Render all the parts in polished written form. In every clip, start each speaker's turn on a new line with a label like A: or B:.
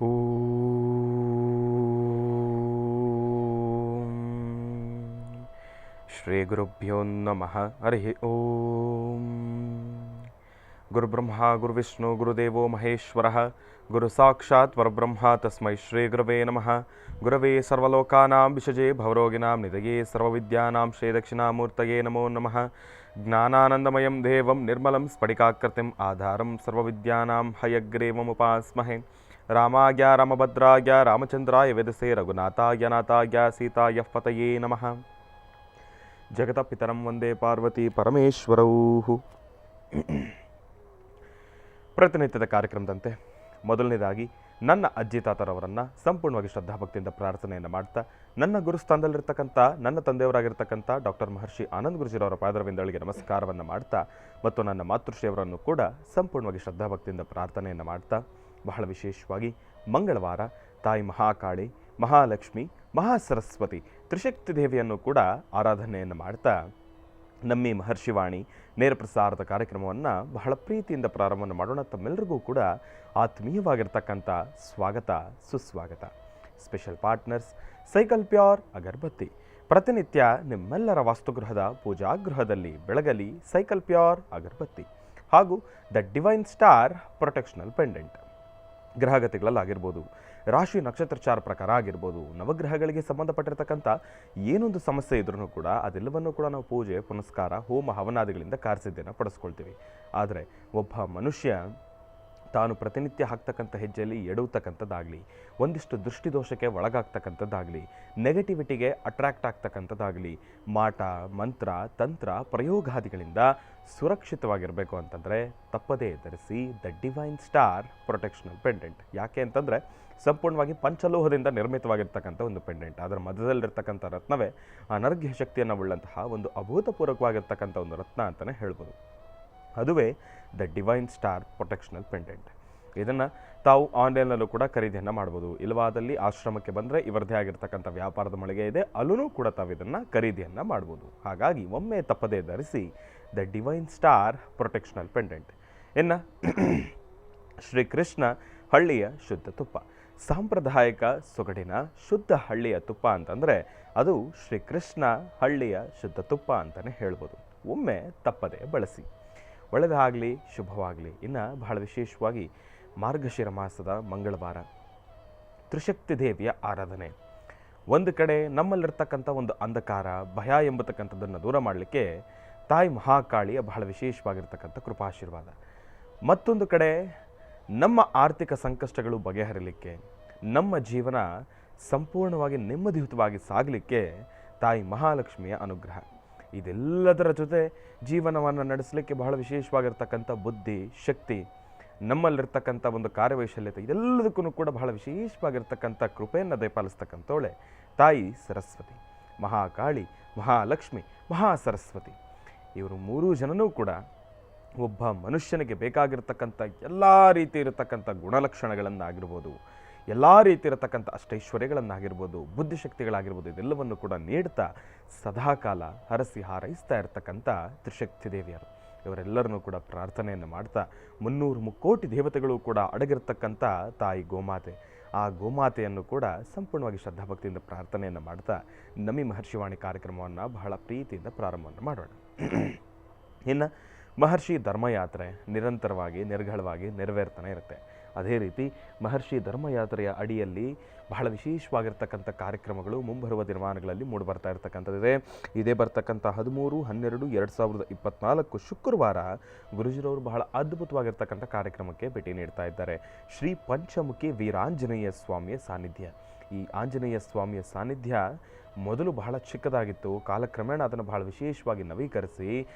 A: ಓಂ ಶ್ರೀ ಗುರುಭ್ಯೋ ನಮಃ. ಹರಿ ಓಂ. ಗುರುಬ್ರಹ್ಮ ಗುರುವಿಷ್ಣು ಗುರುದೇವೋ ಮಹೇಶ್ವರ ಗುರು ಸಾಕ್ಷಾತ್ ಪರಬ್ರಹ್ಮ ತಸ್ಮೈ ಶ್ರೀ ಗುರವೇ ನಮಃ. ಗುರವೇ ಸರ್ವಲೋಕಾನಾಂ ವಿಷಜೇ ಭವರೋಗಿಣಾಂ ನಿಧಯೇ ಸರ್ವವಿದ್ಯಾನಾಂ ಶ್ರೀ ದಕ್ಷಿಣಾಮೂರ್ತಯೇ ನಮೋ ನಮಃ. ಜ್ಞಾನಾನಂದಮಯಂ ದೇವಂ ನಿರ್ಮಲಂ ಸ್ಫಟಿಕಾಕೃತಿಂ ಆಧಾರಂ ಸರ್ವವಿದ್ಯಾನಾಂ ಹಯಗ್ರೀವಮುಪಾಸ್ಮಹೇ. ರಾಮಾಯ ರಾಮಭದ್ರಾಯ ರಾಮಚಂದ್ರಾಯ ವೇದಸೇ ರಘುನಾಥಾಯ ನಾಥಾಯ ಸೀತಾಯ ಪತಯೇ ನಮಃ. ಜಗತಪಿತರಂ ವಂದೇ ಪಾರ್ವತಿ ಪರಮೇಶ್ವರೌ. ಪ್ರತಿನಿತ್ಯದ ಕಾರ್ಯಕ್ರಮದಂತೆ ಮೊದಲನೇದಾಗಿ ನನ್ನ ಅಜ್ಜಿ ತಾತರವರನ್ನು ಸಂಪೂರ್ಣವಾಗಿ ಶ್ರದ್ಧಾಭಕ್ತಿಯಿಂದ ಪ್ರಾರ್ಥನೆಯನ್ನು ಮಾಡ್ತಾ, ನನ್ನ ಗುರುಸ್ಥಾನದಲ್ಲಿರ್ತಕ್ಕಂಥ ನನ್ನ ತಂದೆಯವರಾಗಿರ್ತಕ್ಕಂಥ ಡಾಕ್ಟರ್ ಮಹರ್ಷಿ ಆನಂದ್ ಗುರುಜಿರವರ ಪಾದರವಿಂದಗಳಿಗೆ ನಮಸ್ಕಾರವನ್ನು ಮಾಡ್ತಾ, ಮತ್ತು ನನ್ನ ಮಾತೃಶ್ರೀಯವರನ್ನು ಕೂಡ ಸಂಪೂರ್ಣವಾಗಿ ಶ್ರದ್ಧಾಭಕ್ತಿಯಿಂದ ಪ್ರಾರ್ಥನೆಯನ್ನು ಮಾಡ್ತಾ, ಬಹಳ ವಿಶೇಷವಾಗಿ ಮಂಗಳವಾರ ತಾಯಿ ಮಹಾಕಾಳಿ, ಮಹಾಲಕ್ಷ್ಮಿ, ಮಹಾಸರಸ್ವತಿ ತ್ರಿಶಕ್ತಿ ದೇವಿಯನ್ನು ಕೂಡ ಆರಾಧನೆಯನ್ನು ಮಾಡ್ತಾ ನಮ್ಮಿ ಮಹರ್ಷಿವಾಣಿ ನೇರ ಪ್ರಸಾರದ ಕಾರ್ಯಕ್ರಮವನ್ನು ಬಹಳ ಪ್ರೀತಿಯಿಂದ ಪ್ರಾರಂಭವನ್ನು ಮಾಡೋಣ. ತಮ್ಮೆಲ್ಲರಿಗೂ ಕೂಡ ಆತ್ಮೀಯವಾಗಿರ್ತಕ್ಕಂಥ ಸ್ವಾಗತ, ಸುಸ್ವಾಗತ. ಸ್ಪೆಷಲ್ ಪಾರ್ಟ್ನರ್ಸ್ ಸೈಕಲ್ ಪ್ಯೂರ್ ಅಗರಬತ್ತಿ. ಪ್ರತಿನಿತ್ಯ ನಿಮ್ಮೆಲ್ಲರ ವಾಸ್ತುಗೃಹದ ಪೂಜಾಗೃಹದಲ್ಲಿ ಬೆಳಗಲಿ ಸೈಕಲ್ ಪ್ಯೂರ್ ಅಗರಬತ್ತಿ, ಹಾಗೂ ದ ಡಿವೈನ್ ಸ್ಟಾರ್ ಪ್ರೊಟೆಕ್ಷನಲ್ ಪೆಂಡೆಂಟ್. ಗ್ರಹಗತಿಗಳಲ್ಲಾಗಿರ್ಬೋದು, ರಾಶಿ ನಕ್ಷತ್ರಚಾರ ಪ್ರಕಾರ ಆಗಿರ್ಬೋದು, ನವಗ್ರಹಗಳಿಗೆ ಸಂಬಂಧಪಟ್ಟಿರ್ತಕ್ಕಂಥ ಏನೊಂದು ಸಮಸ್ಯೆ ಇದ್ರೂ ಕೂಡ ಅದೆಲ್ಲವನ್ನೂ ಕೂಡ ನಾವು ಪೂಜೆ ಪುನಸ್ಕಾರ ಹೋಮ ಹವನಾದಿಗಳಿಂದ ಕಾರ್ಯಸಿದ್ಧಿಯನ್ನು ಪಡಿಸ್ಕೊಳ್ತೀವಿ. ಆದರೆ ಒಬ್ಬ ಮನುಷ್ಯ ತಾನು ಪ್ರತಿನಿತ್ಯ ಹಾಕ್ತಕ್ಕಂಥ ಹೆಜ್ಜೆಯಲ್ಲಿ ಎಡುವತಕ್ಕಂಥದ್ದಾಗಲಿ, ಒಂದಿಷ್ಟು ದೃಷ್ಟಿದೋಷಕ್ಕೆ ಒಳಗಾಗ್ತಕ್ಕಂಥದ್ದಾಗಲಿ, ನೆಗೆಟಿವಿಟಿಗೆ ಅಟ್ರಾಕ್ಟ್ ಆಗ್ತಕ್ಕಂಥದ್ದಾಗಲಿ, ಮಾಟ ಮಂತ್ರ ತಂತ್ರ ಪ್ರಯೋಗಾದಿಗಳಿಂದ ಸುರಕ್ಷಿತವಾಗಿರಬೇಕು ಅಂತಂದರೆ ತಪ್ಪದೇ ಧರಿಸಿ ದ ಡಿವೈನ್ ಸ್ಟಾರ್ ಪ್ರೊಟೆಕ್ಷನಲ್ ಪೆಂಡೆಂಟ್. ಯಾಕೆ ಅಂತಂದರೆ ಸಂಪೂರ್ಣವಾಗಿ ಪಂಚಲೋಹದಿಂದ ನಿರ್ಮಿತವಾಗಿರ್ತಕ್ಕಂಥ ಒಂದು ಪೆಂಡೆಂಟ್. ಅದರ ಮಧ್ಯದಲ್ಲಿರ್ತಕ್ಕಂಥ ರತ್ನವೇ ಅನರ್ಘ್ಯ ಶಕ್ತಿಯನ್ನು ಉಳ್ಳಂತಹ ಒಂದು ಅಭೂತಪೂರ್ವಕವಾಗಿರ್ತಕ್ಕಂಥ ಒಂದು ರತ್ನ ಅಂತಲೇ ಹೇಳ್ಬೋದು. ಅದುವೇ ದ ಡಿವೈನ್ ಸ್ಟಾರ್ ಪ್ರೊಟೆಕ್ಷನಲ್ ಪೆಂಡೆಂಟ್. ಇದನ್ನು ತಾವು ಆನ್ಲೈನಲ್ಲೂ ಕೂಡ ಖರೀದಿಯನ್ನು ಮಾಡ್ಬೋದು. ಇಲ್ಲವಾದಲ್ಲಿ ಆಶ್ರಮಕ್ಕೆ ಬಂದರೆ ಇವರದೇ ಆಗಿರ್ತಕ್ಕಂಥ ವ್ಯಾಪಾರದ ಮಳಿಗೆ ಇದೆ, ಅಲ್ಲೂ ಕೂಡ ತಾವು ಇದನ್ನು ಖರೀದಿಯನ್ನು ಮಾಡ್ಬೋದು. ಹಾಗಾಗಿ ಒಮ್ಮೆ ತಪ್ಪದೇ ಧರಿಸಿ ದ ಡಿವೈನ್ ಸ್ಟಾರ್ ಪ್ರೊಟೆಕ್ಷನಲ್ ಪೆಂಡೆಂಟ್. ಇನ್ನು ಶ್ರೀಕೃಷ್ಣ ಹಳ್ಳಿಯ ಶುದ್ಧ ತುಪ್ಪ, ಸಾಂಪ್ರದಾಯಿಕ ಸೊಗಡಿನ ಶುದ್ಧ ಹಳ್ಳಿಯ ತುಪ್ಪ ಅಂತಂದರೆ ಅದು ಶ್ರೀಕೃಷ್ಣ ಹಳ್ಳಿಯ ಶುದ್ಧ ತುಪ್ಪ ಅಂತಲೇ ಹೇಳ್ಬೋದು. ಒಮ್ಮೆ ತಪ್ಪದೇ ಬಳಸಿ, ಒಳ್ಳೆಯದಾಗಲಿ, ಶುಭವಾಗಲಿ. ಇನ್ನು ಬಹಳ ವಿಶೇಷವಾಗಿ ಮಾರ್ಗಶಿರ ಮಾಸದ ಮಂಗಳವಾರ ತ್ರಿಶಕ್ತಿ ದೇವಿಯ ಆರಾಧನೆ. ಒಂದು ಕಡೆ ನಮ್ಮಲ್ಲಿರ್ತಕ್ಕಂಥ ಒಂದು ಅಂಧಕಾರ ಭಯ ಎಂಬತಕ್ಕಂಥದ್ದನ್ನು ದೂರ ಮಾಡಲಿಕ್ಕೆ ತಾಯಿ ಮಹಾಕಾಳಿಯ ಬಹಳ ವಿಶೇಷವಾಗಿರ್ತಕ್ಕಂಥ ಕೃಪಾಶೀರ್ವಾದ. ಮತ್ತೊಂದು ಕಡೆ ನಮ್ಮ ಆರ್ಥಿಕ ಸಂಕಷ್ಟಗಳು ಬಗೆಹರಿಲಿಕ್ಕೆ, ನಮ್ಮ ಜೀವನ ಸಂಪೂರ್ಣವಾಗಿ ನೆಮ್ಮದಿಯುತವಾಗಿ ಸಾಗಲಿಕ್ಕೆ ತಾಯಿ ಮಹಾಲಕ್ಷ್ಮಿಯ ಅನುಗ್ರಹ. ಇದೆಲ್ಲದರ ಜೊತೆ ಜೀವನವನ್ನು ನಡೆಸಲಿಕ್ಕೆ ಬಹಳ ವಿಶೇಷವಾಗಿರ್ತಕ್ಕಂಥ ಬುದ್ಧಿ ಶಕ್ತಿ, ನಮ್ಮಲ್ಲಿರ್ತಕ್ಕಂಥ ಒಂದು ಕಾರ್ಯವೈಶಲ್ಯತೆ, ಇದೆಲ್ಲದಕ್ಕೂ ಕೂಡ ಬಹಳ ವಿಶೇಷವಾಗಿರ್ತಕ್ಕಂಥ ಕೃಪೆಯನ್ನು ದಯಪಾಲಿಸ್ತಕ್ಕಂಥವಳೆ ತಾಯಿ ಸರಸ್ವತಿ. ಮಹಾಕಾಳಿ, ಮಹಾಲಕ್ಷ್ಮಿ, ಮಹಾಸರಸ್ವತಿ ಇವರು ಮೂರೂ ಜನನೂ ಕೂಡ ಒಬ್ಬ ಮನುಷ್ಯನಿಗೆ ಬೇಕಾಗಿರ್ತಕ್ಕಂಥ ಎಲ್ಲ ರೀತಿ ಇರತಕ್ಕಂಥ ಗುಣಲಕ್ಷಣಗಳನ್ನಾಗಿರ್ಬೋದು, ಎಲ್ಲ ರೀತಿ ಇರತಕ್ಕಂಥ ಅಷ್ಟೈಶ್ವರ್ಯಗಳನ್ನಾಗಿರ್ಬೋದು, ಬುದ್ಧಿಶಕ್ತಿಗಳಾಗಿರ್ಬೋದು, ಇದೆಲ್ಲವನ್ನು ಕೂಡ ನೀಡ್ತಾ ಸದಾಕಾಲ ಹರಸಿ ಹಾರೈಸ್ತಾ ಇರತಕ್ಕಂಥ ತ್ರಿಶಕ್ತಿ ದೇವಿಯರು. ಇವರೆಲ್ಲರನ್ನೂ ಕೂಡ ಪ್ರಾರ್ಥನೆಯನ್ನು ಮಾಡ್ತಾ 300 ಮುಕ್ಕೋಟಿ ದೇವತೆಗಳು ಕೂಡ ಅಡಗಿರ್ತಕ್ಕಂಥ ತಾಯಿ ಗೋಮಾತೆ, ಆ ಗೋಮಾತೆಯನ್ನು ಕೂಡ ಸಂಪೂರ್ಣವಾಗಿ ಶ್ರದ್ಧಾಭಕ್ತಿಯಿಂದ ಪ್ರಾರ್ಥನೆಯನ್ನು ಮಾಡ್ತಾ ನಮ್ಮಿ ಮಹರ್ಷಿವಾಣಿ ಕಾರ್ಯಕ್ರಮವನ್ನು ಬಹಳ ಪ್ರೀತಿಯಿಂದ ಪ್ರಾರಂಭವನ್ನು ಮಾಡೋಣ. ಇನ್ನು ಮಹರ್ಷಿ ಧರ್ಮಯಾತ್ರೆ ನಿರಂತರವಾಗಿ ನಿರ್ಘಳವಾಗಿ ನೆರವೇರ್ತಾನೆ ಇರುತ್ತೆ. ಅದೇ ರೀತಿ ಮಹರ್ಷಿ ಧರ್ಮಯಾತ್ರೆಯ ಅಡಿಯಲ್ಲಿ ಬಹಳ ವಿಶೇಷವಾಗಿರ್ತಕ್ಕಂಥ ಕಾರ್ಯಕ್ರಮಗಳು ಮುಂಬರುವ ದಿನಮಾನಗಳಲ್ಲಿ ಮೂಡಿಬರ್ತಾ ಇರ್ತಕ್ಕಂಥದ್ದಿದೆ. ಇದೇ ಬರ್ತಕ್ಕಂಥ 13/12/2024 ಶುಕ್ರವಾರ ಗುರುಜಿರವರು ಬಹಳ ಅದ್ಭುತವಾಗಿರ್ತಕ್ಕಂಥ ಕಾರ್ಯಕ್ರಮಕ್ಕೆ ಭೇಟಿ ನೀಡ್ತಾ ಇದ್ದಾರೆ. ಶ್ರೀ ಪಂಚಮುಖಿ ವೀರಾಂಜನೇಯ ಸ್ವಾಮಿಯ ಸಾನ್ನಿಧ್ಯ. ಈ ಆಂಜನೇಯ ಸ್ವಾಮಿಯ ಸಾನ್ನಿಧ್ಯ ಮೊದಲು ಬಹಳ ಚಿಕ್ಕದಾಗಿತ್ತು. ಕಾಲಕ್ರಮೇಣ ಅದನ್ನು ಬಹಳ ವಿಶೇಷವಾಗಿ ನವೀಕರಿಸಿ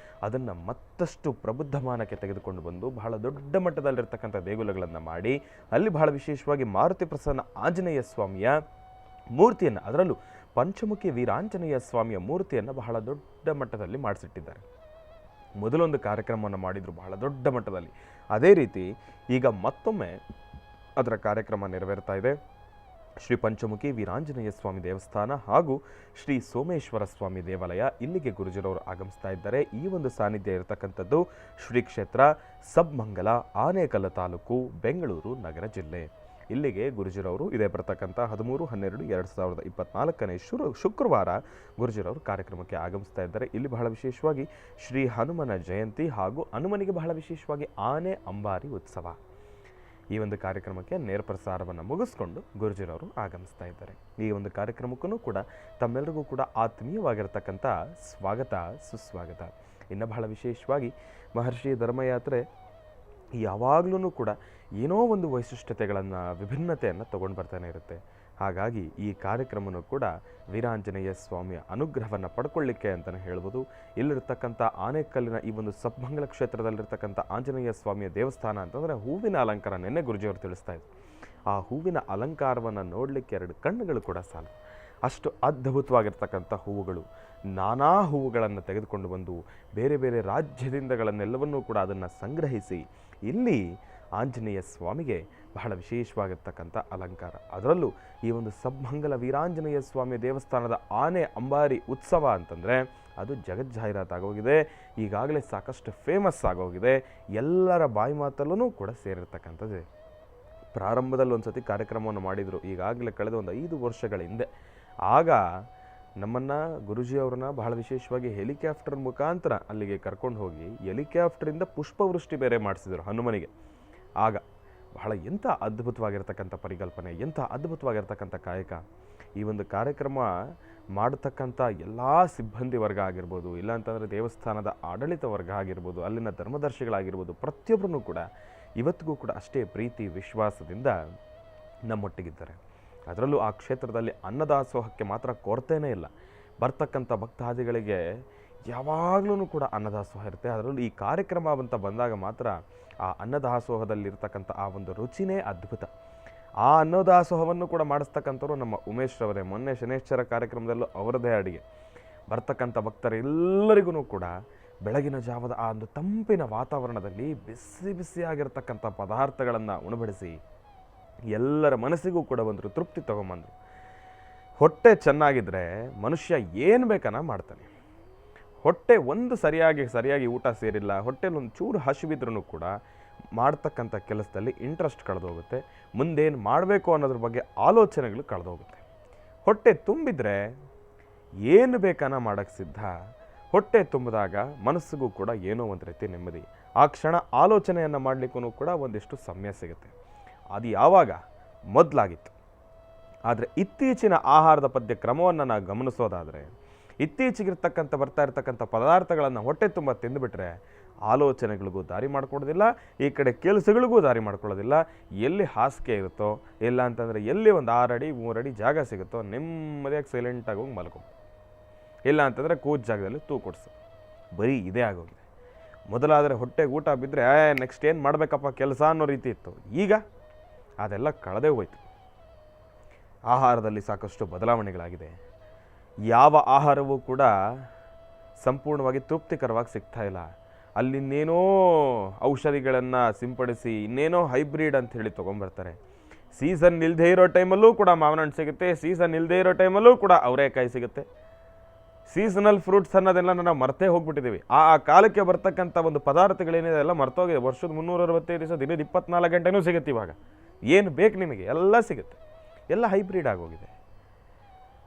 A: ಅದನ್ನು ಮತ್ತಷ್ಟು ಪ್ರಬುದ್ಧಮಾನಕ್ಕೆ ತೆಗೆದುಕೊಂಡು ಬಂದು ಬಹಳ ದೊಡ್ಡ ಮಟ್ಟದಲ್ಲಿರ್ತಕ್ಕಂಥ ದೇಗುಲಗಳನ್ನು ಮಾಡಿ ಅಲ್ಲಿ ಬಹಳ ವಿಶೇಷವಾಗಿ ಮಾರುತಿ ಪ್ರಸನ್ನ ಆಂಜನೇಯ ಸ್ವಾಮಿಯ ಮೂರ್ತಿಯನ್ನು, ಅದರಲ್ಲೂ ಪಂಚಮುಖಿ ವೀರಾಂಜನೇಯ ಸ್ವಾಮಿಯ ಮೂರ್ತಿಯನ್ನು ಬಹಳ ದೊಡ್ಡ ಮಟ್ಟದಲ್ಲಿ ಮಾಡಿಸಿಟ್ಟಿದ್ದಾರೆ. ಮೊದಲೊಂದು ಕಾರ್ಯಕ್ರಮವನ್ನು ಮಾಡಿದರು ಬಹಳ ದೊಡ್ಡ ಮಟ್ಟದಲ್ಲಿ. ಅದೇ ರೀತಿ ಈಗ ಮತ್ತೊಮ್ಮೆ ಅದರ ಕಾರ್ಯಕ್ರಮ ನೆರವೇರ್ತಾ ಇದೆ. ಶ್ರೀ ಪಂಚಮುಖಿ ವೀರಾಂಜನೇಯ ಸ್ವಾಮಿ ದೇವಸ್ಥಾನ ಹಾಗೂ ಶ್ರೀ ಸೋಮೇಶ್ವರ ಸ್ವಾಮಿ ದೇವಾಲಯ, ಇಲ್ಲಿಗೆ ಗುರುಜಿರವರು ಆಗಮಿಸ್ತಾ ಇದ್ದಾರೆ. ಈ ಒಂದು ಸಾನ್ನಿಧ್ಯ ಇರತಕ್ಕಂಥದ್ದು ಶ್ರೀ ಕ್ಷೇತ್ರ ಸಬ್ಮಂಗಲ, ಆನೇಕಲ್ ತಾಲೂಕು, ಬೆಂಗಳೂರು ನಗರ ಜಿಲ್ಲೆ. ಇಲ್ಲಿಗೆ ಗುರುಜಿರವರು ಇದೇ ಬರ್ತಕ್ಕಂಥ 13/12/2024 ಶುಕ್ರವಾರ ಗುರುಜಿರವರು ಕಾರ್ಯಕ್ರಮಕ್ಕೆ ಆಗಮಿಸ್ತಾ ಇದ್ದಾರೆ. ಇಲ್ಲಿ ಬಹಳ ವಿಶೇಷವಾಗಿ ಶ್ರೀ ಹನುಮನ ಜಯಂತಿ ಹಾಗೂ ಹನುಮನಿಗೆ ಬಹಳ ವಿಶೇಷವಾಗಿ ಆನೆ ಅಂಬಾರಿ ಉತ್ಸವ, ಈ ಒಂದು ಕಾರ್ಯಕ್ರಮಕ್ಕೆ ನೇರ ಪ್ರಸಾರವನ್ನು ಮುಗಿಸ್ಕೊಂಡು ಗುರುಜಿರವರು ಆಗಮಿಸ್ತಾ ಇದ್ದಾರೆ. ಈ ಒಂದು ಕಾರ್ಯಕ್ರಮಕ್ಕೂ ಕೂಡ ತಮ್ಮೆಲ್ಲರಿಗೂ ಕೂಡ ಆತ್ಮೀಯವಾಗಿರ್ತಕ್ಕಂಥ ಸ್ವಾಗತ ಸುಸ್ವಾಗತ. ಇನ್ನು ಬಹಳ ವಿಶೇಷವಾಗಿ ಮಹರ್ಷಿ ಧರ್ಮಯಾತ್ರೆ ಯಾವಾಗಲೂ ಕೂಡ ಏನೋ ಒಂದು ವೈಶಿಷ್ಟ್ಯತೆಗಳನ್ನು ವಿಭಿನ್ನತೆಯನ್ನು ತೊಗೊಂಡು ಬರ್ತಾನೆ ಇರುತ್ತೆ. ಹಾಗಾಗಿ ಈ ಕಾರ್ಯಕ್ರಮನೂ ಕೂಡ ವೀರಾಂಜನೇಯ ಸ್ವಾಮಿಯ ಅನುಗ್ರಹವನ್ನು ಪಡ್ಕೊಳ್ಳಿಕ್ಕೆ ಅಂತಲೇ ಹೇಳ್ಬೋದು. ಇಲ್ಲಿರ್ತಕ್ಕಂಥ ಆನೆಕಲ್ಲಿನ ಈ ಒಂದು ಸಬ್ಮಂಗಲ ಕ್ಷೇತ್ರದಲ್ಲಿರ್ತಕ್ಕಂಥ ಆಂಜನೇಯ ಸ್ವಾಮಿಯ ದೇವಸ್ಥಾನ ಅಂತಂದರೆ ಹೂವಿನ ಅಲಂಕಾರ. ನಿನ್ನೆ ಗುರುಜಿಯವರು ತಿಳಿಸ್ತಾ ಇದ್ರು, ಆ ಹೂವಿನ ಅಲಂಕಾರವನ್ನು ನೋಡಲಿಕ್ಕೆ 2 ಕಣ್ಣುಗಳು ಕೂಡ ಸಾಲು, ಅಷ್ಟು ಅದ್ಭುತವಾಗಿರ್ತಕ್ಕಂಥ ಹೂವುಗಳು. ನಾನಾ ಹೂವುಗಳನ್ನು ತೆಗೆದುಕೊಂಡು ಬಂದು ಬೇರೆ ಬೇರೆ ರಾಜ್ಯದಿಂದಗಳನ್ನೆಲ್ಲವನ್ನೂ ಕೂಡ ಅದನ್ನು ಸಂಗ್ರಹಿಸಿ ಇಲ್ಲಿ ಆಂಜನೇಯ ಸ್ವಾಮಿಗೆ ಬಹಳ ವಿಶೇಷವಾಗಿರ್ತಕ್ಕಂಥ ಅಲಂಕಾರ. ಅದರಲ್ಲೂ ಈ ಒಂದು ಸಬ್ಮಂಗಲ ವೀರಾಂಜನೇಯ ಸ್ವಾಮಿಯ ದೇವಸ್ಥಾನದ ಆನೆ ಅಂಬಾರಿ ಉತ್ಸವ ಅಂತಂದರೆ ಅದು ಜಗಜ್ಜಾಹೀರಾತಾಗೋಗಿದೆ, ಈಗಾಗಲೇ ಸಾಕಷ್ಟು ಫೇಮಸ್ ಆಗೋಗಿದೆ, ಎಲ್ಲರ ಬಾಯಿ ಮಾತಲ್ಲೂ ಕೂಡ ಸೇರಿರ್ತಕ್ಕಂಥದ್ದು. ಪ್ರಾರಂಭದಲ್ಲಿ ಒಂದು ಸತಿ ಕಾರ್ಯಕ್ರಮವನ್ನು ಮಾಡಿದರು, ಈಗಾಗಲೇ ಕಳೆದ ಒಂದು 5 ವರ್ಷಗಳ ಹಿಂದೆ. ಆಗ ನಮ್ಮನ್ನು ಗುರುಜಿಯವ್ರನ್ನ ಬಹಳ ವಿಶೇಷವಾಗಿ ಹೆಲಿಕಾಪ್ಟರ್ ಮುಖಾಂತರ ಅಲ್ಲಿಗೆ ಕರ್ಕೊಂಡು ಹೋಗಿ ಹೆಲಿಕಾಪ್ಟರಿಂದ ಪುಷ್ಪವೃಷ್ಟಿ ಬೇರೆ ಮಾಡಿಸಿದರು ಹನುಮನಿಗೆ. ಆಗ ಬಹಳ ಎಂಥ ಅದ್ಭುತವಾಗಿರ್ತಕ್ಕಂಥ ಪರಿಕಲ್ಪನೆ, ಎಂಥ ಅದ್ಭುತವಾಗಿರ್ತಕ್ಕಂಥ ಕಾಯಕ. ಈ ಒಂದು ಕಾರ್ಯಕ್ರಮ ಮಾಡತಕ್ಕಂಥ ಎಲ್ಲ ಸಿಬ್ಬಂದಿ ವರ್ಗ ಆಗಿರ್ಬೋದು, ಇಲ್ಲಾಂತಂದರೆ ದೇವಸ್ಥಾನದ ಆಡಳಿತ ವರ್ಗ ಆಗಿರ್ಬೋದು, ಅಲ್ಲಿನ ಧರ್ಮದರ್ಶಿಗಳಾಗಿರ್ಬೋದು, ಪ್ರತಿಯೊಬ್ಬರೂ ಕೂಡ ಇವತ್ತಿಗೂ ಕೂಡ ಅಷ್ಟೇ ಪ್ರೀತಿ ವಿಶ್ವಾಸದಿಂದ ನಮ್ಮೊಟ್ಟಿಗಿದ್ದಾರೆ. ಅದರಲ್ಲೂ ಆ ಕ್ಷೇತ್ರದಲ್ಲಿ ಅನ್ನದಾಸೋಹಕ್ಕೆ ಮಾತ್ರ ಕೊರತೆಯೇ ಇಲ್ಲ. ಬರ್ತಕ್ಕಂಥ ಭಕ್ತಾದಿಗಳಿಗೆ ಯಾವಾಗಲೂ ಕೂಡ ಅನ್ನದಾಸೋಹ ಇರುತ್ತೆ. ಅದರಲ್ಲೂ ಈ ಕಾರ್ಯಕ್ರಮ ಅಂತ ಬಂದಾಗ ಮಾತ್ರ ಆ ಅನ್ನದಾಸೋಹದಲ್ಲಿರ್ತಕ್ಕಂಥ ಆ ಒಂದು ರುಚಿನೇ ಅದ್ಭುತ. ಆ ಅನ್ನದಾಸೋಹವನ್ನು ಕೂಡ ಮಾಡಿಸ್ತಕ್ಕಂಥವ್ರು ನಮ್ಮ ಉಮೇಶ್ ರವರೇ. ಮೊನ್ನೆ ಶನೇಶ್ವರ ಕಾರ್ಯಕ್ರಮದಲ್ಲೂ ಅವರದೇ ಅಡಿಗೆ. ಬರ್ತಕ್ಕಂಥ ಭಕ್ತರೆಲ್ಲರಿಗೂ ಕೂಡ ಬೆಳಗಿನ ಜಾವದ ಆ ಒಂದು ತಂಪಿನ ವಾತಾವರಣದಲ್ಲಿ ಬಿಸಿ ಬಿಸಿಯಾಗಿರ್ತಕ್ಕಂಥ ಪದಾರ್ಥಗಳನ್ನು ಉಣಬಡಿಸಿ ಎಲ್ಲರ ಮನಸ್ಸಿಗೂ ಕೂಡ ಬಂದರು, ತೃಪ್ತಿ ತೊಗೊಂಬಂದರು. ಹೊಟ್ಟೆ ಚೆನ್ನಾಗಿದ್ದರೆ ಮನುಷ್ಯ ಏನು ಬೇಕನ್ನ ಮಾಡ್ತಾನೆ. ಹೊಟ್ಟೆ ಒಂದು ಸರಿಯಾಗಿ ಊಟ ಸೇರಿಲ್ಲ, ಹೊಟ್ಟೆಲಿ ಒಂದು ಚೂರು ಹಸಿವಿದ್ರೂ ಕೂಡ ಮಾಡ್ತಕ್ಕಂಥ ಕೆಲಸದಲ್ಲಿ ಇಂಟ್ರೆಸ್ಟ್ ಕಳೆದೋಗುತ್ತೆ, ಮುಂದೇನು ಮಾಡಬೇಕು ಅನ್ನೋದ್ರ ಬಗ್ಗೆ ಆಲೋಚನೆಗಳು ಕಳೆದೋಗುತ್ತೆ. ಹೊಟ್ಟೆ ತುಂಬಿದರೆ ಏನು ಬೇಕನ್ನ ಮಾಡೋಕ್ಕೆ ಸಿದ್ಧ. ಹೊಟ್ಟೆ ತುಂಬಿದಾಗ ಮನಸ್ಸಿಗೂ ಕೂಡ ಏನೋ ಒಂದು ರೀತಿ ನೆಮ್ಮದಿ. ಆ ಕ್ಷಣ ಆಲೋಚನೆಯನ್ನು ಮಾಡಲಿಕ್ಕೂ ಕೂಡ ಒಂದಿಷ್ಟು ಸಮಯ ಸಿಗುತ್ತೆ. ಅದು ಯಾವಾಗ ಮೊದಲಾಗಿತ್ತು. ಆದರೆ ಇತ್ತೀಚಿನ ಆಹಾರದ ಪದ್ಯ ಕ್ರಮವನ್ನು ನಾವು ಗಮನಿಸೋದಾದರೆ, ಇತ್ತೀಚೆಗಿರ್ತಕ್ಕಂಥ ಬರ್ತಾ ಇರ್ತಕ್ಕಂಥ ಪದಾರ್ಥಗಳನ್ನು ಹೊಟ್ಟೆ ತುಂಬ ತಿಂದುಬಿಟ್ರೆ ಆಲೋಚನೆಗಳಿಗೂ ದಾರಿ ಮಾಡ್ಕೊಡೋದಿಲ್ಲ, ಈ ಕಡೆ ಕೆಲಸಗಳಿಗೂ ದಾರಿ ಮಾಡ್ಕೊಳ್ಳೋದಿಲ್ಲ. ಎಲ್ಲಿ ಹಾಸಿಗೆ ಇರುತ್ತೋ, ಇಲ್ಲ ಅಂತಂದರೆ ಎಲ್ಲಿ ಒಂದು 6 ಅಡಿ 3 ಅಡಿ ಜಾಗ ಸಿಗುತ್ತೋ ನೆಮ್ಮದಿಯಾಗಿ ಸೈಲೆಂಟಾಗಿ ಹೋಗಿ ಮಲ್ಕೊ, ಇಲ್ಲ ಅಂತಂದರೆ ಕೂತ ಜಾಗದಲ್ಲಿ ತೂಕೊಡ್ಸು. ಬರೀ ಇದೇ ಆಗೋಗಿದೆ. ಮೊದಲಾದರೆ ಹೊಟ್ಟೆಗೆ ಊಟ ಬಿದ್ದರೆ ನೆಕ್ಸ್ಟ್ ಏನು ಮಾಡಬೇಕಪ್ಪ ಕೆಲಸ ಅನ್ನೋ ರೀತಿ ಇತ್ತು. ಈಗ ಅದೆಲ್ಲ ಕಳೆದೇ ಹೋಯ್ತು. ಆಹಾರದಲ್ಲಿ ಸಾಕಷ್ಟು ಬದಲಾವಣೆಗಳಾಗಿದೆ. ಯಾವ ಆಹಾರವೂ ಕೂಡ ಸಂಪೂರ್ಣವಾಗಿ ತೃಪ್ತಿಕರವಾಗಿ ಸಿಗ್ತಾ ಇಲ್ಲ. ಅಲ್ಲಿನ್ನೇನೋ ಔಷಧಿಗಳನ್ನು ಸಿಂಪಡಿಸಿ ಇನ್ನೇನೋ ಹೈಬ್ರಿಡ್ ಅಂತ ಹೇಳಿ ತೊಗೊಂಬರ್ತಾರೆ. ಸೀಸನ್ ಇಲ್ಲದೆ ಇರೋ ಟೈಮಲ್ಲೂ ಕೂಡ ಮಾವಿನ ಹಣ್ಣು ಸಿಗುತ್ತೆ, ಸೀಸನ್ ಇಲ್ಲದೆ ಇರೋ ಟೈಮಲ್ಲೂ ಕೂಡ ಅವರೆಕಾಯಿ ಸಿಗುತ್ತೆ. ಸೀಸನಲ್ ಫ್ರೂಟ್ಸ್ ಅನ್ನೋದೆಲ್ಲ ನಾವು ಮರ್ತೇ ಹೋಗ್ಬಿಟ್ಟಿದ್ದೀವಿ. ಆ ಕಾಲಕ್ಕೆ ಬರ್ತಕ್ಕಂಥ ಒಂದು ಪದಾರ್ಥಗಳೇನಿದೆ ಎಲ್ಲ ಮರ್ತೋಗಿದೆ. ವರ್ಷದ 365 ದಿವಸ ದಿನದ 24 ಗಂಟೆನೂ ಸಿಗುತ್ತೆ. ಇವಾಗ ಏನು ಬೇಕು ನಿಮಗೆ ಎಲ್ಲ ಸಿಗುತ್ತೆ. ಎಲ್ಲ ಹೈಬ್ರಿಡ್ ಆಗೋಗಿದೆ.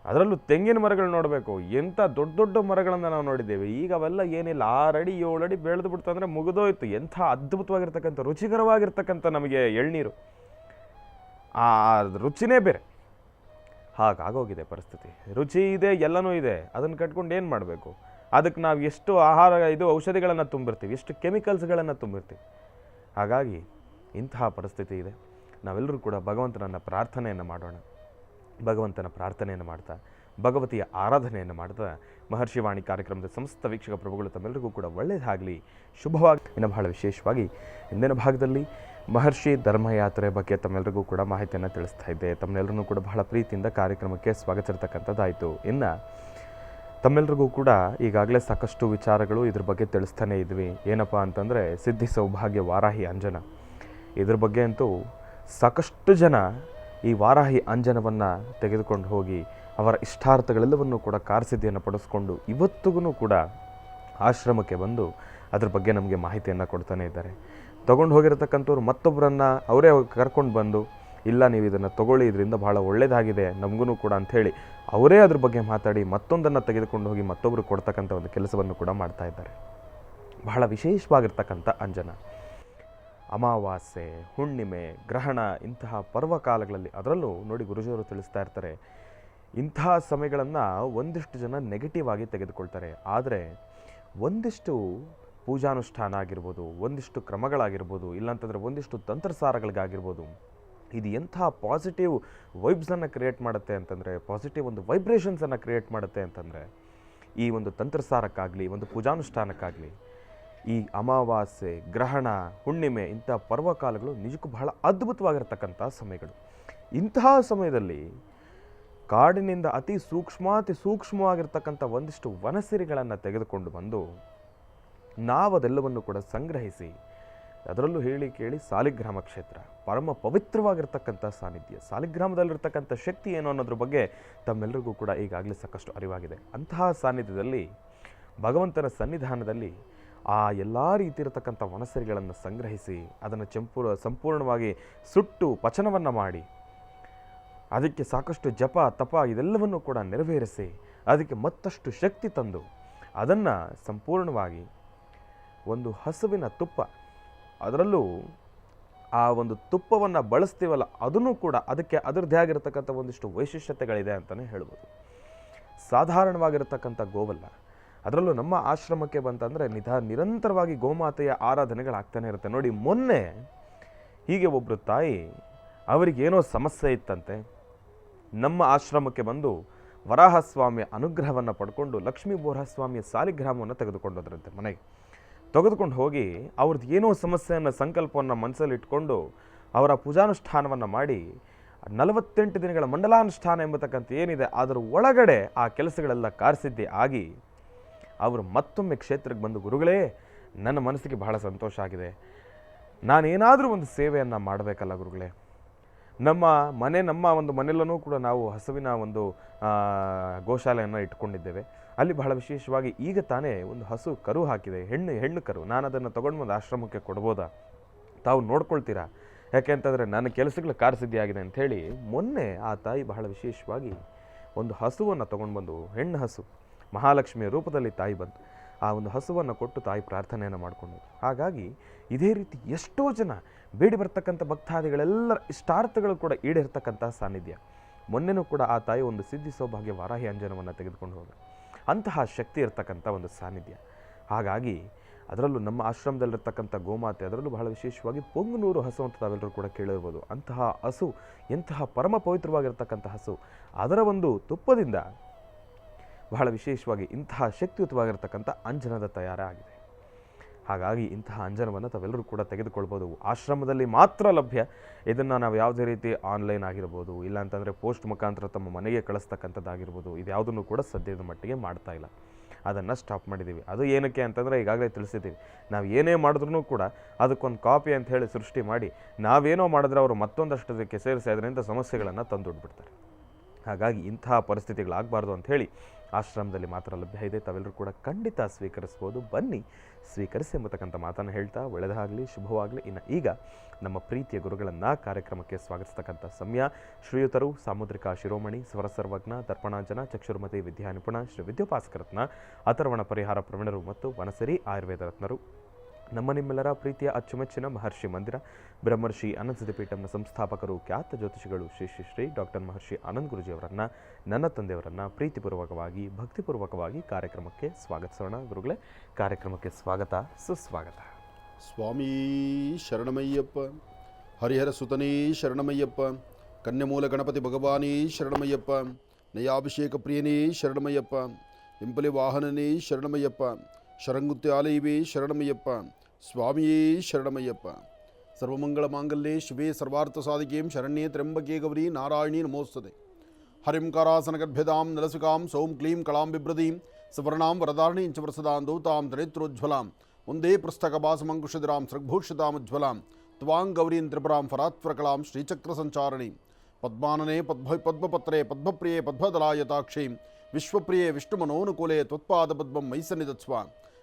A: ಅದರಲ್ಲೂ ತೆಂಗಿನ ಮರಗಳು ನೋಡಬೇಕು, ಎಂಥ ದೊಡ್ಡ ದೊಡ್ಡ ಮರಗಳನ್ನು ನಾವು ನೋಡಿದ್ದೇವೆ. ಈಗ ಅವೆಲ್ಲ ಏನಿಲ್ಲ, 6 ಅಡಿ 7 ಅಡಿ ಬೆಳೆದು ಬಿಡ್ತು ಅಂದರೆ ಮುಗಿದೋಯ್ತು. ಎಂಥ ಅದ್ಭುತವಾಗಿರ್ತಕ್ಕಂಥ ರುಚಿಕರವಾಗಿರ್ತಕ್ಕಂಥ ನಮಗೆ ಎಳ್ನೀರು, ಆ ರುಚಿನೇ ಬೇರೆ. ಹಾಗಾಗೋಗಿದೆ ಪರಿಸ್ಥಿತಿ. ರುಚಿ ಇದೆ, ಎಲ್ಲನೂ ಇದೆ, ಅದನ್ನು ಕಟ್ಕೊಂಡು ಏನು ಮಾಡಬೇಕು? ಅದಕ್ಕೆ ನಾವು ಎಷ್ಟು ಆಹಾರ ಔಷಧಿಗಳನ್ನು ತುಂಬಿರ್ತೀವಿ, ಎಷ್ಟು ಕೆಮಿಕಲ್ಸ್ಗಳನ್ನು ತುಂಬಿರ್ತೀವಿ. ಹಾಗಾಗಿ ಇಂತಹ ಪರಿಸ್ಥಿತಿ ಇದೆ. ನಾವೆಲ್ಲರೂ ಕೂಡ ಭಗವಂತನನ್ನು ಪ್ರಾರ್ಥನೆಯನ್ನು ಮಾಡೋಣ. ಭಗವಂತನ ಪ್ರಾರ್ಥನೆಯನ್ನು ಮಾಡ್ತಾ, ಭಗವತಿಯ ಆರಾಧನೆಯನ್ನು ಮಾಡ್ತಾ, ಮಹರ್ಷಿ ವಾಣಿ ಕಾರ್ಯಕ್ರಮದ ಸಮಸ್ತ ವೀಕ್ಷಕ ಪ್ರಭುಗಳು ತಮ್ಮೆಲ್ಲರಿಗೂ ಕೂಡ ಒಳ್ಳೆಯದಾಗಲಿ, ಶುಭವಾಗಿ. ಇನ್ನು ಬಹಳ ವಿಶೇಷವಾಗಿ ಇಂದಿನ ಭಾಗದಲ್ಲಿ ಮಹರ್ಷಿ ಧರ್ಮಯಾತ್ರೆ ಬಗ್ಗೆ ತಮ್ಮೆಲ್ಲರಿಗೂ ಕೂಡ ಮಾಹಿತಿಯನ್ನು ತಿಳಿಸ್ತಾ ಇದ್ದೆ. ತಮ್ಮೆಲ್ಲರೂ ಕೂಡ ಬಹಳ ಪ್ರೀತಿಯಿಂದ ಕಾರ್ಯಕ್ರಮಕ್ಕೆ ಸ್ವಾಗತಿಸಿರ್ತಕ್ಕಂಥದ್ದಾಯಿತು. ಇನ್ನು ತಮ್ಮೆಲ್ಲರಿಗೂ ಕೂಡ ಈಗಾಗಲೇ ಸಾಕಷ್ಟು ವಿಚಾರಗಳು ಇದ್ರ ಬಗ್ಗೆ ತಿಳಿಸ್ತಾನೆ ಇದ್ವಿ. ಏನಪ್ಪ ಅಂತಂದರೆ ಸಿದ್ಧಿ ಸೌಭಾಗ್ಯ ವಾರಾಹಿ ಅಂಜನ, ಇದ್ರ ಬಗ್ಗೆ ಅಂತೂ ಸಾಕಷ್ಟು ಜನ ಈ ವಾರಾಹಿ ಅಂಜನವನ್ನು ತೆಗೆದುಕೊಂಡು ಹೋಗಿ ಅವರ ಇಷ್ಟಾರ್ಥಗಳೆಲ್ಲವನ್ನೂ ಕೂಡ ಕಾರ್ಯಸಿದ್ಧಿಯನ್ನು ಪಡಿಸ್ಕೊಂಡು ಇವತ್ತಿಗೂ ಕೂಡ ಆಶ್ರಮಕ್ಕೆ ಬಂದು ಅದ್ರ ಬಗ್ಗೆ ನಮಗೆ ಮಾಹಿತಿಯನ್ನು ಕೊಡ್ತಾನೆ ಇದ್ದಾರೆ. ತೊಗೊಂಡು ಹೋಗಿರತಕ್ಕಂಥವ್ರು ಮತ್ತೊಬ್ಬರನ್ನು ಅವರೇ ಕರ್ಕೊಂಡು ಬಂದು ಇಲ್ಲ ನೀವು ಇದನ್ನು ತಗೊಳ್ಳಿ, ಇದರಿಂದ ಭಾಳ ಒಳ್ಳೆಯದಾಗಿದೆ ನಮಗೂ ಕೂಡ ಅಂಥೇಳಿ ಅವರೇ ಅದ್ರ ಬಗ್ಗೆ ಮಾತಾಡಿ ಮತ್ತೊಂದನ್ನು ತೆಗೆದುಕೊಂಡು ಹೋಗಿ ಮತ್ತೊಬ್ಬರು ಕೊಡ್ತಕ್ಕಂಥ ಒಂದು ಕೆಲಸವನ್ನು ಕೂಡ ಮಾಡ್ತಾ ಇದ್ದಾರೆ. ಬಹಳ ವಿಶೇಷವಾಗಿರ್ತಕ್ಕಂಥ ಅಂಜನ. ಅಮಾವಾಸ್ಯೆ, ಹುಣ್ಣಿಮೆ, ಗ್ರಹಣ ಇಂತಹ ಪರ್ವಕಾಲಗಳಲ್ಲಿ, ಅದರಲ್ಲೂ ನೋಡಿ ಗುರುಜಿಯವರು ತಿಳಿಸ್ತಾ ಇರ್ತಾರೆ, ಇಂತಹ ಸಮಯಗಳನ್ನು ಒಂದಿಷ್ಟು ಜನ ನೆಗೆಟಿವ್ ಆಗಿ ತೆಗೆದುಕೊಳ್ತಾರೆ. ಆದರೆ ಒಂದಿಷ್ಟು ಪೂಜಾನುಷ್ಠಾನ ಆಗಿರ್ಬೋದು, ಒಂದಿಷ್ಟು ಕ್ರಮಗಳಾಗಿರ್ಬೋದು, ಇಲ್ಲಾಂತಂದರೆ ಒಂದಿಷ್ಟು ತಂತ್ರಸಾರಗಳಿಗಾಗಿರ್ಬೋದು, ಇದು ಎಂಥ ಪಾಸಿಟಿವ್ ವೈಬ್ಸನ್ನು ಕ್ರಿಯೇಟ್ ಮಾಡುತ್ತೆ ಅಂತಂದರೆ, ಪಾಸಿಟಿವ್ ಒಂದು ವೈಬ್ರೇಷನ್ಸನ್ನು ಕ್ರಿಯೇಟ್ ಮಾಡುತ್ತೆ ಅಂತಂದರೆ, ಈ ಒಂದು ತಂತ್ರಸಾರಕ್ಕಾಗಲಿ ಒಂದು ಪೂಜಾನುಷ್ಠಾನಕ್ಕಾಗಲಿ ಈ ಅಮಾವಾಸ್ಯೆ, ಗ್ರಹಣ, ಹುಣ್ಣಿಮೆ ಇಂಥ ಪರ್ವಕಾಲಗಳು ನಿಜಕ್ಕೂ ಬಹಳ ಅದ್ಭುತವಾಗಿರ್ತಕ್ಕಂಥ ಸಮಯಗಳು. ಇಂತಹ ಸಮಯದಲ್ಲಿ ಕಾಡಿನಿಂದ ಅತಿ ಸೂಕ್ಷ್ಮವಾಗಿರ್ತಕ್ಕಂಥ ಒಂದಿಷ್ಟು ವನಸಿರಿಗಳನ್ನು ತೆಗೆದುಕೊಂಡು ಬಂದು ನಾವದೆಲ್ಲವನ್ನು ಕೂಡ ಸಂಗ್ರಹಿಸಿ, ಅದರಲ್ಲೂ ಹೇಳಿ ಕೇಳಿ ಸಾಲಿಗ್ರಾಮ ಕ್ಷೇತ್ರ ಪರಮ ಪವಿತ್ರವಾಗಿರ್ತಕ್ಕಂಥ ಸಾನ್ನಿಧ್ಯ, ಸಾಲಿಗ್ರಾಮದಲ್ಲಿರ್ತಕ್ಕಂಥ ಶಕ್ತಿ ಏನು ಅನ್ನೋದ್ರ ಬಗ್ಗೆ ತಮ್ಮೆಲ್ಲರಿಗೂ ಕೂಡ ಈಗಾಗಲೇ ಸಾಕಷ್ಟು ಅರಿವಾಗಿದೆ. ಅಂತಹ ಸಾನ್ನಿಧ್ಯದಲ್ಲಿ ಭಗವಂತನ ಸನ್ನಿಧಾನದಲ್ಲಿ ಆ ಎಲ್ಲ ರೀತಿ ಇರತಕ್ಕಂಥ ವನಸರಿಗಳನ್ನು ಸಂಗ್ರಹಿಸಿ ಅದನ್ನು ಸಂಪೂರ್ಣವಾಗಿ ಸುಟ್ಟು ಪಚನವನ್ನು ಮಾಡಿ ಅದಕ್ಕೆ ಸಾಕಷ್ಟು ಜಪ ತಪ ಇದೆಲ್ಲವನ್ನು ಕೂಡ ನೆರವೇರಿಸಿ ಅದಕ್ಕೆ ಮತ್ತಷ್ಟು ಶಕ್ತಿ ತಂದು ಅದನ್ನು ಸಂಪೂರ್ಣವಾಗಿ ಒಂದು ಹಸುವಿನ ತುಪ್ಪ, ಅದರಲ್ಲೂ ಆ ಒಂದು ತುಪ್ಪವನ್ನು ಬಳಸ್ತೀವಲ್ಲ ಅದನ್ನು ಕೂಡ ಅದಕ್ಕೆ ಅದರದ್ದೇ ಆಗಿರತಕ್ಕಂಥ ಒಂದಿಷ್ಟು ವೈಶಿಷ್ಟ್ಯತೆಗಳಿದೆ ಅಂತಲೇ ಹೇಳ್ಬೋದು. ಸಾಧಾರಣವಾಗಿರತಕ್ಕಂಥ ಗೋವಲ್ಲ. ಅದರಲ್ಲೂ ನಮ್ಮ ಆಶ್ರಮಕ್ಕೆ ಬಂತಂದರೆ ನಿರಂತರವಾಗಿ ಗೋಮಾತೆಯ ಆರಾಧನೆಗಳಾಗ್ತಾನೆ ಇರುತ್ತೆ. ನೋಡಿ, ಮೊನ್ನೆ ಹೀಗೆ ಒಬ್ಬರು ತಾಯಿ ಅವರಿಗೇನೋ ಸಮಸ್ಯೆ ಇತ್ತಂತೆ, ನಮ್ಮ ಆಶ್ರಮಕ್ಕೆ ಬಂದು ವರಾಹಸ್ವಾಮಿಯ ಅನುಗ್ರಹವನ್ನು ಪಡ್ಕೊಂಡು ಲಕ್ಷ್ಮೀ ಬೋರಹಸ್ವಾಮಿಯ ಸಾಲಿಗ್ರಾಮವನ್ನು ತೆಗೆದುಕೊಂಡೋದ್ರಂತೆ. ಮನೆಗೆ ತೆಗೆದುಕೊಂಡು ಹೋಗಿ ಅವ್ರದ್ದು ಏನೋ ಸಮಸ್ಯೆಯನ್ನು ಸಂಕಲ್ಪವನ್ನು ಮನಸ್ಸಲ್ಲಿ ಇಟ್ಕೊಂಡು ಅವರ ಪೂಜಾನುಷ್ಠಾನವನ್ನು ಮಾಡಿ 48 ದಿನಗಳ ಮಂಡಲಾನುಷ್ಠಾನ ಎಂಬತಕ್ಕಂಥ ಏನಿದೆ ಅದರ ಒಳಗಡೆ ಆ ಕೆಲಸಗಳೆಲ್ಲ ಕಾರ್ಯಸಿದ್ಧಿ ಆಗಿ ಅವರು ಮತ್ತೊಮ್ಮೆ ಕ್ಷೇತ್ರಕ್ಕೆ ಬಂದು, ಗುರುಗಳೇ ನನ್ನ ಮನಸ್ಸಿಗೆ ಬಹಳ ಸಂತೋಷ ಆಗಿದೆ, ನಾನೇನಾದರೂ ಒಂದು ಸೇವೆಯನ್ನು ಮಾಡಬೇಕಲ್ಲ ಗುರುಗಳೇ, ನಮ್ಮ ಒಂದು ಮನೆಯಲ್ಲೂ ಕೂಡ ನಾವು ಹಸುವಿನ ಒಂದು ಗೋಶಾಲೆಯನ್ನು ಇಟ್ಕೊಂಡಿದ್ದೇವೆ, ಅಲ್ಲಿ ಬಹಳ ವಿಶೇಷವಾಗಿ ಈಗ ತಾನೇ ಒಂದು ಹಸು ಕರು ಹಾಕಿದೆ, ಹೆಣ್ಣು ಕರು, ನಾನು ಅದನ್ನು ತೊಗೊಂಡು ಬಂದು ಆಶ್ರಮಕ್ಕೆ ಕೊಡ್ಬೋದಾ, ತಾವು ನೋಡ್ಕೊಳ್ತೀರಾ, ಯಾಕೆ ಅಂತಂದರೆ ನನ್ನ ಕೆಲಸಗಳ ಕಾರ್ಯಸಿದ್ಧಿಯಾಗಿದೆ ಅಂಥೇಳಿ ಮೊನ್ನೆ ಆ ತಾಯಿ ಬಹಳ ವಿಶೇಷವಾಗಿ ಒಂದು ಹಸುವನ್ನು ತೊಗೊಂಡು ಬಂದು, ಹೆಣ್ಣು ಹಸು ಮಹಾಲಕ್ಷ್ಮಿಯ ರೂಪದಲ್ಲಿ ತಾಯಿ ಬಂತು, ಆ ಒಂದು ಹಸುವನ್ನು ಕೊಟ್ಟು ತಾಯಿ ಪ್ರಾರ್ಥನೆಯನ್ನು ಮಾಡಿಕೊಂಡು. ಹಾಗಾಗಿ ಇದೇ ರೀತಿ ಎಷ್ಟೋ ಜನ ಬೇಡಿ ಬರ್ತಕ್ಕಂಥ ಭಕ್ತಾದಿಗಳೆಲ್ಲರ ಇಷ್ಟಾರ್ಥಗಳು ಕೂಡ ಈಡೇರ್ತಕ್ಕಂಥ ಸಾನ್ನಿಧ್ಯ. ಮೊನ್ನೆನೂ ಕೂಡ ಆ ತಾಯಿ ಒಂದು ಸಿದ್ಧಿ ಸೌಭಾಗ್ಯ ವಾರಾಹಿ ಅಂಜನವನ್ನು ತೆಗೆದುಕೊಂಡು ಹೋದ ಅಂತಹ ಶಕ್ತಿ ಇರ್ತಕ್ಕಂಥ ಒಂದು ಸಾನ್ನಿಧ್ಯ. ಹಾಗಾಗಿ ಅದರಲ್ಲೂ ನಮ್ಮ ಆಶ್ರಮದಲ್ಲಿರ್ತಕ್ಕಂಥ ಗೋಮಾತೆ, ಅದರಲ್ಲೂ ಬಹಳ ವಿಶೇಷವಾಗಿ ಪೊಂಗನೂರು ಹಸು ಅಂತ ತಾವೆಲ್ಲರೂ ಕೂಡ ಕೇಳಿರ್ಬೋದು. ಅಂತಹ ಹಸು ಎಂತಹ ಪರಮ ಪವಿತ್ರವಾಗಿರ್ತಕ್ಕಂಥ ಹಸು, ಅದರ ಒಂದು ತುಪ್ಪದಿಂದ ಬಹಳ ವಿಶೇಷವಾಗಿ ಇಂತಹ ಶಕ್ತಿಯುತವಾಗಿರ್ತಕ್ಕಂಥ ಅಂಜನದ ತಯಾರಾಗಿದೆ. ಹಾಗಾಗಿ ಇಂತಹ ಅಂಜನವನ್ನು ತಾವೆಲ್ಲರೂ ಕೂಡ ತೆಗೆದುಕೊಳ್ಬೋದು. ಆಶ್ರಮದಲ್ಲಿ ಮಾತ್ರ ಲಭ್ಯ. ಇದನ್ನು ನಾವು ಯಾವುದೇ ರೀತಿ ಆನ್ಲೈನ್ ಆಗಿರ್ಬೋದು, ಇಲ್ಲಾಂತಂದರೆ ಪೋಸ್ಟ್ ಮುಖಾಂತರ ತಮ್ಮ ಮನೆಗೆ ಕಳಿಸ್ತಕ್ಕಂಥದ್ದಾಗಿರ್ಬೋದು, ಇದು ಯಾವುದನ್ನು ಕೂಡ ಸದ್ಯದ ಮಟ್ಟಿಗೆ ಮಾಡ್ತಾ ಇಲ್ಲ, ಅದನ್ನು ಸ್ಟಾಪ್ ಮಾಡಿದ್ದೀವಿ. ಅದು ಏನಕ್ಕೆ ಅಂತಂದರೆ ಈಗಾಗಲೇ ತಿಳಿಸಿದ್ದೀವಿ, ನಾವು ಏನೇ ಮಾಡಿದ್ರೂ ಕೂಡ ಅದಕ್ಕೊಂದು ಕಾಪಿ ಅಂತ ಹೇಳಿ ಸೃಷ್ಟಿ ಮಾಡಿ ನಾವೇನೋ ಮಾಡಿದ್ರೆ ಅವರು ಮತ್ತೊಂದಷ್ಟು ಅದಕ್ಕೆ ಸೇರಿಸಿ ಅದರಿಂದ ಸಮಸ್ಯೆಗಳನ್ನು ತಂದುಬಿಡ್ತಾರೆ. ಹಾಗಾಗಿ ಇಂತಹ ಪರಿಸ್ಥಿತಿಗಳಾಗಬಾರ್ದು ಅಂಥೇಳಿ ಆಶ್ರಮದಲ್ಲಿ ಮಾತ್ರ ಲಭ್ಯ ಇದೆ. ತಾವೆಲ್ಲರೂ ಕೂಡ ಖಂಡಿತ ಸ್ವೀಕರಿಸ್ಬೋದು. ಬನ್ನಿ, ಸ್ವೀಕರಿಸಿ ಎಂಬತಕ್ಕಂಥ ಮಾತನ್ನು ಹೇಳ್ತಾ ಒಳ್ಳೆಯದಾಗಲಿ, ಶುಭವಾಗಲಿ. ಇನ್ನು ಈಗ ನಮ್ಮ ಪ್ರೀತಿಯ ಗುರುಗಳನ್ನು ಕಾರ್ಯಕ್ರಮಕ್ಕೆ ಸ್ವಾಗತಿಸ್ತಕ್ಕಂಥ ಸಮಯ. ಶ್ರೀಯುತರು ಸಾಮುದ್ರಿಕ ಶಿರೋಮಣಿ, ಸ್ವರ ಸರ್ವಜ್ಞ, ದರ್ಪಣಾಂಜನ, ಚಕ್ಷುರ್ಮತಿ ವಿದ್ಯಾ ನಿಪುಣ, ಶ್ರೀ ವಿದ್ಯೋಪಾಸಕರತ್ನ, ಅಥರ್ವಣ ಪರಿಹಾರ ಪ್ರವೀಣರು ಮತ್ತು ವನಸರಿ ಆಯುರ್ವೇದ ರತ್ನರು, ನಮ್ಮ ನಿಮ್ಮೆಲ್ಲರ ಪ್ರೀತಿಯ ಅಚ್ಚುಮೆಚ್ಚಿನ ಮಹರ್ಷಿ ಮಂದಿರ ಬ್ರಹ್ಮರ್ಷಿ ಅನಂತ ಸಿದ್ಧಿಪೀಠಂನ ಸಂಸ್ಥಾಪಕರು, ಖ್ಯಾತ ಜ್ಯೋತಿಷಿಗಳು ಶ್ರೀ ಶ್ರೀ ಶ್ರೀ ಡಾಕ್ಟರ್ ಮಹರ್ಷಿ ಆನಂದ್ ಗುರುಜಿಯವರನ್ನು, ನನ್ನ ತಂದೆಯವರನ್ನು ಪ್ರೀತಿಪೂರ್ವಕವಾಗಿ ಭಕ್ತಿಪೂರ್ವಕವಾಗಿ ಕಾರ್ಯಕ್ರಮಕ್ಕೆ ಸ್ವಾಗತಿಸೋಣ. ಗುರುಗಳೇ, ಕಾರ್ಯಕ್ರಮಕ್ಕೆ ಸ್ವಾಗತ, ಸುಸ್ವಾಗತ.
B: ಸ್ವಾಮೀ ಶರಣಮಯ್ಯಪ್ಪ, ಹರಿಹರ ಸುತನೇ ಶರಣಮಯ್ಯಪ್ಪ, ಕನ್ಯಮೂಲ ಗಣಪತಿ ಭಗವಾನೇ ಶರಣಮಯ್ಯಪ್ಪ, ನಯಾಭಿಷೇಕ ಪ್ರಿಯನೇ ಶರಣಮಯ್ಯಪ್ಪ, ಇಂಪಲಿ ವಾಹನನೇ ಶರಣಮಯ್ಯಪ್ಪ, ಶರಂಗುತ್ಯಾಲಯವೇ ಶರಣಮಯ್ಯಪ್ಪ, ಸ್ವಾಮಿಯೇ ಶರಣಮಯ್ಯಪ್ಪ. ಸರ್ವಮಂಗಳ ಮಾಂಗಲ್ಯೆ ಶಿವೆ ಸರ್ವಾರ್ಥ ಸಾಧಿಕೆಂ ಶರಣ್ಯೇ ತ್ರ್ಯಂಬಕೆ ಗೌರಿ ನಾರಾಯಣಿ ನಮೋಸ್ತುತೆ. ಹರಿಂ ಕಾರಾಸನಗರ್ಭ್ಯದಾಂ ನಲಸಿಕಾಂ ಸೌಂ ಕ್ಲೀಂ ಕಳಾಂ ಬಿಭ್ರದೀಂ ಸವರ್ಣಾಂ ವರದಾರಣೀಂ ಚ ವರಸದಾಂ ದೌತಾಂ ದರಿದ್ರೋಜ್ವಲಾಂ ಒಂದೇ ಪೃಷ್ಠಕಪಾಸಮಂಕುಶಿರಾಂ ಸೃಗ್ಭೂಷಿತಾಮುಜ್ವಲಾಂ ತ್ವಾಂ ಗೌರೀಂ ತ್ರಿಪುರಾಂ ಫರಾತ್ವರಕಲಾಂ ಶ್ರೀಚಕ್ರ ಸಂಚಾರಣಿ ಪದ್ಮಾನನೆ ಪದ್ಮಪತ್ರೇ ಪದ್ಮಪ್ರಿಯೇ ಪದ್ಮದಲಾಯತಾಕ್ಷೀಂ ವಿಶ್ವಪ್ರಿಯೇ ವಿಷ್ಣುಮನೋನುಕೂಲೆ ತ್ವತ್ಪಾದ ಪದ್ಮಂ ಮೈಸನ್ನಿಧತ್ಸ್ವ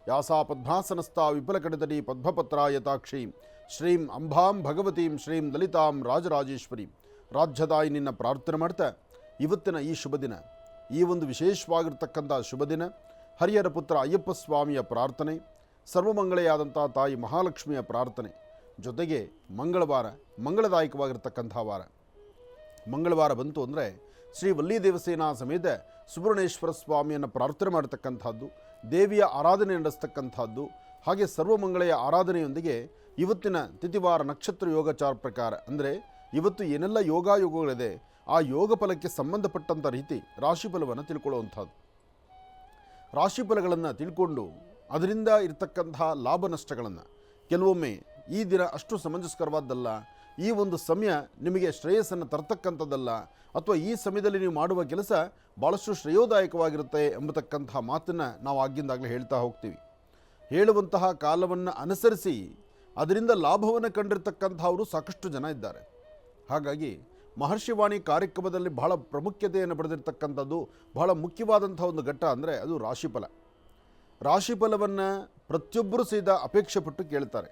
B: ಯಾಸಾ ಪದ್ಮಾಸನಸ್ಥಾ ವಿಪುಲಕಟಿತಟಿ ಪದ್ಮಪತ್ರಾಯತಾಕ್ಷೀಂ ಶ್ರೀಂ ಅಂಬಾಂ ಭಗವತೀಂ ಶ್ರೀಂ ಲಲಿತಾಂ ರಾಜರಾಜೇಶ್ವರಿ ರಾಜ್ಯದಾಯಿ ನಿನ್ನ ಪ್ರಾರ್ಥನೆ ಮಾಡ್ತಾ ಇವತ್ತಿನ ಈ ಶುಭ ದಿನ, ಈ ಒಂದು ವಿಶೇಷವಾಗಿರ್ತಕ್ಕಂಥ ಶುಭ ದಿನ, ಹರಿಹರ ಪುತ್ರ ಅಯ್ಯಪ್ಪ ಸ್ವಾಮಿಯ ಪ್ರಾರ್ಥನೆ, ಸರ್ವಮಂಗಳೆಯಾದಂಥ ತಾಯಿ ಮಹಾಲಕ್ಷ್ಮಿಯ ಪ್ರಾರ್ಥನೆ, ಜೊತೆಗೆ ಮಂಗಳವಾರ ಮಂಗಳದಾಯಕವಾಗಿರ್ತಕ್ಕಂಥ ವಾರ. ಮಂಗಳವಾರ ಬಂತು ಅಂದರೆ ಶ್ರೀ ವಲ್ಲಿ ದೇವಸೇನಾ ಸಮೇತ ಸುಬ್ರಹ್ಮಣ್ಯೇಶ್ವರ ಸ್ವಾಮಿಯನ್ನು ಪ್ರಾರ್ಥನೆ ಮಾಡತಕ್ಕಂಥದ್ದು, ದೇವಿಯ ಆರಾಧನೆ ನಡೆಸ್ತಕ್ಕಂಥದ್ದು, ಹಾಗೆ ಸರ್ವಮಂಗಳೆಯ ಆರಾಧನೆಯೊಂದಿಗೆ ಇವತ್ತಿನ ತಿಥಿವಾರ ನಕ್ಷತ್ರ ಯೋಗಚಾರ ಪ್ರಕಾರ ಅಂದರೆ ಇವತ್ತು ಏನೆಲ್ಲ ಯೋಗಗಳಿದೆ ಆ ಯೋಗ ಫಲಕ್ಕೆ ಸಂಬಂಧಪಟ್ಟಂಥ ರೀತಿ ರಾಶಿಫಲವನ್ನು ತಿಳ್ಕೊಳ್ಳುವಂಥದ್ದು. ರಾಶಿಫಲಗಳನ್ನು ತಿಳ್ಕೊಂಡು ಅದರಿಂದ ಇರತಕ್ಕಂತಹ ಲಾಭ ನಷ್ಟಗಳನ್ನು, ಕೆಲವೊಮ್ಮೆ ಈ ದಿನ ಅಷ್ಟು ಸಮಂಜಸ್ಕರವಾದ್ದಲ್ಲ, ಈ ಒಂದು ಸಮಯ ನಿಮಗೆ ಶ್ರೇಯಸ್ಸನ್ನು ತರ್ತಕ್ಕಂಥದ್ದಲ್ಲ, ಅಥವಾ ಈ ಸಮಯದಲ್ಲಿ ನೀವು ಮಾಡುವ ಕೆಲಸ ಭಾಳಷ್ಟು ಶ್ರೇಯೋದಾಯಕವಾಗಿರುತ್ತೆ ಎಂಬತಕ್ಕಂತಹ ಮಾತನ್ನು ನಾವು ಆಗಿಂದಾಗಲೇ ಹೇಳ್ತಾ ಹೋಗ್ತೀವಿ. ಹೇಳುವಂತಹ ಕಾಲವನ್ನು ಅನುಸರಿಸಿ ಅದರಿಂದ ಲಾಭವನ್ನು ಕಂಡಿರ್ತಕ್ಕಂಥವರು ಸಾಕಷ್ಟು ಜನ ಇದ್ದಾರೆ. ಹಾಗಾಗಿ ಮಹರ್ಷಿವಾಣಿ ಕಾರ್ಯಕ್ರಮದಲ್ಲಿ ಬಹಳ ಪ್ರಾಮುಖ್ಯತೆಯನ್ನು ಪಡೆದಿರ್ತಕ್ಕಂಥದ್ದು, ಬಹಳ ಮುಖ್ಯವಾದಂಥ ಒಂದು ಘಟ್ಟ ಅಂದರೆ ಅದು ರಾಶಿಫಲ. ರಾಶಿಫಲವನ್ನು ಪ್ರತಿಯೊಬ್ಬರೂ ಸಹಿತ ಅಪೇಕ್ಷೆ ಪಟ್ಟು ಕೇಳ್ತಾರೆ.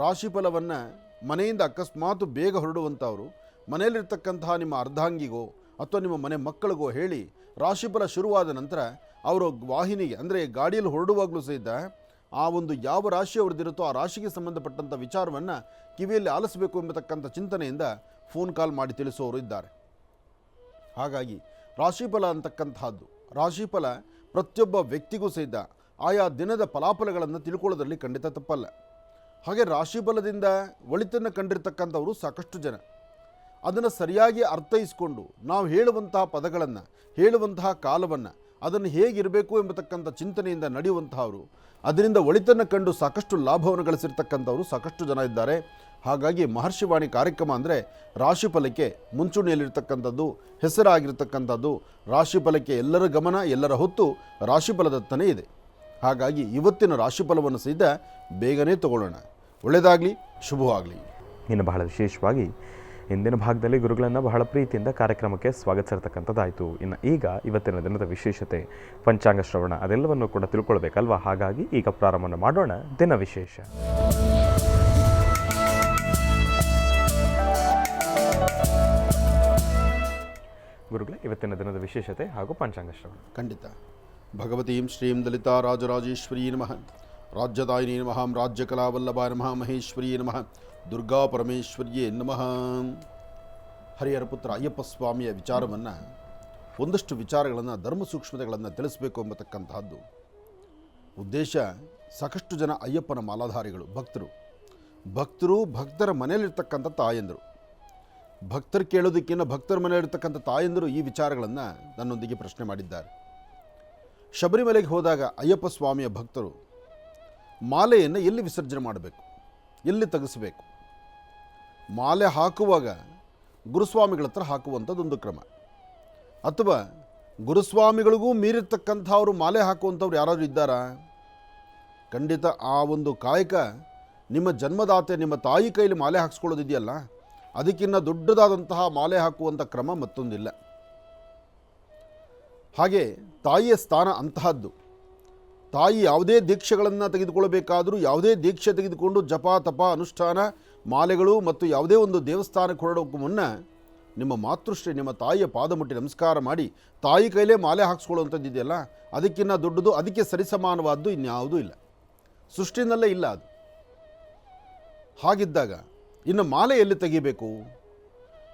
B: ರಾಶಿಫಲವನ್ನು ಮನೆಯಿಂದ ಅಕಸ್ಮಾತ್ ಬೇಗ ಹೊರಡುವಂಥವರು ಮನೆಯಲ್ಲಿರ್ತಕ್ಕಂತಹ ನಿಮ್ಮ ಅರ್ಧಾಂಗಿಗೋ ಅಥವಾ ನಿಮ್ಮ ಮನೆ ಮಕ್ಕಳಿಗೋ ಹೇಳಿ ರಾಶಿಫಲ ಶುರುವಾದ ನಂತರ ಅವರು ವಾಹಿನಿಗೆ ಅಂದರೆ ಗಾಡಿಯಲ್ಲಿ ಹೊರಡುವಾಗಲೂ ಸಹಿತ ಆ ಒಂದು ಯಾವ ರಾಶಿ ಅವ್ರದ್ದಿರುತ್ತೋ ಆ ರಾಶಿಗೆ ಸಂಬಂಧಪಟ್ಟಂಥ ವಿಚಾರವನ್ನು ಕಿವಿಯಲ್ಲಿ ಆಲಿಸಬೇಕು ಎಂಬತಕ್ಕಂಥ ಚಿಂತನೆಯಿಂದ ಫೋನ್ ಕಾಲ್ ಮಾಡಿ ತಿಳಿಸೋರು ಇದ್ದಾರೆ. ಹಾಗಾಗಿ ರಾಶಿಫಲ ಅಂತಕ್ಕಂಥದ್ದು, ರಾಶಿಫಲ ಪ್ರತಿಯೊಬ್ಬ ವ್ಯಕ್ತಿಗೂ ಸಹಿತ ಆಯಾ ದಿನದ ಫಲಾಫಲಗಳನ್ನು ತಿಳ್ಕೊಳ್ಳೋದ್ರಲ್ಲಿ ಖಂಡಿತ ತಪ್ಪಲ್ಲ. ಹಾಗೆ ರಾಶಿಫಲದಿಂದ ಒಳಿತನ್ನು ಕಂಡಿರ್ತಕ್ಕಂಥವರು ಸಾಕಷ್ಟು ಜನ. ಅದನ್ನು ಸರಿಯಾಗಿ ಅರ್ಥೈಸಿಕೊಂಡು ನಾವು ಹೇಳುವಂತಹ ಪದಗಳನ್ನು, ಹೇಳುವಂತಹ ಕಾಲವನ್ನು, ಅದನ್ನು ಹೇಗಿರಬೇಕು ಎಂಬತಕ್ಕಂಥ ಚಿಂತನೆಯಿಂದ ನಡೆಯುವಂತಹವರು, ಅದರಿಂದ ಒಳಿತನ್ನು ಕಂಡು ಸಾಕಷ್ಟು ಲಾಭವನ್ನು ಗಳಿಸಿರ್ತಕ್ಕಂಥವರು ಸಾಕಷ್ಟು ಜನ ಇದ್ದಾರೆ. ಹಾಗಾಗಿ ಮಹರ್ಷಿವಾಣಿ ಕಾರ್ಯಕ್ರಮ ಅಂದರೆ ರಾಶಿಫಲಕ್ಕೆ ಮುಂಚೂಣಿಯಲ್ಲಿರ್ತಕ್ಕಂಥದ್ದು, ಹೆಸರಾಗಿರ್ತಕ್ಕಂಥದ್ದು. ರಾಶಿಫಲಕ್ಕೆ ಎಲ್ಲರ ಗಮನ, ಎಲ್ಲರ ಹೊತ್ತು ರಾಶಿಫಲದತ್ತನೇ ಇದೆ. ಹಾಗಾಗಿ ಇವತ್ತಿನ ರಾಶಿಫಲವನ್ನು ಸಹಿತ ಬೇಗನೆ ತಗೊಳ್ಳೋಣ. ಒಳ್ಳೆಯದಾಗಲಿ, ಶುಭವಾಗಲಿ.
A: ಇನ್ನು ಬಹಳ ವಿಶೇಷವಾಗಿ ಇಂದಿನ ಭಾಗದಲ್ಲಿ ಗುರುಗಳನ್ನು ಬಹಳ ಪ್ರೀತಿಯಿಂದ ಕಾರ್ಯಕ್ರಮಕ್ಕೆ ಸ್ವಾಗತಿಸಿರ್ತಕ್ಕಂಥದ್ದಾಯಿತು. ಇನ್ನು ಈಗ ಇವತ್ತಿನ ದಿನದ ವಿಶೇಷತೆ, ಪಂಚಾಂಗ ಶ್ರವಣ, ಅದೆಲ್ಲವನ್ನು ಕೂಡ ತಿಳ್ಕೊಳ್ಬೇಕಲ್ವ. ಹಾಗಾಗಿ ಈಗ ಪ್ರಾರಂಭ ಮಾಡೋಣ ದಿನ ವಿಶೇಷ. ಗುರುಗಳೇ, ಇವತ್ತಿನ ದಿನದ ವಿಶೇಷತೆ ಹಾಗೂ ಪಂಚಾಂಗ ಶ್ರವಣ.
B: ಖಂಡಿತ. ಭಗವತೀಂ ಶ್ರೀಂ ಲಲಿತಾ ರಾಜರಾಜೇಶ್ವರೀ ನಮಃ, ರಾಜ್ಯದಾಯಿನಿ ನಮಃ, ರಾಜ್ಯಕಲಾವಲ್ಲಭಾಯ ನಮಃ, ಮಹೇಶ್ವರೀ ನಮಃ, ದುರ್ಗಾ ಪರಮೇಶ್ವರಿಯೇ ನಮಃ. ಹರಿಹರ ಪುತ್ರ ಅಯ್ಯಪ್ಪ ಸ್ವಾಮಿಯ ವಿಚಾರವನ್ನು, ಒಂದಷ್ಟು ವಿಚಾರಗಳನ್ನು, ಧರ್ಮ ಸೂಕ್ಷ್ಮತೆಗಳನ್ನು ತಿಳಿಸಬೇಕು ಎಂಬತಕ್ಕಂತಹದ್ದು ಉದ್ದೇಶ. ಸಾಕಷ್ಟು ಜನ ಅಯ್ಯಪ್ಪನ ಮಾಲಾಧಾರಿಗಳು, ಭಕ್ತರು, ಭಕ್ತರ ಮನೆಯಲ್ಲಿರ್ತಕ್ಕಂಥ ತಾಯಂದರು, ಭಕ್ತರು ಕೇಳೋದಕ್ಕಿಂತ ಭಕ್ತರ ಮನೆಯಲ್ಲಿರ್ತಕ್ಕಂಥ ತಾಯಂದರು ಈ ವಿಚಾರಗಳನ್ನು ನನ್ನೊಂದಿಗೆ ಪ್ರಶ್ನೆ ಮಾಡಿದ್ದಾರೆ. ಶಬರಿಮಲೆಗೆ ಹೋದಾಗ ಅಯ್ಯಪ್ಪ ಸ್ವಾಮಿಯ ಭಕ್ತರು ಮಾಲೆಯನ್ನು ಎಲ್ಲಿ ವಿಸರ್ಜನೆ ಮಾಡಬೇಕು, ಎಲ್ಲಿ ತೆಗೆಸಬೇಕು? ಮಾಲೆ ಹಾಕುವಾಗ ಗುರುಸ್ವಾಮಿಗಳ ಹತ್ರ ಹಾಕುವಂಥದ್ದೊಂದು ಕ್ರಮ, ಅಥವಾ ಗುರುಸ್ವಾಮಿಗಳಿಗೂ ಮೀರಿರ್ತಕ್ಕಂಥವ್ರು ಮಾಲೆ ಹಾಕುವಂಥವ್ರು ಯಾರಾದರೂ ಇದ್ದಾರಾ? ಖಂಡಿತ ಆ ಒಂದು ಕಾಯಕ ನಿಮ್ಮ ಜನ್ಮದಾತೆ, ನಿಮ್ಮ ತಾಯಿ ಕೈಲಿ ಮಾಲೆ ಹಾಕ್ಸ್ಕೊಳ್ಳೋದಿದೆಯಲ್ಲ, ಅದಕ್ಕಿಂತ ದೊಡ್ಡದಾದಂತಹ ಮಾಲೆ ಹಾಕುವಂಥ ಕ್ರಮ ಮತ್ತೊಂದಿಲ್ಲ. ಹಾಗೆ ತಾಯಿಯ ಸ್ಥಾನ ಅಂತಹದ್ದು. ತಾಯಿ ಯಾವುದೇ ದೀಕ್ಷೆಗಳನ್ನು ತೆಗೆದುಕೊಳ್ಳಬೇಕಾದರೂ, ಯಾವುದೇ ದೀಕ್ಷೆ ತೆಗೆದುಕೊಂಡು ಜಪ ತಪ ಅನುಷ್ಠಾನ ಮಾಲೆಗಳು ಮತ್ತು ಯಾವುದೇ ಒಂದು ದೇವಸ್ಥಾನಕ್ಕೆ ಹೊರಡೋಕ್ಕೂ ಮುನ್ನ ನಿಮ್ಮ ಮಾತೃಶ್ರೀ, ನಿಮ್ಮ ತಾಯಿಯ ಪಾದ ಮುಟ್ಟಿ ನಮಸ್ಕಾರ ಮಾಡಿ ತಾಯಿ ಕೈಲೇ ಮಾಲೆ ಹಾಕ್ಸ್ಕೊಳ್ಳುವಂಥದ್ದು ಇದೆಯಲ್ಲ, ಅದಕ್ಕಿಂತ ದೊಡ್ಡದು, ಅದಕ್ಕೆ ಸರಿಸಮಾನವಾದ್ದು ಇನ್ಯಾವುದೂ ಇಲ್ಲ, ಸೃಷ್ಟಿನಲ್ಲೇ ಇಲ್ಲ ಅದು. ಹಾಗಿದ್ದಾಗ ಇನ್ನು ಮಾಲೆ ಎಲ್ಲಿ ತೆಗಿಬೇಕು?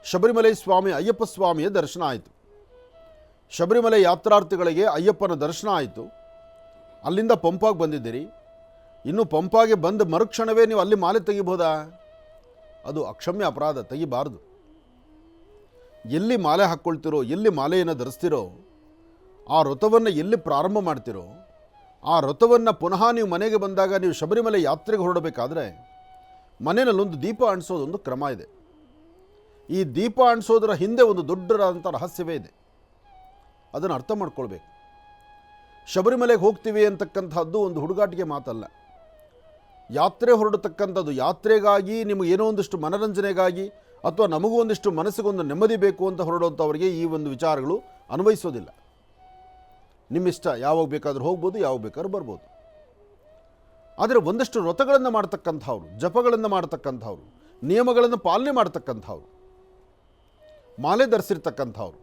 B: ಶಬರಿಮಲೆ ಸ್ವಾಮಿ ಅಯ್ಯಪ್ಪ ಸ್ವಾಮಿಯ ದರ್ಶನ ಆಯಿತು. ಶಬರಿಮಲೆ ಯಾತ್ರಾರ್ಥಿಗಳಿಗೆ ಅಯ್ಯಪ್ಪನ ದರ್ಶನ ಆಯಿತು. ಅಲ್ಲಿಂದ ಪಂಪಾಗೆ ಬಂದಿದ್ದೀರಿ. ಇನ್ನು ಪಂಪಾಗೆ ಬಂದ ಮರುಕ್ಷಣವೇ ನೀವು ಅಲ್ಲಿ ಮಾಲೆ ತೆಗಿಬೋದಾ? ಅದು ಅಕ್ಷಮ್ಯ ಅಪರಾಧ, ತೆಗಿಬಾರ್ದು. ಎಲ್ಲಿ ಮಾಲೆ ಹಾಕ್ಕೊಳ್ತಿರೋ, ಎಲ್ಲಿ ಮಾಲೆಯನ್ನು ಧರಿಸ್ತಿರೋ, ಆ ವ್ರತವನ್ನು ಎಲ್ಲಿ ಪ್ರಾರಂಭ ಮಾಡ್ತಿರೋ, ಆ ವ್ರತವನ್ನು ಪುನಃ ನೀವು ಮನೆಗೆ ಬಂದಾಗ, ನೀವು ಶಬರಿಮಲೆ ಯಾತ್ರೆಗೆ ಹೊರಡಬೇಕಾದ್ರೆ ಮನೆಯಲ್ಲೊಂದು ದೀಪ ಅಂಟಿಸೋದೊಂದು ಕ್ರಮ ಇದೆ. ಈ ದೀಪ ಅಂಟಿಸೋದರ ಹಿಂದೆ ಒಂದು ದೊಡ್ಡದಾದಂಥ ರಹಸ್ಯವೇ ಇದೆ. ಅದನ್ನು ಅರ್ಥ ಮಾಡ್ಕೊಳ್ಬೇಕು. ಶಬರಿಮಲೆಗೆ ಹೋಗ್ತೀವಿ ಅಂತಕ್ಕಂಥದ್ದು ಒಂದು ಹುಡುಗಾಟಿಗೆ ಮಾತಲ್ಲ. ಯಾತ್ರೆ ಹೊರಡತಕ್ಕಂಥದ್ದು, ಯಾತ್ರೆಗಾಗಿ ನಿಮಗೆ ಏನೋ ಒಂದಿಷ್ಟು ಮನರಂಜನೆಗಾಗಿ ಅಥವಾ ನಮಗೂ ಒಂದಿಷ್ಟು ಮನಸ್ಸಿಗೊಂದು ನೆಮ್ಮದಿ ಬೇಕು ಅಂತ ಹೊರಡುವಂಥವ್ರಿಗೆ ಈ ಒಂದು ವಿಚಾರಗಳು ಅನ್ವಯಿಸೋದಿಲ್ಲ. ನಿಮ್ಮಿಷ್ಟ, ಯಾವಾಗ ಬೇಕಾದರೂ ಹೋಗ್ಬೋದು, ಯಾವಾಗ ಬೇಕಾದ್ರೂ ಬರ್ಬೋದು. ಆದರೆ ಒಂದಷ್ಟು ವ್ರತಗಳನ್ನು ಮಾಡ್ತಕ್ಕಂಥವ್ರು, ಜಪಗಳನ್ನು ಮಾಡ್ತಕ್ಕಂಥವ್ರು, ನಿಯಮಗಳನ್ನು ಪಾಲನೆ ಮಾಡ್ತಕ್ಕಂಥವ್ರು, ಮಾಲೆ ಧರಿಸಿರ್ತಕ್ಕಂಥವ್ರು.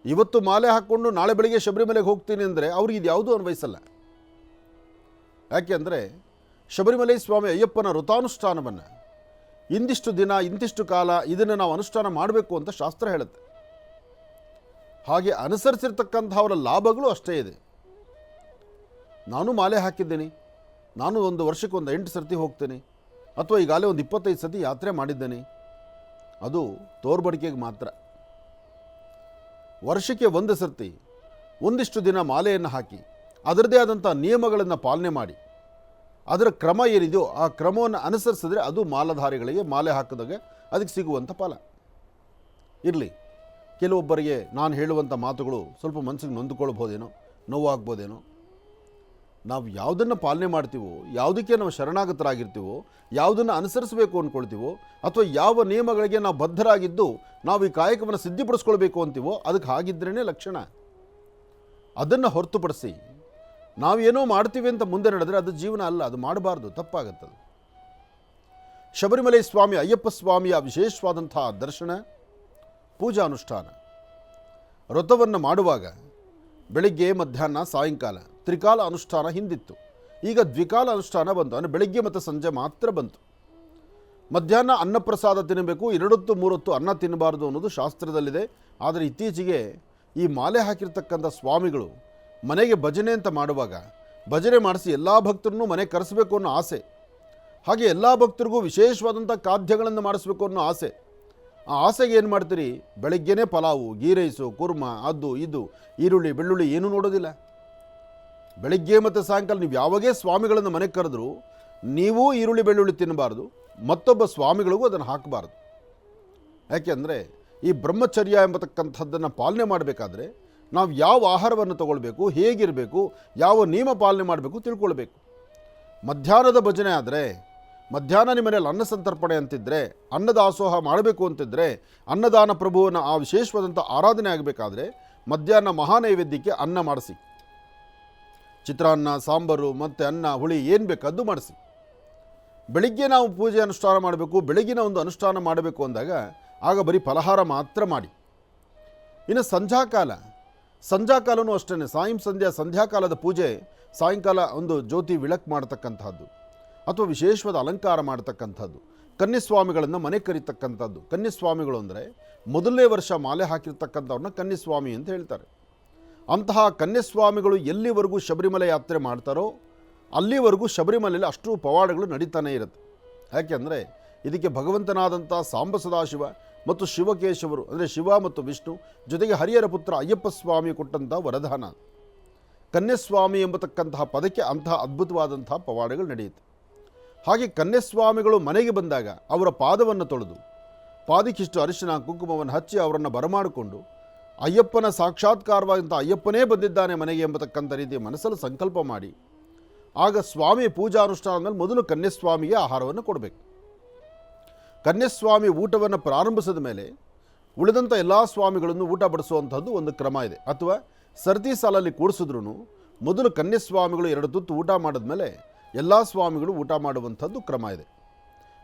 B: ಇವತ್ತು ಮಾಲೆ ಹಾಕ್ಕೊಂಡು ನಾಳೆ ಬೆಳಿಗ್ಗೆ ಶಬರಿಮಲೆಗೆ ಹೋಗ್ತೀನಿ ಅಂದರೆ ಅವ್ರಿಗೆ ಇದು ಯಾವುದೂ ಅನ್ವಯಿಸಲ್ಲ. ಯಾಕೆ ಅಂದರೆ ಶಬರಿಮಲೆ ಸ್ವಾಮಿ ಅಯ್ಯಪ್ಪನ ವ್ರತಾನುಷ್ಠಾನವನ್ನು ಇಂದಿಷ್ಟು ದಿನ ಇಂತಿಷ್ಟು ಕಾಲ ಇದನ್ನು ನಾವು ಅನುಷ್ಠಾನ ಮಾಡಬೇಕು ಅಂತ ಶಾಸ್ತ್ರ ಹೇಳುತ್ತೆ. ಹಾಗೆ ಅನುಸರಿಸಿರ್ತಕ್ಕಂಥವರ ಲಾಭಗಳು ಅಷ್ಟೇ ಇದೆ. ನಾನು ಮಾಲೆ ಹಾಕಿದ್ದೀನಿ, ನಾನು ಒಂದು ವರ್ಷಕ್ಕೆ ಒಂದು 8 ಸರ್ತಿ ಹೋಗ್ತೇನೆ, ಅಥವಾ ಈಗಾಗಲೇ ಒಂದು 25 ಸತಿ ಯಾತ್ರೆ ಮಾಡಿದ್ದೇನೆ, ಅದು ತೋರ್ಬಡಿಕೆಗೆ ಮಾತ್ರ. ವರ್ಷಕ್ಕೆ ಒಂದು ಸರ್ತಿ ಒಂದಿಷ್ಟು ದಿನ ಮಾಲೆಯನ್ನು ಹಾಕಿ ಅದರದೇ ಆದಂಥ ನಿಯಮಗಳನ್ನು ಪಾಲನೆ ಮಾಡಿ ಅದರ ಕ್ರಮ ಏನಿದೆಯೋ ಆ ಕ್ರಮವನ್ನು ಅನುಸರಿಸಿದ್ರೆ ಅದು ಮಾಲಾಧಾರಿಗಳಿಗೆ ಮಾಲೆ ಹಾಕಿದಾಗ ಅದಕ್ಕೆ ಸಿಗುವಂಥ ಫಲ. ಇರಲಿ, ಕೆಲವೊಬ್ಬರಿಗೆ ನಾನು ಹೇಳುವಂಥ ಮಾತುಗಳು ಸ್ವಲ್ಪ ಮನಸ್ಸಿಗೆ ನೊಂದುಕೊಳ್ಬೋದೇನೋ, ನೋವಾಗ್ಬೋದೇನೋ. ನಾವು ಯಾವುದನ್ನು ಪಾಲನೆ ಮಾಡ್ತೀವೋ, ಯಾವುದಕ್ಕೆ ನಾವು ಶರಣಾಗತರಾಗಿರ್ತೀವೋ, ಯಾವುದನ್ನು ಅನುಸರಿಸಬೇಕು ಅಂದ್ಕೊಳ್ತೀವೋ, ಅಥವಾ ಯಾವ ನಿಯಮಗಳಿಗೆ ನಾವು ಬದ್ಧರಾಗಿದ್ದು ನಾವು ಈ ಕಾಯಕವನ್ನು ಸಿದ್ಧಿಪಡಿಸ್ಕೊಳ್ಬೇಕು ಅಂತೀವೋ ಅದಕ್ಕೆ ಹಾಗಿದ್ರೇ ಲಕ್ಷಣ. ಅದನ್ನು ಹೊರತುಪಡಿಸಿ ನಾವೇನೋ ಮಾಡ್ತೀವಿ ಅಂತ ಮುಂದೆ ನಡೆದರೆ ಅದು ಜೀವನ ಅಲ್ಲ, ಅದು ಮಾಡಬಾರ್ದು, ತಪ್ಪಾಗುತ್ತದೆ. ಶಬರಿಮಲೆ ಸ್ವಾಮಿ ಅಯ್ಯಪ್ಪ ಸ್ವಾಮಿಯ ವಿಶೇಷವಾದಂಥ ದರ್ಶನ, ಪೂಜಾ ಅನುಷ್ಠಾನ. ವ್ರತವನ್ನು ಮಾಡುವಾಗ ಬೆಳಿಗ್ಗೆ, ಮಧ್ಯಾಹ್ನ, ಸಾಯಂಕಾಲ ತ್ರಿಕಾಲ ಅನುಷ್ಠಾನ ಹಿಂದಿತ್ತು. ಈಗ ದ್ವಿಕಾಲ ಅನುಷ್ಠಾನ ಬಂತು. ಅಂದರೆ ಬೆಳಿಗ್ಗೆ ಮತ್ತು ಸಂಜೆ ಮಾತ್ರ ಬಂತು. ಮಧ್ಯಾಹ್ನ ಅನ್ನಪ್ರಸಾದ ತಿನ್ನಬೇಕು, 2 ಹೊತ್ತು 3 ಹೊತ್ತು ಅನ್ನ ತಿನ್ನಬಾರ್ದು ಅನ್ನೋದು ಶಾಸ್ತ್ರದಲ್ಲಿದೆ. ಆದರೆ ಇತ್ತೀಚೆಗೆ ಈ ಮಾಲೆ ಹಾಕಿರ್ತಕ್ಕಂಥ ಸ್ವಾಮಿಗಳು ಮನೆಗೆ ಭಜನೆ ಅಂತ ಮಾಡುವಾಗ ಭಜನೆ ಮಾಡಿಸಿ ಎಲ್ಲ ಭಕ್ತರನ್ನು ಮನೆಗೆ ಕರೆಸಬೇಕು ಅನ್ನೋ ಆಸೆ, ಹಾಗೆ ಎಲ್ಲ ಭಕ್ತರಿಗೂ ವಿಶೇಷವಾದಂಥ ಖಾದ್ಯಗಳನ್ನು ಮಾಡಿಸ್ಬೇಕು ಅನ್ನೋ ಆಸೆ. ಆ ಆಸೆಗೆ ಏನು ಮಾಡ್ತೀರಿ, ಬೆಳಗ್ಗೆನೇ ಪಲಾವು, ಗೀ ರೈಸು, ಕುರ್ಮ, ಅದು ಇದು, ಈರುಳ್ಳಿ ಬೆಳ್ಳುಳ್ಳಿ ಏನೂ ನೋಡೋದಿಲ್ಲ. ಬೆಳಗ್ಗೆ ಮತ್ತು ಸಾಯಂಕಾಲ ನೀವು ಯಾವಾಗೇ ಸ್ವಾಮಿಗಳನ್ನು ಮನೆಗೆ ಕರೆದ್ರು ನೀವು ಈರುಳ್ಳಿ ಬೆಳ್ಳುಳ್ಳಿ ತಿನ್ನಬಾರ್ದು, ಮತ್ತೊಬ್ಬ ಸ್ವಾಮಿಗಳಿಗೂ ಅದನ್ನು ಹಾಕಬಾರ್ದು. ಯಾಕೆಂದರೆ ಈ ಬ್ರಹ್ಮಚರ್ಯ ಎಂಬತಕ್ಕಂಥದ್ದನ್ನು ಪಾಲನೆ ಮಾಡಬೇಕಾದ್ರೆ ನಾವು ಯಾವ ಆಹಾರವನ್ನು ತಗೊಳ್ಬೇಕು, ಹೇಗಿರಬೇಕು, ಯಾವ ನಿಯಮ ಪಾಲನೆ ಮಾಡಬೇಕು ತಿಳ್ಕೊಳ್ಬೇಕು. ಮಧ್ಯಾಹ್ನದ ಭಜನೆ ಆದರೆ, ಮಧ್ಯಾಹ್ನ ನಿಮ್ಮ ಮನೆಯಲ್ಲಿ ಅನ್ನ ಸಂತರ್ಪಣೆ ಅಂತಿದ್ದರೆ, ಅನ್ನದಾಸೋಹ ಮಾಡಬೇಕು ಅಂತಿದ್ದರೆ, ಅನ್ನದಾನ ಪ್ರಭುವನ್ನು ಆ ವಿಶೇಷವಾದಂಥ ಆರಾಧನೆ ಆಗಬೇಕಾದ್ರೆ ಮಧ್ಯಾಹ್ನ ಮಹಾನೈವೇದ್ಯಕ್ಕೆ ಅನ್ನ ಮಾಡಿಸಿ, ಚಿತ್ರಾನ್ನ, ಸಾಂಬಾರು ಮತ್ತು ಅನ್ನ, ಹುಳಿ ಏನು ಬೇಕು ಅದು ಮಾಡಿಸಿ. ಬೆಳಿಗ್ಗೆ ನಾವು ಪೂಜೆ ಅನುಷ್ಠಾನ ಮಾಡಬೇಕು, ಬೆಳಗಿನ ಒಂದು ಅನುಷ್ಠಾನ ಮಾಡಬೇಕು ಅಂದಾಗ ಆಗ ಬರೀ ಫಲಹಾರ ಮಾತ್ರ ಮಾಡಿ. ಇನ್ನು ಸಂಧ್ಯಾಕಾಲನೂ ಅಷ್ಟೇ, ಸಂಧ್ಯಾಕಾಲದ ಪೂಜೆ, ಸಾಯಂಕಾಲ ಒಂದು ಜ್ಯೋತಿ ವಿಳಕ್ ಮಾಡ್ತಕ್ಕಂಥದ್ದು ಅಥವಾ ವಿಶೇಷವಾದ ಅಲಂಕಾರ ಮಾಡ್ತಕ್ಕಂಥದ್ದು, ಕನ್ಯಸ್ವಾಮಿಗಳನ್ನು ಮನೆ ಕರೀತಕ್ಕಂಥದ್ದು. ಕನ್ಯಸ್ವಾಮಿಗಳು ಅಂದರೆ ಮೊದಲನೇ ವರ್ಷ ಮಾಲೆ ಹಾಕಿರ್ತಕ್ಕಂಥವ್ರನ್ನ ಕನ್ಯಸ್ವಾಮಿ ಅಂತ ಹೇಳ್ತಾರೆ. ಅಂತಹ ಕನ್ಯಸ್ವಾಮಿಗಳು ಎಲ್ಲಿವರೆಗೂ ಶಬರಿಮಲೆ ಯಾತ್ರೆ ಮಾಡ್ತಾರೋ ಅಲ್ಲಿವರೆಗೂ ಶಬರಿಮಲೆಯಲ್ಲಿ ಅಷ್ಟು ಪವಾಡಗಳು ನಡೀತಾನೆ ಇರುತ್ತೆ. ಯಾಕೆಂದರೆ ಇದಕ್ಕೆ ಭಗವಂತನಾದಂಥ ಸಾಂಬ ಸದಾಶಿವ ಮತ್ತು ಶಿವಕೇಶವರು ಅಂದರೆ ಶಿವ ಮತ್ತು ವಿಷ್ಣು ಜೊತೆಗೆ ಹರಿಹರ ಪುತ್ರ ಅಯ್ಯಪ್ಪ ಸ್ವಾಮಿ ಕೊಟ್ಟಂಥ ವರದಾನ. ಕನ್ಯಸ್ವಾಮಿ ಎಂಬತಕ್ಕಂತಹ ಪದಕ್ಕೆ ಅಂತಹ ಅದ್ಭುತವಾದಂಥ ಪವಾಡಗಳು ನಡೆಯುತ್ತೆ. ಹಾಗೆ ಕನ್ಯಸ್ವಾಮಿಗಳು ಮನೆಗೆ ಬಂದಾಗ ಅವರ ಪಾದವನ್ನು ತೊಳೆದು ಪಾದಕ್ಕಿಷ್ಟು ಅರಿಶಿನ ಕುಂಕುಮವನ್ನು ಹಚ್ಚಿ ಅವರನ್ನು ಬರಮಾಡಿಕೊಂಡು ಅಯ್ಯಪ್ಪನ ಸಾಕ್ಷಾತ್ಕಾರವಾದಂಥ ಅಯ್ಯಪ್ಪನೇ ಬಂದಿದ್ದಾನೆ ಮನೆಗೆ ಎಂಬತಕ್ಕಂಥ ರೀತಿಯ ಮನಸ್ಸಲ್ಲಿ ಸಂಕಲ್ಪ ಮಾಡಿ ಆಗ ಸ್ವಾಮಿ ಪೂಜಾ ಅನುಷ್ಠಾನ ಮೇಲೆ ಮೊದಲು ಕನ್ಯಸ್ವಾಮಿಗೆ ಆಹಾರವನ್ನು ಕೊಡಬೇಕು. ಕನ್ಯಸ್ವಾಮಿ ಊಟವನ್ನು ಪ್ರಾರಂಭಿಸಿದ ಮೇಲೆ ಉಳಿದಂಥ ಎಲ್ಲ ಸ್ವಾಮಿಗಳನ್ನು ಊಟ ಬಡಿಸುವಂಥದ್ದು ಒಂದು ಕ್ರಮ ಇದೆ. ಅಥವಾ ಸರತಿ ಸಾಲಲ್ಲಿ ಕೂಡಿಸಿದ್ರೂ ಮೊದಲು ಕನ್ಯಸ್ವಾಮಿಗಳು 2 ತುತ್ತು ಊಟ ಮಾಡಿದ್ಮೇಲೆ ಎಲ್ಲ ಸ್ವಾಮಿಗಳು ಊಟ ಮಾಡುವಂಥದ್ದು ಕ್ರಮ ಇದೆ.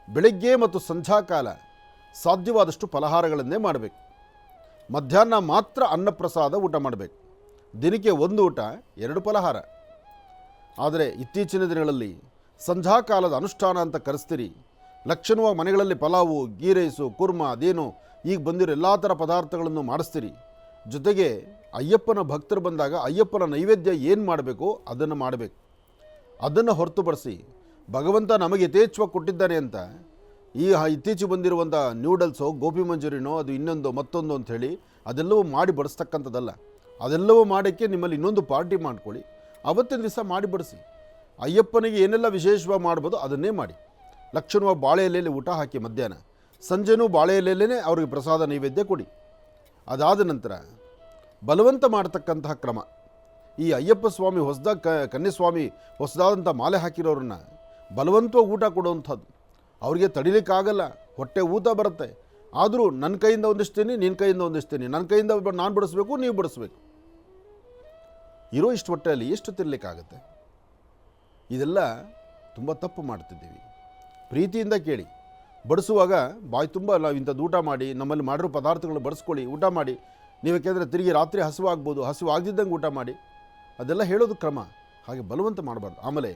B: ಬೆಳಗ್ಗೆ ಮತ್ತು ಸಂಧ್ಯಾಕಾಲ ಸಾಧ್ಯವಾದಷ್ಟು ಫಲಹಾರಗಳನ್ನೇ ಮಾಡಬೇಕು. ಮಧ್ಯಾಹ್ನ ಮಾತ್ರ ಅನ್ನಪ್ರಸಾದ ಊಟ ಮಾಡಬೇಕು. ದಿನಕ್ಕೆ 1 ಊಟ 2 ಫಲಹಾರ. ಆದರೆ ಇತ್ತೀಚಿನ ದಿನಗಳಲ್ಲಿ ಸಂಧ್ಯಾಕಾಲದ ಅನುಷ್ಠಾನ ಅಂತ ಕರೆಸ್ತೀರಿ, ಲಕ್ಷಣವಾಗಿ ಮನೆಗಳಲ್ಲಿ ಪಲಾವು, ಗೀ ರೈಸು, ಕುರ್ಮ, ಅದೇನು ಈಗ ಬಂದಿರೋ ಎಲ್ಲ ಥರ ಪದಾರ್ಥಗಳನ್ನು ಮಾಡಿಸ್ತೀರಿ. ಜೊತೆಗೆ ಅಯ್ಯಪ್ಪನ ಭಕ್ತರು ಬಂದಾಗ ಅಯ್ಯಪ್ಪನ ನೈವೇದ್ಯ ಏನು ಮಾಡಬೇಕು ಅದನ್ನು ಮಾಡಬೇಕು. ಅದನ್ನು ಹೊರತುಪಡಿಸಿ ಭಗವಂತ ನಮಗೆ ಯಥೇಚ್ಛವಾಗಿ ಕೊಟ್ಟಿದ್ದಾನೆ ಅಂತ ಈ ಇತ್ತೀಚೆಗೆ ಬಂದಿರುವಂಥ ನ್ಯೂಡಲ್ಸೋ, ಗೋಪಿ ಮಂಚೂರಿನೋ, ಅದು ಇನ್ನೊಂದು ಮತ್ತೊಂದು ಅಂಥೇಳಿ ಅದೆಲ್ಲವೂ ಮಾಡಿ ಬಡಿಸ್ತಕ್ಕಂಥದ್ದಲ್ಲ. ಅದೆಲ್ಲವೂ ಮಾಡೋಕ್ಕೆ ನಿಮ್ಮಲ್ಲಿ ಇನ್ನೊಂದು ಪಾರ್ಟಿ ಮಾಡ್ಕೊಳ್ಳಿ, ಅವತ್ತಿನ ದಿವಸ ಮಾಡಿ ಬಡಿಸಿ. ಅಯ್ಯಪ್ಪನಿಗೆ ಏನೆಲ್ಲ ವಿಶೇಷವಾಗಿ ಮಾಡ್ಬೋದು ಅದನ್ನೇ ಮಾಡಿ. ಲಕ್ಷಣವಾಗಿ ಬಾಳೆ ಎಲೆಯಲ್ಲಿ ಊಟ ಹಾಕಿ ಮಧ್ಯಾಹ್ನ, ಸಂಜೆನೂ ಬಾಳೆ ಎಲೆಯಲ್ಲೇ ಅವ್ರಿಗೆ ಪ್ರಸಾದ ನೈವೇದ್ಯ ಕೊಡಿ. ಅದಾದ ನಂತರ ಬಲವಂತ ಮಾಡ್ತಕ್ಕಂತಹ ಕ್ರಮ. ಈ ಅಯ್ಯಪ್ಪ ಸ್ವಾಮಿ ಕನ್ಯಸ್ವಾಮಿ ಹೊಸದಾದಂಥ ಮಾಲೆ ಹಾಕಿರೋರನ್ನ ಬಲವಂತವಾಗಿ ಊಟ ಕೊಡುವಂಥದ್ದು. ಅವರಿಗೆ ತಡಿಲಿಕ್ಕಾಗಲ್ಲ, ಹೊಟ್ಟೆ ಊತ ಬರುತ್ತೆ. ಆದರೂ ನನ್ನ ಕೈಯಿಂದ ಒಂದಿಸ್ತೀನಿ, ನಿನ್ನ ಕೈಯಿಂದ ಒಂದಿಸ್ತೀನಿ, ನನ್ನ ಕೈಯಿಂದ ನಾನು ಬಡಿಸ್ಬೇಕು, ನೀವು ಬಡಿಸ್ಬೇಕು. ಇರೋ ಇಷ್ಟು ಹೊಟ್ಟೆಯಲ್ಲಿ ಎಷ್ಟು ತಿನ್ನಲಿಕ್ಕಾಗತ್ತೆ? ಇದೆಲ್ಲ ತುಂಬ ತಪ್ಪು ಮಾಡ್ತಿದ್ದೀವಿ. ಪ್ರೀತಿಯಿಂದ ಕೇಳಿ, ಬಡಿಸುವಾಗ ಬಾಯಿ ತುಂಬ ನಾವು ಇಂಥದ್ದು ಊಟ ಮಾಡಿ, ನಮ್ಮಲ್ಲಿ ಮಾಡಿರೋ ಪದಾರ್ಥಗಳು ಬಡಿಸ್ಕೊಳ್ಳಿ, ಊಟ ಮಾಡಿ. ನೀವು ಯಾಕೆಂದರೆ ತಿರುಗಿ ರಾತ್ರಿ ಹಸಿವಾಗ್ಬೋದು, ಹಸಿವು ಆಗದಿದ್ದಂಗೆ ಊಟ ಮಾಡಿ, ಅದೆಲ್ಲ ಹೇಳೋದು ಕ್ರಮ. ಹಾಗೆ ಬಲವಂತ ಮಾಡಬಾರ್ದು. ಆಮೇಲೆ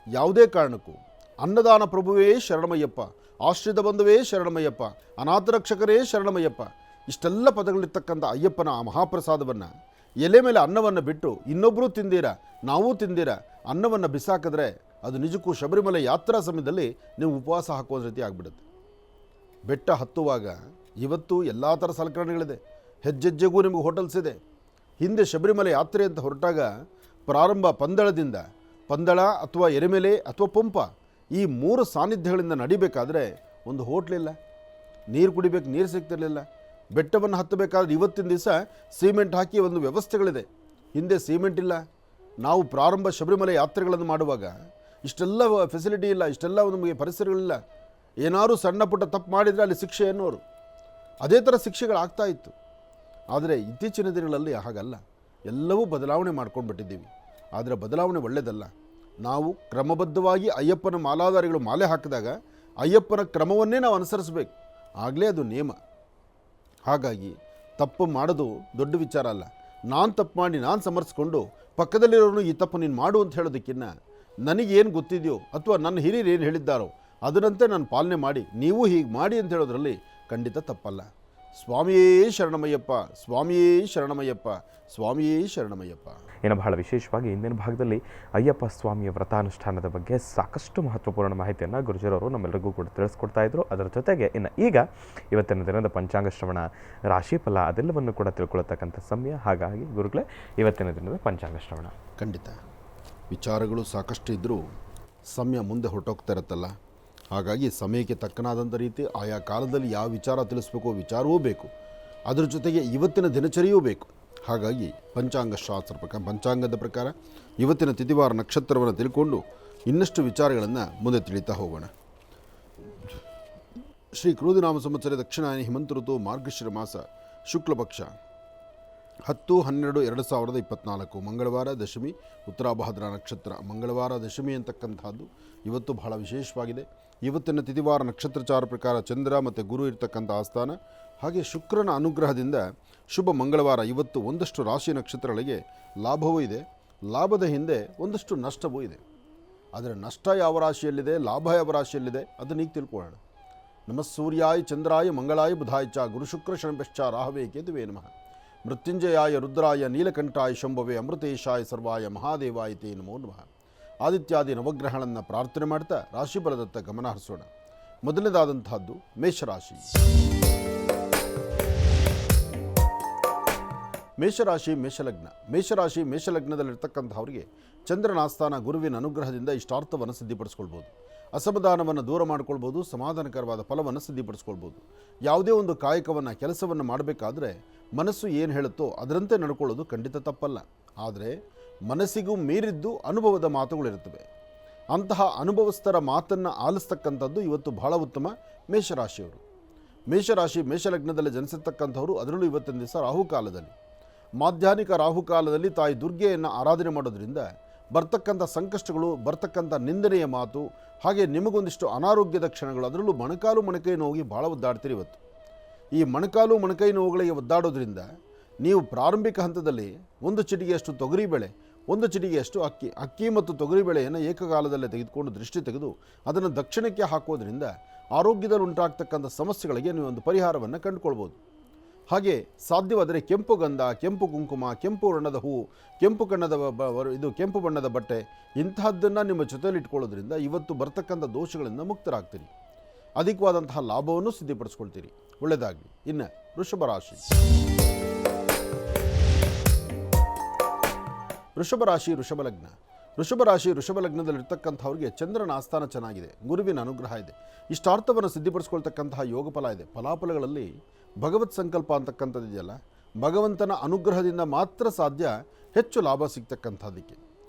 B: ಯಾವುದೇ ಕಾರಣಕ್ಕೂ ಅನ್ನದಾನ ಪ್ರಭುವೇ ಶರಣಮಯ್ಯಪ್ಪ, ಆಶ್ರಿತ ಬಂಧುವೇ ಶರಣಮಯ್ಯಪ್ಪ, ಅನಾಥ ರಕ್ಷಕರೇ ಶರಣಮಯ್ಯಪ್ಪ, ಇಷ್ಟೆಲ್ಲ ಪದಗಳಿರ್ತಕ್ಕಂಥ ಅಯ್ಯಪ್ಪನ ಆ ಮಹಾಪ್ರಸಾದವನ್ನು ಎಲೆ ಮೇಲೆ ಅನ್ನವನ್ನು ಬಿಟ್ಟು ಇನ್ನೊಬ್ಬರೂ ತಿಂದೀರ, ನಾವೂ ತಿಂದೀರ ಅನ್ನವನ್ನು ಬಿಸಾಕಿದ್ರೆ ಅದು ನಿಜಕ್ಕೂ ಶಬರಿಮಲೆ ಯಾತ್ರಾ ಸಮಯದಲ್ಲಿ ನೀವು ಉಪವಾಸ ಹಾಕುವ ರೀತಿ ಆಗಿಬಿಡುತ್ತೆ. ಬೆಟ್ಟ ಹತ್ತುವಾಗ ಇವತ್ತು ಎಲ್ಲ ಥರ ಸಲಕರಣೆಗಳಿದೆ, ಹೆಜ್ಜೆಜ್ಜೆಗೂ ನಿಮಗೆ ಹೋಟೆಲ್ಸ್ ಇದೆ. ಹಿಂದೆ ಶಬರಿಮಲೆ ಯಾತ್ರೆ ಅಂತ ಹೊರಟಾಗ ಪ್ರಾರಂಭ ಪಂದಳ ಅಥವಾ ಎರೆಮೆಲೆ ಅಥವಾ ಪಂಪ, ಈ 3 ಸಾನ್ನಿಧ್ಯಗಳಿಂದ ನಡಿಬೇಕಾದ್ರೆ ಒಂದು ಹೋಟ್ಲಿಲ್ಲ, ನೀರು ಕುಡಿಬೇಕು, ನೀರು ಸಿಗ್ತಿರಲಿಲ್ಲ. ಬೆಟ್ಟವನ್ನು ಹತ್ತಬೇಕಾದ್ರೆ ಇವತ್ತಿನ ದಿವಸ ಸಿಮೆಂಟ್ ಹಾಕಿ ಒಂದು ವ್ಯವಸ್ಥೆಗಳಿದೆ, ಹಿಂದೆ ಸಿಮೆಂಟ್ ಇಲ್ಲ. ನಾವು ಪ್ರಾರಂಭ ಶಬರಿಮಲೆ ಯಾತ್ರೆಗಳನ್ನು ಮಾಡುವಾಗ ಇಷ್ಟೆಲ್ಲ ಫೆಸಿಲಿಟಿ ಇಲ್ಲ, ಇಷ್ಟೆಲ್ಲ ನಮಗೆ ಪರಿಸರಗಳಿಲ್ಲ. ಏನಾದರೂ ಸಣ್ಣ ಪುಟ್ಟ ತಪ್ಪು ಮಾಡಿದರೆ ಅಲ್ಲಿ ಶಿಕ್ಷೆ ಎನ್ನುವರು, ಅದೇ ಥರ ಶಿಕ್ಷೆಗಳಾಗ್ತಾ ಇತ್ತು. ಆದರೆ ಇತ್ತೀಚಿನ ದಿನಗಳಲ್ಲಿ ಹಾಗಲ್ಲ, ಎಲ್ಲವೂ ಬದಲಾವಣೆ ಮಾಡ್ಕೊಂಡು ಬಿಟ್ಟಿದ್ದೀವಿ. ಆದರೆ ಬದಲಾವಣೆ ಒಳ್ಳೆಯದಲ್ಲ. ನಾವು ಕ್ರಮಬದ್ಧವಾಗಿ ಅಯ್ಯಪ್ಪನ ಮಾಲಾಧಾರಿಗಳು ಮಾಲೆ ಹಾಕಿದಾಗ ಅಯ್ಯಪ್ಪನ ಕ್ರಮವನ್ನೇ ನಾವು ಅನುಸರಿಸಬೇಕು, ಆಗಲೇ ಅದು ನಿಯಮ. ಹಾಗಾಗಿ ತಪ್ಪು ಮಾಡೋದು ದೊಡ್ಡ ವಿಚಾರ ಅಲ್ಲ. ನಾನು ತಪ್ಪು ಮಾಡಿ ನಾನು ಸಮರ್ಸ್ಕೊಂಡು ಪಕ್ಕದಲ್ಲಿರೋನು ಈ ತಪ್ಪು ನೀನು ಮಾಡು ಅಂತ ಹೇಳೋದಕ್ಕಿಂತ ನನಗೇನು ಗೊತ್ತಿದೆಯೋ ಅಥವಾ ನನ್ನ ಹಿರಿಯರು ಏನು ಹೇಳಿದ್ದಾರೋ ಅದರಂತೆ ನಾನು ಪಾಲನೆ ಮಾಡಿ ನೀವು ಹೀಗೆ ಮಾಡಿ ಅಂತ ಹೇಳೋದ್ರಲ್ಲಿ ಖಂಡಿತ ತಪ್ಪಲ್ಲ. ಸ್ವಾಮಿಯೇ ಶರಣಮಯ್ಯಪ್ಪ, ಸ್ವಾಮಿಯೇ ಶರಣಮಯ್ಯಪ್ಪ, ಸ್ವಾಮಿಯೇ ಶರಣಮಯ್ಯಪ್ಪ.
A: ಇನ್ನು ಬಹಳ ವಿಶೇಷವಾಗಿ ಇಂದಿನ ಭಾಗದಲ್ಲಿ ಅಯ್ಯಪ್ಪ ಸ್ವಾಮಿಯ ವ್ರತಾನುಷ್ಠಾನದ ಬಗ್ಗೆ ಸಾಕಷ್ಟು ಮಹತ್ವಪೂರ್ಣ ಮಾಹಿತಿಯನ್ನು ಗುರುಜರವರು ನಮ್ಮೆಲ್ಲರಿಗೂ ಕೂಡ ತಿಳಿಸ್ಕೊಡ್ತಾ ಇದ್ರು. ಅದರ ಜೊತೆಗೆ ಇನ್ನು ಈಗ ಇವತ್ತಿನ ದಿನದ ಪಂಚಾಂಗ ಶ್ರವಣ, ರಾಶಿಫಲ ಅದೆಲ್ಲವನ್ನು ಕೂಡ ತಿಳ್ಕೊಳ್ಳತಕ್ಕಂಥ ಸಮಯ. ಹಾಗಾಗಿ ಗುರುಗಳೇ, ಇವತ್ತಿನ ದಿನದ ಪಂಚಾಂಗ ಶ್ರವಣ.
B: ಖಂಡಿತ ವಿಚಾರಗಳು ಸಾಕಷ್ಟು ಇದ್ದರೂ ಸಮಯ ಮುಂದೆ ಹೊರಟೋಗ್ತಾ ಇರುತ್ತಲ್ಲ, ಹಾಗಾಗಿ ಸಮಯಕ್ಕೆ ತಕ್ಕನಾದಂಥ ರೀತಿ ಆಯಾ ಕಾಲದಲ್ಲಿ ಯಾವ ವಿಚಾರ ತಿಳಿಸ್ಬೇಕೋ ವಿಚಾರವೂ ಬೇಕು, ಅದರ ಜೊತೆಗೆ ಇವತ್ತಿನ ದಿನಚರಿಯೂ ಬೇಕು. ಹಾಗಾಗಿ ಪಂಚಾಂಗದ ಪ್ರಕಾರ ಇವತ್ತಿನ ತಿಥಿವಾರ ನಕ್ಷತ್ರವನ್ನು ತಿಳ್ಕೊಂಡು ಇನ್ನಷ್ಟು ವಿಚಾರಗಳನ್ನು ಮುಂದೆ ತಿಳಿತಾ ಹೋಗೋಣ. ಶ್ರೀ ಕ್ರೋಧಿನಾಮ ಸಂವತ್ಸರ ದಕ್ಷಿಣಾಯನಿ ಹಿಮಂತ ಋತು ಮಾರ್ಗಶಿರ ಮಾಸ ಶುಕ್ಲಪಕ್ಷ 10/12/2024 ಮಂಗಳವಾರ ದಶಮಿ, ಉತ್ತರಾಭಾದ್ರ ನಕ್ಷತ್ರ. ಮಂಗಳವಾರ ದಶಮಿ ಅಂತಕ್ಕಂಥದ್ದು ಇವತ್ತು ಬಹಳ ವಿಶೇಷವಾಗಿದೆ. ಇವತ್ತಿನ ತಿಥಿವಾರ ನಕ್ಷತ್ರಚಾರ ಪ್ರಕಾರ ಚಂದ್ರ ಮತ್ತು ಗುರು ಇರ್ತಕ್ಕಂಥ ಆಸ್ಥಾನ, ಹಾಗೆ ಶುಕ್ರನ ಅನುಗ್ರಹದಿಂದ ಶುಭ ಮಂಗಳವಾರ. ಇವತ್ತು ಒಂದಷ್ಟು ರಾಶಿ ನಕ್ಷತ್ರಗಳಿಗೆ ಲಾಭವೂ ಇದೆ, ಲಾಭದ ಹಿಂದೆ ಒಂದಷ್ಟು ನಷ್ಟವೂ ಇದೆ. ಆದರೆ ನಷ್ಟ ಯಾವ ರಾಶಿಯಲ್ಲಿದೆ, ಲಾಭ ಯಾವ ರಾಶಿಯಲ್ಲಿದೆ ಅದನ್ನ ಈಗ ತಿಳ್ಕೊಳ್ಳೋಣ. ನಮಃ ಸೂರ್ಯಾಯ ಚಂದ್ರಾಯ ಮಂಗಳಾಯ ಬುಧಾಯ ಚ ಗುರುಶುಕ್ರ ಶನಭ್ಯಶ್ಚ ರಾಹವೇ ಕೇತುವೇ ನಮಃ. ಮೃತ್ಯುಂಜಯಾಯ ರುದ್ರಾಯ ನೀಲಕಂಠಾಯ ಶಂಭವೇ ಅಮೃತೇಶಾಯ ಸರ್ವಾಯ ಮಹಾದೇವಾಯ ತೇ ನಮೋ ನಮಃ. ಆದಿತ್ಯಾದಿ ನವಗ್ರಹಗಳನ್ನು ಪ್ರಾರ್ಥನೆ ಮಾಡ್ತಾ ರಾಶಿಫಲದತ್ತ ಗಮನ ಹರಿಸೋಣ. ಮೊದಲನೇದಾದಂತಹದ್ದು ಮೇಷರಾಶಿ. ಮೇಷಲಗ್ನದಲ್ಲಿರ್ತಕ್ಕಂಥವ್ರಿಗೆ ಚಂದ್ರನ ಆಸ್ಥಾನ ಗುರುವಿನ ಅನುಗ್ರಹದಿಂದ ಇಷ್ಟಾರ್ಥವನ್ನು ಸಿದ್ಧಿಪಡಿಸ್ಕೊಳ್ಬೋದು, ಅಸಮಾಧಾನವನ್ನು ದೂರ ಮಾಡ್ಕೊಳ್ಬೋದು, ಸಮಾಧಾನಕರವಾದ ಫಲವನ್ನು ಸಿದ್ಧಿಪಡಿಸ್ಕೊಳ್ಬೋದು. ಯಾವುದೇ ಒಂದು ಕಾಯಕವನ್ನು ಕೆಲಸವನ್ನು ಮಾಡಬೇಕಾದ್ರೆ ಮನಸ್ಸು ಏನು ಹೇಳುತ್ತೋ ಅದರಂತೆ ನಡ್ಕೊಳ್ಳೋದು ಖಂಡಿತ ತಪ್ಪಲ್ಲ. ಆದರೆ ಮನಸ್ಸಿಗೂ ಮೀರಿದ್ದು ಅನುಭವದ ಮಾತುಗಳಿರುತ್ತವೆ. ಅಂತಹ ಅನುಭವಸ್ಥರ ಮಾತನ್ನು ಆಲಿಸ್ತಕ್ಕಂಥದ್ದು ಇವತ್ತು ಬಹಳ ಉತ್ತಮ. ಮೇಷಲಗ್ನದಲ್ಲಿ ಜನಿಸಿರ್ತಕ್ಕಂಥವರು, ಅದರಲ್ಲೂ ಇವತ್ತಿನ ದಿವಸ ರಾಹುಕಾಲದಲ್ಲಿ, ಮಾಧ್ಯಾಹ್ನಿಕ ರಾಹುಕಾಲದಲ್ಲಿ ತಾಯಿ ದುರ್ಗೆಯನ್ನು ಆರಾಧನೆ ಮಾಡೋದ್ರಿಂದ ಬರ್ತಕ್ಕಂಥ ಸಂಕಷ್ಟಗಳು, ಬರ್ತಕ್ಕಂಥ ನಿಂದನೆಯ ಮಾತು, ಹಾಗೆ ನಿಮಗೊಂದಿಷ್ಟು ಅನಾರೋಗ್ಯದ ಕ್ಷಣಗಳು, ಅದರಲ್ಲೂ ಮೊಣಕೈ ನೋವಿಗೆ ಭಾಳ ಒದ್ದಾಡ್ತೀರಿ ಇವತ್ತು. ಈ ಮೊಣಕೈ ನೋವುಗಳಿಗೆ ಒದ್ದಾಡೋದ್ರಿಂದ ನೀವು ಪ್ರಾರಂಭಿಕ ಹಂತದಲ್ಲಿ ಒಂದು ಚಿಟಿಗೆಯಷ್ಟು ತೊಗರಿಬೇಳೆ, ಒಂದು ಚಿಟಿಗೆಯಷ್ಟು ಅಕ್ಕಿ ಮತ್ತು ತೊಗರಿಬೇಳೆಯನ್ನು ಏಕಕಾಲದಲ್ಲೇ ತೆಗೆದುಕೊಂಡು ದೃಷ್ಟಿ ತೆಗೆದು ಅದನ್ನು ದಕ್ಷಿಣಕ್ಕೆ ಹಾಕೋದ್ರಿಂದ ಆರೋಗ್ಯದಲ್ಲಿ ಉಂಟಾಗ್ತಕ್ಕಂಥ ಸಮಸ್ಯೆಗಳಿಗೆ ನೀವು ಒಂದು ಪರಿಹಾರವನ್ನು ಕಂಡುಕೊಳ್ಬೋದು. ಹಾಗೆ ಸಾಧ್ಯವಾದರೆ ಕೆಂಪು ಗಂಧ, ಕೆಂಪು ಕುಂಕುಮ, ಕೆಂಪು ಬಣ್ಣದ ಹೂವು, ಕೆಂಪು ಬಣ್ಣದ ಬಟ್ಟೆ ಇಂತಹದ್ದನ್ನು ನಿಮ್ಮ ಜೊತೆಯಲ್ಲಿ ಇಟ್ಕೊಳ್ಳೋದ್ರಿಂದ ಇವತ್ತು ಬರ್ತಕ್ಕಂಥ ದೋಷಗಳಿಂದ ಮುಕ್ತರಾಗ್ತೀರಿ, ಅಧಿಕವಾದಂತಹ ಲಾಭವನ್ನು ಸಿದ್ಧಿಪಡಿಸ್ಕೊಳ್ತೀರಿ. ಒಳ್ಳೆಯದಾಗಲಿ. ಇನ್ನು ವೃಷಭ ಲಗ್ನದಲ್ಲಿರ್ತಕ್ಕಂಥವ್ರಿಗೆ ಚಂದ್ರನ ಆಸ್ಥಾನ ಚೆನ್ನಾಗಿದೆ, ಗುರುವಿನ ಅನುಗ್ರಹ ಇದೆ, ಇಷ್ಟಾರ್ಥವನ್ನು ಸಿದ್ಧಿಪಡಿಸ್ಕೊಳ್ತಕ್ಕಂತಹ ಯೋಗ ಫಲ ಇದೆ. ಫಲಾಫಲಗಳಲ್ಲಿ ಭಗವತ್ ಸಂಕಲ್ಪ ಅಂತಕ್ಕಂಥದ್ದು ಇದೆಯಲ್ಲ, ಭಗವಂತನ ಅನುಗ್ರಹದಿಂದ ಮಾತ್ರ ಸಾಧ್ಯ ಹೆಚ್ಚು ಲಾಭ ಸಿಗ್ತಕ್ಕಂಥದ್ದಕ್ಕೆ.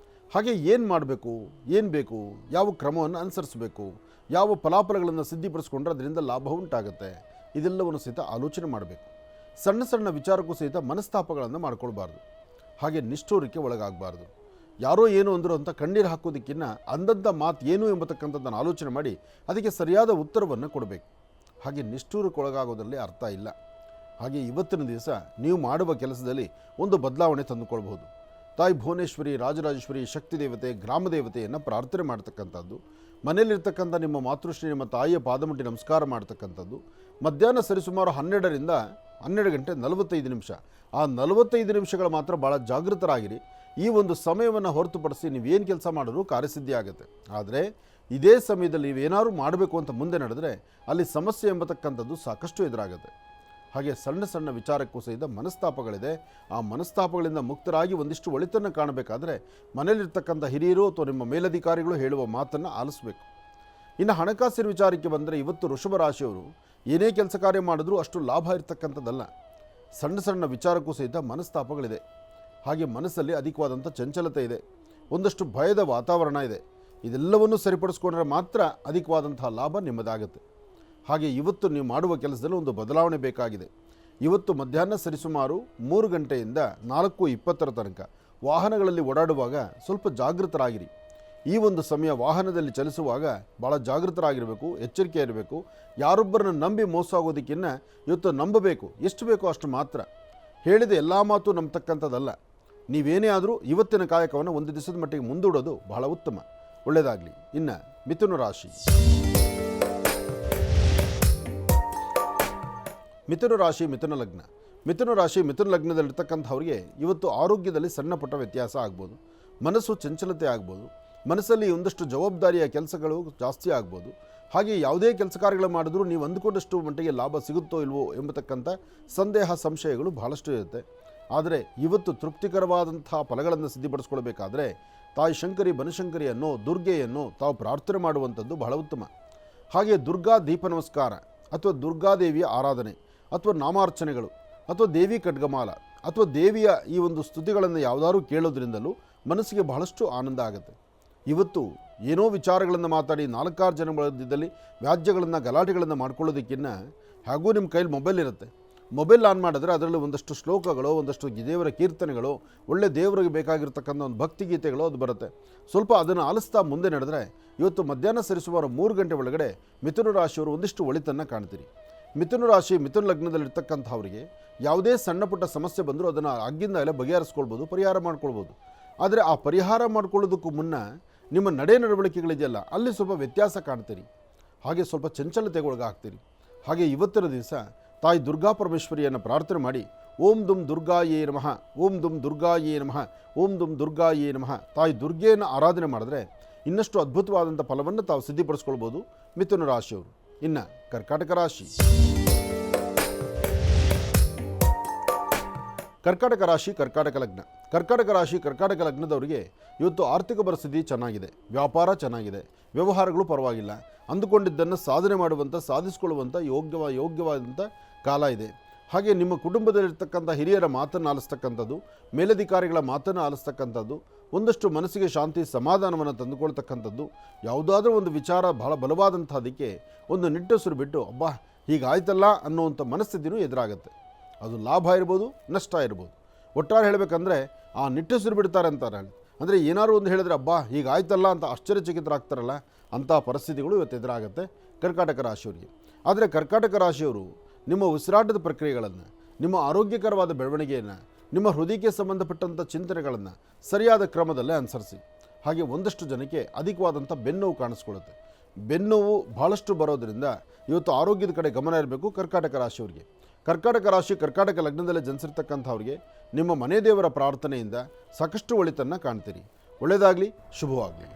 B: ಹಾಗೆ ಏನು ಮಾಡಬೇಕು, ಏನು ಬೇಕು, ಯಾವ ಕ್ರಮವನ್ನು ಅನುಸರಿಸಬೇಕು, ಯಾವ ಫಲಾಫಲಗಳನ್ನು ಸಿದ್ಧಿಪಡಿಸ್ಕೊಂಡ್ರೆ ಅದರಿಂದ ಲಾಭ ಉಂಟಾಗುತ್ತೆ, ಇದೆಲ್ಲವನ್ನು ಸಹಿತ ಆಲೋಚನೆ ಮಾಡಬೇಕು. ಸಣ್ಣ ಸಣ್ಣ ವಿಚಾರಕ್ಕೂ ಸಹಿತ ಮನಸ್ತಾಪಗಳನ್ನು ಮಾಡ್ಕೊಳ್ಬಾರ್ದು, ಹಾಗೆ ನಿಷ್ಠೂರಕ್ಕೆ ಒಳಗಾಗಬಾರ್ದು. ಯಾರೋ ಏನು ಅಂದರು ಅಂತ ಕಣ್ಣೀರು ಹಾಕೋದಕ್ಕಿಂತ ಅಂದಂಥ ಮಾತು ಏನು ಎಂಬತಕ್ಕಂಥದ್ದನ್ನು ಆಲೋಚನೆ ಮಾಡಿ ಅದಕ್ಕೆ ಸರಿಯಾದ ಉತ್ತರವನ್ನು ಕೊಡಬೇಕು. ಹಾಗೆ ನಿಷ್ಠೂರಕ್ಕೊಳಗಾಗೋದ್ರಲ್ಲಿ ಅರ್ಥ ಇಲ್ಲ. ಹಾಗೆ ಇವತ್ತಿನ ದಿವಸ ನೀವು ಮಾಡುವ ಕೆಲಸದಲ್ಲಿ ಒಂದು ಬದಲಾವಣೆ ತಂದುಕೊಳ್ಬಹುದು. ತಾಯಿ ಭುವನೇಶ್ವರಿ, ರಾಜರಾಜೇಶ್ವರಿ, ಶಕ್ತಿ ದೇವತೆ, ಗ್ರಾಮ ದೇವತೆಯನ್ನು ಪ್ರಾರ್ಥನೆ ಮಾಡ್ತಕ್ಕಂಥದ್ದು, ಮನೆಯಲ್ಲಿರ್ತಕ್ಕಂಥ ನಿಮ್ಮ ಮಾತೃಶ್ರೀ ನಿಮ್ಮ ತಾಯಿಯ ಪಾದಮುಟ್ಟಿ ನಮಸ್ಕಾರ ಮಾಡ್ತಕ್ಕಂಥದ್ದು, ಮಧ್ಯಾಹ್ನ ಸರಿಸುಮಾರು 12ರಿಂದ 12 ಗಂಟೆ 45 ನಿಮಿಷ, ಆ 45 ನಿಮಿಷಗಳು ಮಾತ್ರ ಭಾಳ ಜಾಗೃತರಾಗಿರಿ. ಈ ಒಂದು ಸಮಯವನ್ನು ಹೊರತುಪಡಿಸಿ ನೀವೇನು ಕೆಲಸ ಮಾಡಿದ್ರೂ ಕಾರ್ಯಸಿದ್ಧಿ ಆಗುತ್ತೆ. ಆದರೆ ಇದೇ ಸಮಯದಲ್ಲಿ ನೀವೇನಾದ್ರು ಮಾಡಬೇಕು ಅಂತ ಮುಂದೆ ನಡೆದರೆ ಅಲ್ಲಿ ಸಮಸ್ಯೆ ಎಂಬತಕ್ಕಂಥದ್ದು ಸಾಕಷ್ಟು ಎದುರಾಗುತ್ತೆ. ಹಾಗೆ ಸಣ್ಣ ಸಣ್ಣ ವಿಚಾರಕ್ಕೂ ಸಹಿತ ಮನಸ್ತಾಪಗಳಿದೆ. ಆ ಮನಸ್ತಾಪಗಳಿಂದ ಮುಕ್ತರಾಗಿ ಒಂದಿಷ್ಟು ಒಳಿತನ್ನು ಕಾಣಬೇಕಾದ್ರೆ ಮನೆಯಲ್ಲಿರ್ತಕ್ಕಂಥ ಹಿರಿಯರು ಅಥವಾ ನಿಮ್ಮ ಮೇಲಧಿಕಾರಿಗಳು ಹೇಳುವ ಮಾತನ್ನು ಆಲಿಸಬೇಕು. ಇನ್ನು ಹಣಕಾಸಿನ ವಿಚಾರಕ್ಕೆ ಬಂದರೆ ಇವತ್ತು ವೃಷಭ ರಾಶಿಯವರು ಏನೇ ಕೆಲಸ ಕಾರ್ಯ ಮಾಡಿದ್ರೂ ಅಷ್ಟು ಲಾಭ ಇರತಕ್ಕಂಥದ್ದಲ್ಲ. ಸಣ್ಣ ಸಣ್ಣ ವಿಚಾರಕ್ಕೂ ಸಹಿತ ಮನಸ್ತಾಪಗಳಿದೆ. ಹಾಗೆ ಮನಸ್ಸಲ್ಲಿ ಅಧಿಕವಾದಂಥ ಚಂಚಲತೆ ಇದೆ, ಒಂದಷ್ಟು ಭಯದ ವಾತಾವರಣ ಇದೆ. ಇದೆಲ್ಲವನ್ನು ಸರಿಪಡಿಸ್ಕೊಂಡ್ರೆ ಮಾತ್ರ ಅಧಿಕವಾದಂತಹ ಲಾಭ ನಿಮ್ಮದಾಗುತ್ತೆ. ಹಾಗೆ ಇವತ್ತು ನೀವು ಮಾಡುವ ಕೆಲಸದಲ್ಲಿ ಒಂದು ಬದಲಾವಣೆ ಬೇಕಾಗಿದೆ. ಇವತ್ತು ಮಧ್ಯಾಹ್ನ ಸರಿಸುಮಾರು 3 ಗಂಟೆಯಿಂದ 4:20 ತನಕ ವಾಹನಗಳಲ್ಲಿ ಓಡಾಡುವಾಗ ಸ್ವಲ್ಪ ಜಾಗೃತರಾಗಿರಿ. ಈ ಒಂದು ಸಮಯ ವಾಹನದಲ್ಲಿ ಚಲಿಸುವಾಗ ಭಾಳ ಜಾಗೃತರಾಗಿರಬೇಕು, ಎಚ್ಚರಿಕೆ ಇರಬೇಕು. ಯಾರೊಬ್ಬರನ್ನು ನಂಬಿ ಮೋಸ ಆಗೋದಕ್ಕಿಂತ ಇವತ್ತು ನಂಬಬೇಕು, ಎಷ್ಟು ಬೇಕೋ ಅಷ್ಟು ಮಾತ್ರ. ಹೇಳಿದ ಎಲ್ಲ ಮಾತು ನಂಬತಕ್ಕಂಥದ್ದಲ್ಲ. ನೀವೇನೇ ಆದರೂ ಇವತ್ತಿನ ಕಾಯಕವನ್ನು ಒಂದು ದಿವಸದ ಮಟ್ಟಿಗೆ ಮುಂದೂಡೋದು ಬಹಳ ಉತ್ತಮ. ಒಳ್ಳೆಯದಾಗಲಿ. ಇನ್ನು ಮಿಥುನ ರಾಶಿ. ಮಿಥುನ ರಾಶಿ, ಮಿಥುನ ಲಗ್ನ. ಮಿಥುನ ರಾಶಿ, ಮಿಥುನ ಲಗ್ನದಲ್ಲಿರ್ತಕ್ಕಂಥವ್ರಿಗೆ ಇವತ್ತು ಆರೋಗ್ಯದಲ್ಲಿ ಸಣ್ಣ ಪುಟ್ಟ ವ್ಯತ್ಯಾಸ ಆಗ್ಬೋದು. ಮನಸ್ಸು ಚಂಚಲತೆ ಆಗ್ಬೋದು. ಮನಸ್ಸಲ್ಲಿ ಒಂದಷ್ಟು ಜವಾಬ್ದಾರಿಯ ಕೆಲಸಗಳು ಜಾಸ್ತಿ ಆಗ್ಬೋದು. ಹಾಗೆ ಯಾವುದೇ ಕೆಲಸ ಕಾರ್ಯಗಳು ಮಾಡಿದ್ರೂ ನೀವು ಅಂದುಕೊಂಡಷ್ಟು ಮಟ್ಟಿಗೆ ಲಾಭ ಸಿಗುತ್ತೋ ಇಲ್ವೋ ಎಂಬತಕ್ಕಂಥ ಸಂದೇಹ, ಸಂಶಯಗಳು ಬಹಳಷ್ಟು ಇರುತ್ತೆ. ಆದರೆ ಇವತ್ತು ತೃಪ್ತಿಕರವಾದಂಥ ಫಲಗಳನ್ನು ಸಿದ್ಧಪಡಿಸ್ಕೊಳ್ಬೇಕಾದ್ರೆ ತಾಯಿ ಶಂಕರಿ, ಬನಶಂಕರಿ ಅನ್ನೋ ದುರ್ಗೆಯನ್ನು ತಾವು ಪ್ರಾರ್ಥನೆ ಮಾಡುವಂಥದ್ದು ಬಹಳ ಉತ್ತಮ. ಹಾಗೆ ದುರ್ಗಾ ದೀಪ ನಮಸ್ಕಾರ ಅಥವಾ ದುರ್ಗಾದೇವಿಯ ಆರಾಧನೆ ಅಥವಾ ನಾಮಾರ್ಚನೆಗಳು ಅಥವಾ ದೇವಿ ಖಡ್ಗಮಾಲ ಅಥವಾ ದೇವಿಯ ಈ ಒಂದು ಸ್ತುತಿಗಳನ್ನು ಯಾವುದಾದ್ರೂ ಕೇಳೋದ್ರಿಂದಲೂ ಮನಸ್ಸಿಗೆ ಬಹಳಷ್ಟು ಆನಂದ ಆಗುತ್ತೆ. ಇವತ್ತು ಏನೋ ವಿಚಾರಗಳನ್ನು ಮಾತಾಡಿ 4-6 ಜನ ಮಧ್ಯದಲ್ಲಿ ವ್ಯಾಜ್ಯಗಳನ್ನು, ಗಲಾಟೆಗಳನ್ನು ಮಾಡ್ಕೊಳ್ಳೋದಕ್ಕಿಂತ ಹಾಗೂ ನಿಮ್ಮ ಕೈಲಿ ಮೊಬೈಲ್ ಇರುತ್ತೆ. ಮೊಬೈಲ್ ಆನ್ ಮಾಡಿದ್ರೆ ಅದರಲ್ಲಿ ಒಂದಷ್ಟು ಶ್ಲೋಕಗಳು, ಒಂದಷ್ಟು ದೇವರ ಕೀರ್ತನೆಗಳು, ಒಳ್ಳೆ ದೇವರಿಗೆ ಬೇಕಾಗಿರ್ತಕ್ಕಂಥ ಒಂದು ಭಕ್ತಿಗೀತೆಗಳು ಅದು ಬರುತ್ತೆ. ಸ್ವಲ್ಪ ಅದನ್ನು ಆಲಿಸ್ತಾ ಮುಂದೆ ನಡೆದರೆ ಇವತ್ತು ಮಧ್ಯಾಹ್ನ ಸರಿಸುಮಾರು 3 ಗಂಟೆ ಒಳಗಡೆ ಮಿಥುನ ರಾಶಿಯವರು ಒಂದಿಷ್ಟು ಒಳಿತನ್ನು ಕಾಣ್ತೀರಿ. ಮಿಥುನ ರಾಶಿ, ಮಿಥುನ ಲಗ್ನದಲ್ಲಿರ್ತಕ್ಕಂಥವರಿಗೆ ಯಾವುದೇ ಸಣ್ಣ ಪುಟ್ಟ ಸಮಸ್ಯೆ ಬಂದರೂ ಅದನ್ನು ಆಗಿಂದ ಎಲ್ಲ ಬಗೆಹರಿಸ್ಕೊಳ್ಬೋದು, ಪರಿಹಾರ ಮಾಡ್ಕೊಳ್ಬೋದು. ಆದರೆ ಆ ಪರಿಹಾರ ಮಾಡ್ಕೊಳ್ಳೋದಕ್ಕೂ ಮುನ್ನ ನಿಮ್ಮ ನಡವಳಿಕೆಗಳಿದೆಯಲ್ಲ ಅಲ್ಲಿ ಸ್ವಲ್ಪ ವ್ಯತ್ಯಾಸ ಕಾಣ್ತೀರಿ. ಹಾಗೆ ಸ್ವಲ್ಪ ಚಂಚಲತೆಗೊಳಗಾಗ್ತೀರಿ. ಹಾಗೆ ಇವತ್ತಿನ ದಿವಸ ತಾಯಿ ದುರ್ಗಾ ಪರಮೇಶ್ವರಿಯನ್ನು ಪ್ರಾರ್ಥನೆ ಮಾಡಿ ಓಂ ದುಂ ದುರ್ಗಾಯೇ ನಮಃ, ಓಂ ದುಂ ದುರ್ಗಾಯೇ ನಮಃ, ಓಂ ದುಂ ದುರ್ಗಾಯೇ ನಮಃ ತಾಯಿ ದುರ್ಗೆಯನ್ನು ಆರಾಧನೆ ಮಾಡಿದ್ರೆ ಇನ್ನಷ್ಟು ಅದ್ಭುತವಾದಂಥ ಫಲವನ್ನು ತಾವು ಸಿದ್ಧಪಡಿಸ್ಕೊಳ್ಬೋದು ಮಿಥುನ ರಾಶಿಯವರು. ಇನ್ನು ಕರ್ಕಾಟಕ ರಾಶಿ. ಕರ್ಕಾಟಕ ರಾಶಿ, ಕರ್ಕಾಟಕ ಲಗ್ನ. ಕರ್ಕಾಟಕ ರಾಶಿ, ಕರ್ಕಾಟಕ ಲಗ್ನದವರಿಗೆ ಇವತ್ತು ಆರ್ಥಿಕ ಪರಿಸ್ಥಿತಿ ಚೆನ್ನಾಗಿದೆ, ವ್ಯಾಪಾರ ಚೆನ್ನಾಗಿದೆ, ವ್ಯವಹಾರಗಳು ಪರವಾಗಿಲ್ಲ. ಅಂದುಕೊಂಡಿದ್ದನ್ನು ಸಾಧನೆ ಮಾಡುವಂಥ, ಸಾಧಿಸಿಕೊಳ್ಳುವಂಥ ಯೋಗ್ಯವಾದಂಥ ಕಾಲ ಇದೆ. ಹಾಗೆ ನಿಮ್ಮ ಕುಟುಂಬದಲ್ಲಿರ್ತಕ್ಕಂಥ ಹಿರಿಯರ ಮಾತನ್ನು ಆಲಿಸ್ತಕ್ಕಂಥದ್ದು, ಮೇಲಧಿಕಾರಿಗಳ ಮಾತನ್ನು ಆಲಿಸ್ತಕ್ಕಂಥದ್ದು, ಒಂದಷ್ಟು ಮನಸ್ಸಿಗೆ ಶಾಂತಿ ಸಮಾಧಾನವನ್ನು ತಂದುಕೊಳ್ತಕ್ಕಂಥದ್ದು, ಯಾವುದಾದ್ರೂ ಒಂದು ವಿಚಾರ ಬಹಳ ಬಲವಾದಂಥದಕ್ಕೆ ಒಂದು ನಿಟ್ಟುಸಿರು ಬಿಟ್ಟು ಅಬ್ಬಾ ಹೀಗಾಯ್ತಲ್ಲ ಅನ್ನುವಂಥ ಮನಸ್ಥಿತಿನೂ ಎದುರಾಗುತ್ತೆ. ಅದು ಲಾಭ ಇರ್ಬೋದು, ನಷ್ಟ ಇರ್ಬೋದು. ಒಟ್ಟಾರೆ ಹೇಳಬೇಕಂದ್ರೆ ಆ ನಿಟ್ಟುಸಿರು ಬಿಡ್ತಾರೆ ಅಂತಾರೆ. ಅಂದರೆ ಏನಾದ್ರು ಒಂದು ಹೇಳಿದ್ರೆ ಅಬ್ಬಾ ಹೀಗಾಯ್ತಲ್ಲ ಅಂತ ಆಶ್ಚರ್ಯಚಕಿತರಾಗ್ತಾರಲ್ಲ, ಅಂಥ ಪರಿಸ್ಥಿತಿಗಳು ಇವತ್ತು ಎದುರಾಗುತ್ತೆ ಕರ್ಕಾಟಕ ರಾಶಿಯವರಿಗೆ. ಆದರೆ ಕರ್ಕಾಟಕ ರಾಶಿಯವರು ನಿಮ್ಮ ಉಸಿರಾಟದ ಪ್ರಕ್ರಿಯೆಗಳನ್ನು, ನಿಮ್ಮ ಆರೋಗ್ಯಕರವಾದ ಬೆಳವಣಿಗೆಯನ್ನು, ನಿಮ್ಮ ಹೃದಯಕ್ಕೆ ಸಂಬಂಧಪಟ್ಟಂಥ ಚಿಂತನೆಗಳನ್ನು ಸರಿಯಾದ ಕ್ರಮದಲ್ಲೇ ಅನುಸರಿಸಿ. ಹಾಗೆ ಒಂದಷ್ಟು ಜನಕ್ಕೆ ಅಧಿಕವಾದಂಥ ಬೆನ್ನೋವು ಕಾಣಿಸ್ಕೊಳ್ಳುತ್ತೆ. ಬೆನ್ನೋವು ಭಾಳಷ್ಟು ಬರೋದರಿಂದ ಇವತ್ತು ಆರೋಗ್ಯದ ಕಡೆ ಗಮನ ಇರಬೇಕು ಕರ್ಕಾಟಕ ರಾಶಿಯವರಿಗೆ. ಕರ್ಕಾಟಕ ರಾಶಿ, ಕರ್ಕಾಟಕ ಲಗ್ನದಲ್ಲಿ ಜನಿಸಿರ್ತಕ್ಕಂಥವ್ರಿಗೆ ನಿಮ್ಮ ಮನೆ ದೇವರ ಪ್ರಾರ್ಥನೆಯಿಂದ ಸಾಕಷ್ಟು ಒಳಿತನ್ನು ಕಾಣ್ತೀರಿ. ಒಳ್ಳೆಯದಾಗಲಿ, ಶುಭವಾಗಲಿ.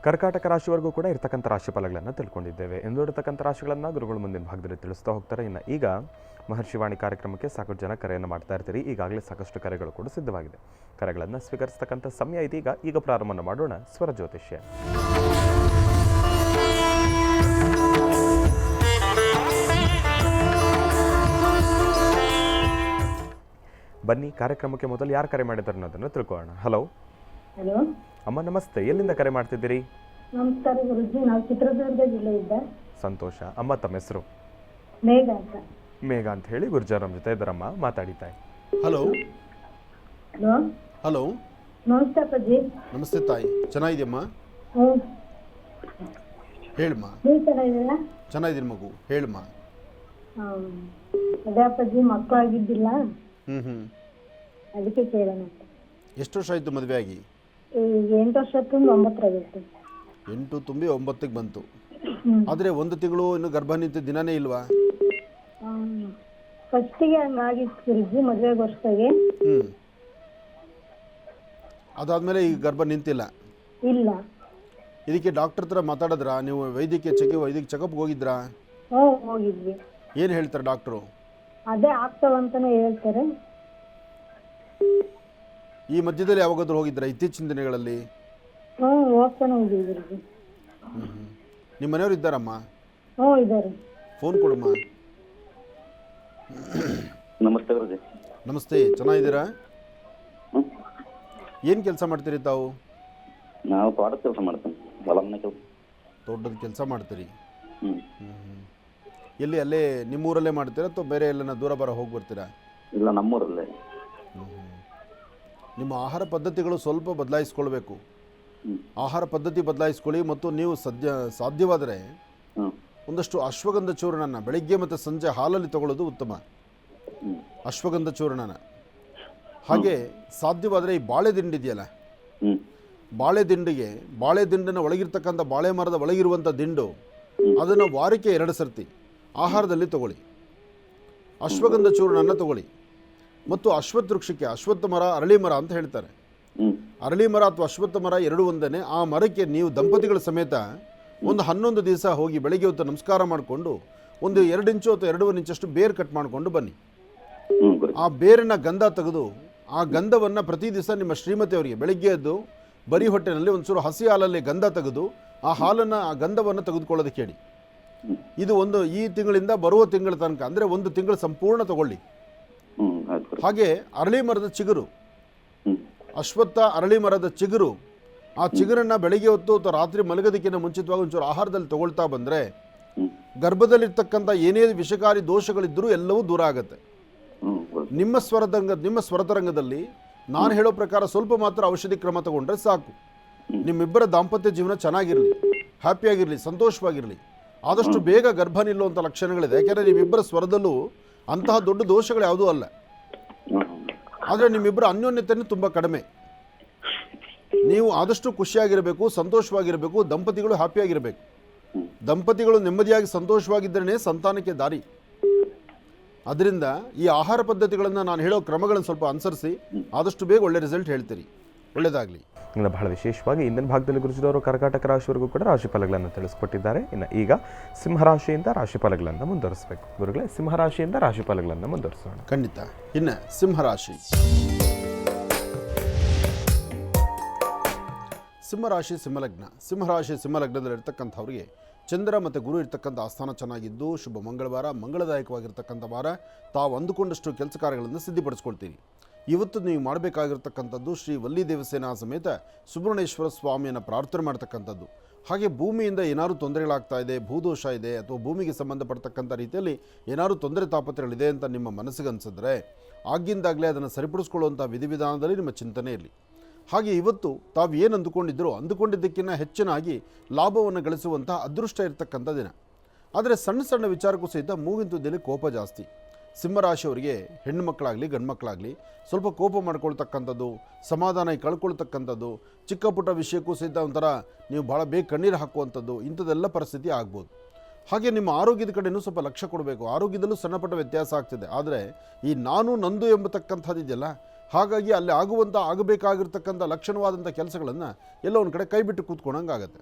A: ಕರ್ಕಾಟಕ ರಾಶಿವರೆಗೂ ಕೂಡ ಇರ್ತಕ್ಕಂಥ ರಾಶಿ ಫಲಗಳನ್ನು ತಿಳ್ಕೊಂಡಿದ್ದೇವೆ. ಎಂದು ಇರತಕ್ಕಂಥ ರಾಶಿಗಳನ್ನು ಗುರುಗಳು ಮುಂದಿನ ಭಾಗದಲ್ಲಿ ತಿಳಿಸ್ತಾ ಹೋಗ್ತಾರೆ. ಇನ್ನು ಈಗ ಮಹರ್ಷಿವಾಣಿ ಕಾರ್ಯಕ್ರಮಕ್ಕೆ ಸಾಕಷ್ಟು ಜನ ಕರೆಯನ್ನು ಮಾಡ್ತಾ ಇರ್ತೀರಿ. ಈಗಾಗಲೇ ಸಾಕಷ್ಟು ಕರೆಗಳು ಕೂಡ ಸಿದ್ಧವಾಗಿದೆ. ಕರೆಗಳನ್ನು ಸ್ವೀಕರಿಸ್ತಕ್ಕಂಥ ಸಮಯ ಇದೀಗ. ಈಗ ಪ್ರಾರಂಭ ಮಾಡೋಣ ಸ್ವರ ಜ್ಯೋತಿಷ್ಯ. ಬನ್ನಿ, ಕಾರ್ಯಕ್ರಮಕ್ಕೆ ಮೊದಲು ಯಾರು ಕರೆ ಮಾಡಿದ್ದಾರೆ ಅನ್ನೋದನ್ನು ತಿಳ್ಕೊಳ್ಳೋಣ. ಹಲೋ.
C: ಹಲೋ
A: ಅಮ್ಮ ನಮಸ್ತೆ, ಎಲ್ಲಿಂದ ಕರೆ ಮಾಡ್ತಿದ್ದೀರಿ?
C: ನಮಸ್ಕಾರ ಗುರುಜಿ, ನಾವು ಚಿತ್ರದುರ್ಗ ಜಿಲ್ಲೆಯಿಂದ.
A: ಸಂತೋಷ. ಅಮ್ಮ ತಮ್ಮ ಹೆಸರು?
C: ಮೇಘ ಅಂತ.
A: ಮೇಘ ಅಂತ ಹೇಳಿ ಗುರ್ಜಾರ್ ನಮ್ಮ ಜೊತೆ ಇದ್ದಾರಮ್ಮ, ಮಾತಾಡಿತಾಯಿ.
B: ಹಲೋ
C: ಹಲೋ
B: ಹಲೋ
C: ನಮಸ್ತೆ ಅಪ್ಪಾಜಿ.
B: ನಮಸ್ತೆ ತಾಯಿ, ಚೆನ್ನಾಗಿದೆಯಮ್ಮ?
C: ಹ್ಞೂ,
B: ಹೇಳಮ್ಮ.
C: ನೀವು ಚೆನ್ನಾಗಿದ್ದೀರಾ?
B: ಚೆನ್ನಾಗಿದ್ದೀನಿ ಮಗು, ಹೇಳಮ್ಮ.
C: ಹಾಂ, ಅದೇ ಅಪ್ಪಾಜಿ ಮಕ್ಕಳಾಗಿದ್ದಿಲ್ಲ,
B: ಹ್ಞೂ
C: ಅದಕ್ಕೆ ಕೇಳೋಣ ಅಂತ.
B: ಎಷ್ಟು ವರ್ಷ ಆಯಿತು ಮದುವೆ ಆಗಿ?
C: ಈಗ 8 ವರ್ಷ ತುಂಬ 9 ಆಗೈತೆ.
B: 8 ತುಂಬಿ 9ಕ್ಕೆ ಬಂತು.
C: ಹ್ಞೂ,
B: ಆದರೆ 1 ತಿಂಗಳು ಇನ್ನು ಗರ್ಭ ನಿಂತ ದಿನನೇ ಇಲ್ವಾ?
C: ಫಸ್ಟಿಗೆ ಹಂಗಾಗಿತ್ತು ಗುರುಜಿ, ಮದುವೆ ವರ್ಷದಾಗೆ.
B: ಹ್ಞೂ, ಅದಾದಮೇಲೆ ಈಗ ಗರ್ಭ ನಿಂತಿಲ್ಲ.
C: ಇಲ್ಲ.
B: ಇದಕ್ಕೆ ಡಾಕ್ಟರ್ ಹತ್ರ ಮಾತಾಡಿದ್ರಾ ನೀವು? ವೈದ್ಯಕೀಯ ಚೆಕಪ್ಗೆ ಹೋಗಿದ್ರಾ?
C: ಹ್ಞೂ, ಹೋಗಿದ್ವಿ.
B: ಏನು ಹೇಳ್ತಾರೆ ಡಾಕ್ಟ್ರು?
C: ಅದೇ ಆಗ್ತಾವಂತಾನೆ ಹೇಳ್ತಾರೆ.
B: ಈ ಮಧ್ಯದಲ್ಲಿ ಯಾವಾಗಾದ್ರೂ ಹೋಗಿದ್ರಾ ಇತ್ತೀಚಿನ ದಿನಗಳಲ್ಲಿ?
C: ಹ್ಞೂ, ಹೋಗ್ತಾನೆ ಇದ್ದೀವಿ ಗುರುಜಿ.
B: ನಿಮ್ಮ ಮನೆಯವರು ಇದ್ದಾರಮ್ಮ?
C: ಹ್ಞೂ, ಇದ್ದಾರೆ.
B: ಫೋನ್ ಕೊಡಮ್ಮ.
D: ನಮಸ್ತೆ ಗುರುಜಿ.
B: ನಮಸ್ತೆ, ಚೆನ್ನಾಗಿದ್ದೀರಾ? ಏನು ಕೆಲಸ ಮಾಡ್ತೀರಿ ತಾವು?
D: ನಾವು ತೋಟದ ಕೆಲಸ ಮಾಡ್ತೇನೆ, ಹೊಲ ಮನೆ ಕೆಲಸ.
B: ತೋಟದ ಕೆಲಸ ಮಾಡ್ತೀರಿ?
D: ಹ್ಞೂ.
B: ಎಲ್ಲಿ ಅಲ್ಲೇ ನಿಮ್ಮೂರಲ್ಲೇ ಮಾಡ್ತೀರಾ ಅಥವಾ ಬೇರೆ ಎಲ್ಲನ ದೂರ ಬರ ಹೋಗಿ ಬರ್ತೀರಾ?
D: ಇಲ್ಲ, ನಮ್ಮೂರಲ್ಲೇ.
B: ನಿಮ್ಮ ಆಹಾರ ಪದ್ಧತಿಗಳು ಸ್ವಲ್ಪ ಬದಲಾಯಿಸ್ಕೊಳ್ಬೇಕು. ಆಹಾರ ಪದ್ಧತಿ ಬದಲಾಯಿಸ್ಕೊಳ್ಳಿ. ಮತ್ತು ನೀವು ಸಾಧ್ಯವಾದರೆ ಒಂದಷ್ಟು ಅಶ್ವಗಂಧ ಚೂರ್ಣನ ಬೆಳಿಗ್ಗೆ ಮತ್ತು ಸಂಜೆ ಹಾಲಲ್ಲಿ ತಗೊಳ್ಳೋದು ಉತ್ತಮ. ಅಶ್ವಗಂಧ ಚೂರ್ಣನ. ಹಾಗೆ ಸಾಧ್ಯವಾದರೆ ಈ ಬಾಳೆ ದಿಂಡು ಇದೆಯಲ್ಲ, ಬಾಳೆ ದಿಂಡಿನ ಒಳಗಿರ್ತಕ್ಕಂಥ ಬಾಳೆ ಮರದ ಒಳಗಿರುವಂಥ ದಿಂಡು, ಅದನ್ನು ವಾರಕ್ಕೆ 2 ಸರ್ತಿ ಆಹಾರದಲ್ಲಿ ತಗೊಳ್ಳಿ. ಅಶ್ವಗಂಧ ಚೂರ್ಣನ ತಗೊಳ್ಳಿ. ಮತ್ತು ಅಶ್ವತ್ಥ ವೃಕ್ಷಕ್ಕೆ, ಅಶ್ವತ್ಥ ಮರ ಅರಳಿ ಮರ ಅಂತ ಹೇಳ್ತಾರೆ, ಅರಳಿ ಮರ ಅಥವಾ ಅಶ್ವತ್ಥ ಮರ ಎರಡೂ ಒಂದೇ. ಆ ಮರಕ್ಕೆ ನೀವು ದಂಪತಿಗಳ ಸಮೇತ ಒಂದು 11 ದಿವಸ ಹೋಗಿ ಬೆಳಗ್ಗೆ ಹೊತ್ತು ನಮಸ್ಕಾರ ಮಾಡಿಕೊಂಡು ಒಂದು 2 ಇಂಚು ಅಥವಾ 2.5 ಇಂಚಷ್ಟು ಬೇರು ಕಟ್ ಮಾಡಿಕೊಂಡು ಬನ್ನಿ. ಆ ಬೇರಿನ ಗಂಧ ತೆಗೆದು ಆ ಗಂಧವನ್ನು ಪ್ರತಿ ದಿವಸ ನಿಮ್ಮ ಶ್ರೀಮತಿಯವರಿಗೆ ಬೆಳಗ್ಗೆ ಎದ್ದು ಬರೀ ಹೊಟ್ಟೆನಲ್ಲಿ ಒಂಚೂರು ಹಸಿ ಹಾಲಲ್ಲಿ ಗಂಧ ತೆಗೆದು ಆ ಗಂಧವನ್ನು ತೆಗೆದುಕೊಳ್ಳೋದಕ್ಕೆ ಹೇಳಿ. ಇದು ಈ ತಿಂಗಳಿಂದ ಬರುವ ತಿಂಗಳ ತನಕ, ಅಂದರೆ 1 ತಿಂಗಳು ಸಂಪೂರ್ಣ ತಗೊಳ್ಳಿ. ಹಾಗೆ ಅರಳಿ ಮರದ ಚಿಗುರು, ಅಶ್ವತ್ಥ ಅರಳಿ ಮರದ ಚಿಗುರು, ಆ ಚಿಗುರನ್ನು ಬೆಳಗ್ಗೆ ಹೊತ್ತು ಅಥವಾ ರಾತ್ರಿ ಮಲಗೋದಕ್ಕಿಂತ ಮುಂಚಿತವಾಗಿ ಒಂಚೂರು ಆಹಾರದಲ್ಲಿ ತಗೊಳ್ತಾ ಬಂದರೆ ಗರ್ಭದಲ್ಲಿರ್ತಕ್ಕಂಥ ಏನೇ ವಿಷಕಾರಿ ದೋಷಗಳಿದ್ದರೂ ಎಲ್ಲವೂ ದೂರ ಆಗುತ್ತೆ. ನಿಮ್ಮ ಸ್ವರತರಂಗದಲ್ಲಿ ನಾನು ಹೇಳೋ ಪ್ರಕಾರ ಸ್ವಲ್ಪ ಮಾತ್ರ ಔಷಧಿ ಕ್ರಮ ತಗೊಂಡ್ರೆ ಸಾಕು. ನಿಮ್ಮಿಬ್ಬರ ದಾಂಪತ್ಯ ಜೀವನ ಚೆನ್ನಾಗಿರಲಿ, ಹ್ಯಾಪಿಯಾಗಿರಲಿ, ಸಂತೋಷವಾಗಿರಲಿ. ಆದಷ್ಟು ಬೇಗ ಗರ್ಭ ನಿಲ್ಲುವಂಥ ಲಕ್ಷಣಗಳಿದೆ. ಯಾಕೆಂದರೆ ನಿಮ್ಮಿಬ್ಬರ ಸ್ವರದಲ್ಲೂ ಅಂತಹ ದೊಡ್ಡ ದೋಷಗಳು ಯಾವುದೂ ಅಲ್ಲ. ಆದರೆ ನಿಮ್ಮಿಬ್ಬರ ಅನ್ಯೋನ್ಯತೆಯೂ ತುಂಬ ಕಡಿಮೆ. ನೀವು ಆದಷ್ಟು ಖುಷಿಯಾಗಿರಬೇಕು, ಸಂತೋಷವಾಗಿರಬೇಕು, ದಂಪತಿಗಳು ಹ್ಯಾಪಿಯಾಗಿರಬೇಕು. ದಂಪತಿಗಳು ನೆಮ್ಮದಿಯಾಗಿ ಸಂತೋಷವಾಗಿದ್ದರೇ ಸಂತಾನಕ್ಕೆ ದಾರಿ. ಅದರಿಂದ ಈ ಆಹಾರ ಪದ್ಧತಿಗಳನ್ನು ನಾನು ಹೇಳೋ ಕ್ರಮಗಳನ್ನು ಸ್ವಲ್ಪ ಅನುಸರಿಸಿ ಆದಷ್ಟು ಬೇಗ ಒಳ್ಳೆ ರಿಸಲ್ಟ್ ಹೇಳ್ತೀರಿ. ಒಳ್ಳೆಯದಾಗಲಿ.
A: ಇನ್ನು ಬಹಳ ವಿಶೇಷವಾಗಿ ಇಂದಿನ ಭಾಗದಲ್ಲಿ ಗುರುಜಿದವರು ಕರ್ಕಾಟಕ ರಾಶಿವರೆಗೂ ಕೂಡ ರಾಶಿಫಲಗಳನ್ನು ತಿಳಿಸ್ಕೊಟ್ಟಿದ್ದಾರೆ. ಇನ್ನು ಈಗ ಸಿಂಹರಾಶಿಯಿಂದ ರಾಶಿಫಲಗಳನ್ನು ಮುಂದುವರಿಸಬೇಕು. ಗುರುಗಳೇ, ಸಿಂಹರಾಶಿಯಿಂದ ರಾಶಿಫಲಗಳನ್ನು ಮುಂದುವರಿಸೋಣ.
B: ಖಂಡಿತ. ಇನ್ನು ಸಿಂಹರಾಶಿ. ಸಿಂಹರಾಶಿ ಸಿಂಹಲಗ್ನದಲ್ಲಿರ್ತಕ್ಕಂಥವ್ರಿಗೆ ಚಂದ್ರ ಮತ್ತು ಗುರು ಇರ್ತಕ್ಕಂಥ ಆಸ್ಥಾನ ಚೆನ್ನಾಗಿದ್ದು ಶುಭ ಮಂಗಳವಾರ, ಮಂಗಳದಾಯಕವಾಗಿರ್ತಕ್ಕಂಥ ವಾರ. ತಾವು ಅಂದುಕೊಂಡಷ್ಟು ಕೆಲಸ ಕಾರ್ಯಗಳನ್ನು ಸಿದ್ಧಪಡಿಸ್ಕೊಳ್ತೀರಿ. ಇವತ್ತು ನೀವು ಮಾಡಬೇಕಾಗಿರ್ತಕ್ಕಂಥದ್ದು ಶ್ರೀ ವಲ್ಲಿ ದೇವಸೇನಾ ಸಮೇತ ಸುಬ್ರಹ್ಮಣ್ಯೇಶ್ವರ ಸ್ವಾಮಿಯನ್ನು ಪ್ರಾರ್ಥನೆ ಮಾಡ್ತಕ್ಕಂಥದ್ದು. ಹಾಗೆ ಭೂಮಿಯಿಂದ ಏನಾದರೂ ತೊಂದರೆಗಳಾಗ್ತಾ ಇದೆ, ಭೂದೋಷ ಇದೆ, ಅಥವಾ ಭೂಮಿಗೆ ಸಂಬಂಧಪಡ್ತಕ್ಕಂಥ ರೀತಿಯಲ್ಲಿ ಏನಾದರೂ ತೊಂದರೆ ತಾಪತ್ರೆಗಳಿದೆ ಅಂತ ನಿಮ್ಮ ಮನಸ್ಸಿಗೆ ಅನಿಸಿದ್ರೆ ಆಗಿಂದಾಗಲೇ ಅದನ್ನು ಸರಿಪಡಿಸ್ಕೊಳ್ಳುವಂಥ ವಿಧಿವಿಧಾನದಲ್ಲಿ ನಿಮ್ಮ ಚಿಂತನೆ ಇರಲಿ. ಹಾಗೆ ಇವತ್ತು ತಾವು ಏನು ಅಂದುಕೊಂಡಿದ್ದಕ್ಕಿಂತ ಹೆಚ್ಚಿನಾಗಿ ಲಾಭವನ್ನು ಗಳಿಸುವಂಥ ಅದೃಷ್ಟ ಇರತಕ್ಕಂಥ ದಿನ. ಆದರೆ ಸಣ್ಣ ಸಣ್ಣ ವಿಚಾರಕ್ಕೂ ಸಹಿತ ಮೂಗಿನ ತುದಿಯಲ್ಲಿ ಕೋಪ ಜಾಸ್ತಿ. ಸಿಂಹರಾಶಿಯವರಿಗೆ ಹೆಣ್ಣು ಮಕ್ಕಳಾಗಲಿ ಗಂಡು ಮಕ್ಕಳಾಗಲಿ ಸ್ವಲ್ಪ ಕೋಪ ಮಾಡ್ಕೊಳ್ತಕ್ಕಂಥದ್ದು, ಸಮಾಧಾನ ಕಳ್ಕೊಳ್ತಕ್ಕಂಥದ್ದು, ಚಿಕ್ಕ ಪುಟ್ಟ ವಿಷಯಕ್ಕೂ ಸಹಿತ ಒಂಥರ ನೀವು ಭಾಳ ಬೇಗ ಕಣ್ಣೀರು ಹಾಕುವಂಥದ್ದು, ಇಂಥದ್ದೆಲ್ಲ ಪರಿಸ್ಥಿತಿ ಆಗ್ಬೋದು. ಹಾಗೆ ನಿಮ್ಮ ಆರೋಗ್ಯದ ಕಡೆಯೂ ಸ್ವಲ್ಪ ಲಕ್ಷ್ಯ ಕೊಡಬೇಕು. ಆರೋಗ್ಯದಲ್ಲೂ ಸಣ್ಣಪಟ್ಟ ವ್ಯತ್ಯಾಸ ಆಗ್ತಿದೆ. ಆದರೆ ಈ ನಾನು ನಂದು ಎಂಬತಕ್ಕಂಥದ್ದು ಇದೆಯಲ್ಲ, ಹಾಗಾಗಿ ಅಲ್ಲಿ ಆಗಬೇಕಾಗಿರ್ತಕ್ಕಂಥ ಲಕ್ಷಣವಾದಂಥ ಕೆಲಸಗಳನ್ನು ಎಲ್ಲ ಒಂದು ಕಡೆ ಕೈ ಬಿಟ್ಟು ಕೂತ್ಕೊಂಡಂಗಾಗತ್ತೆ.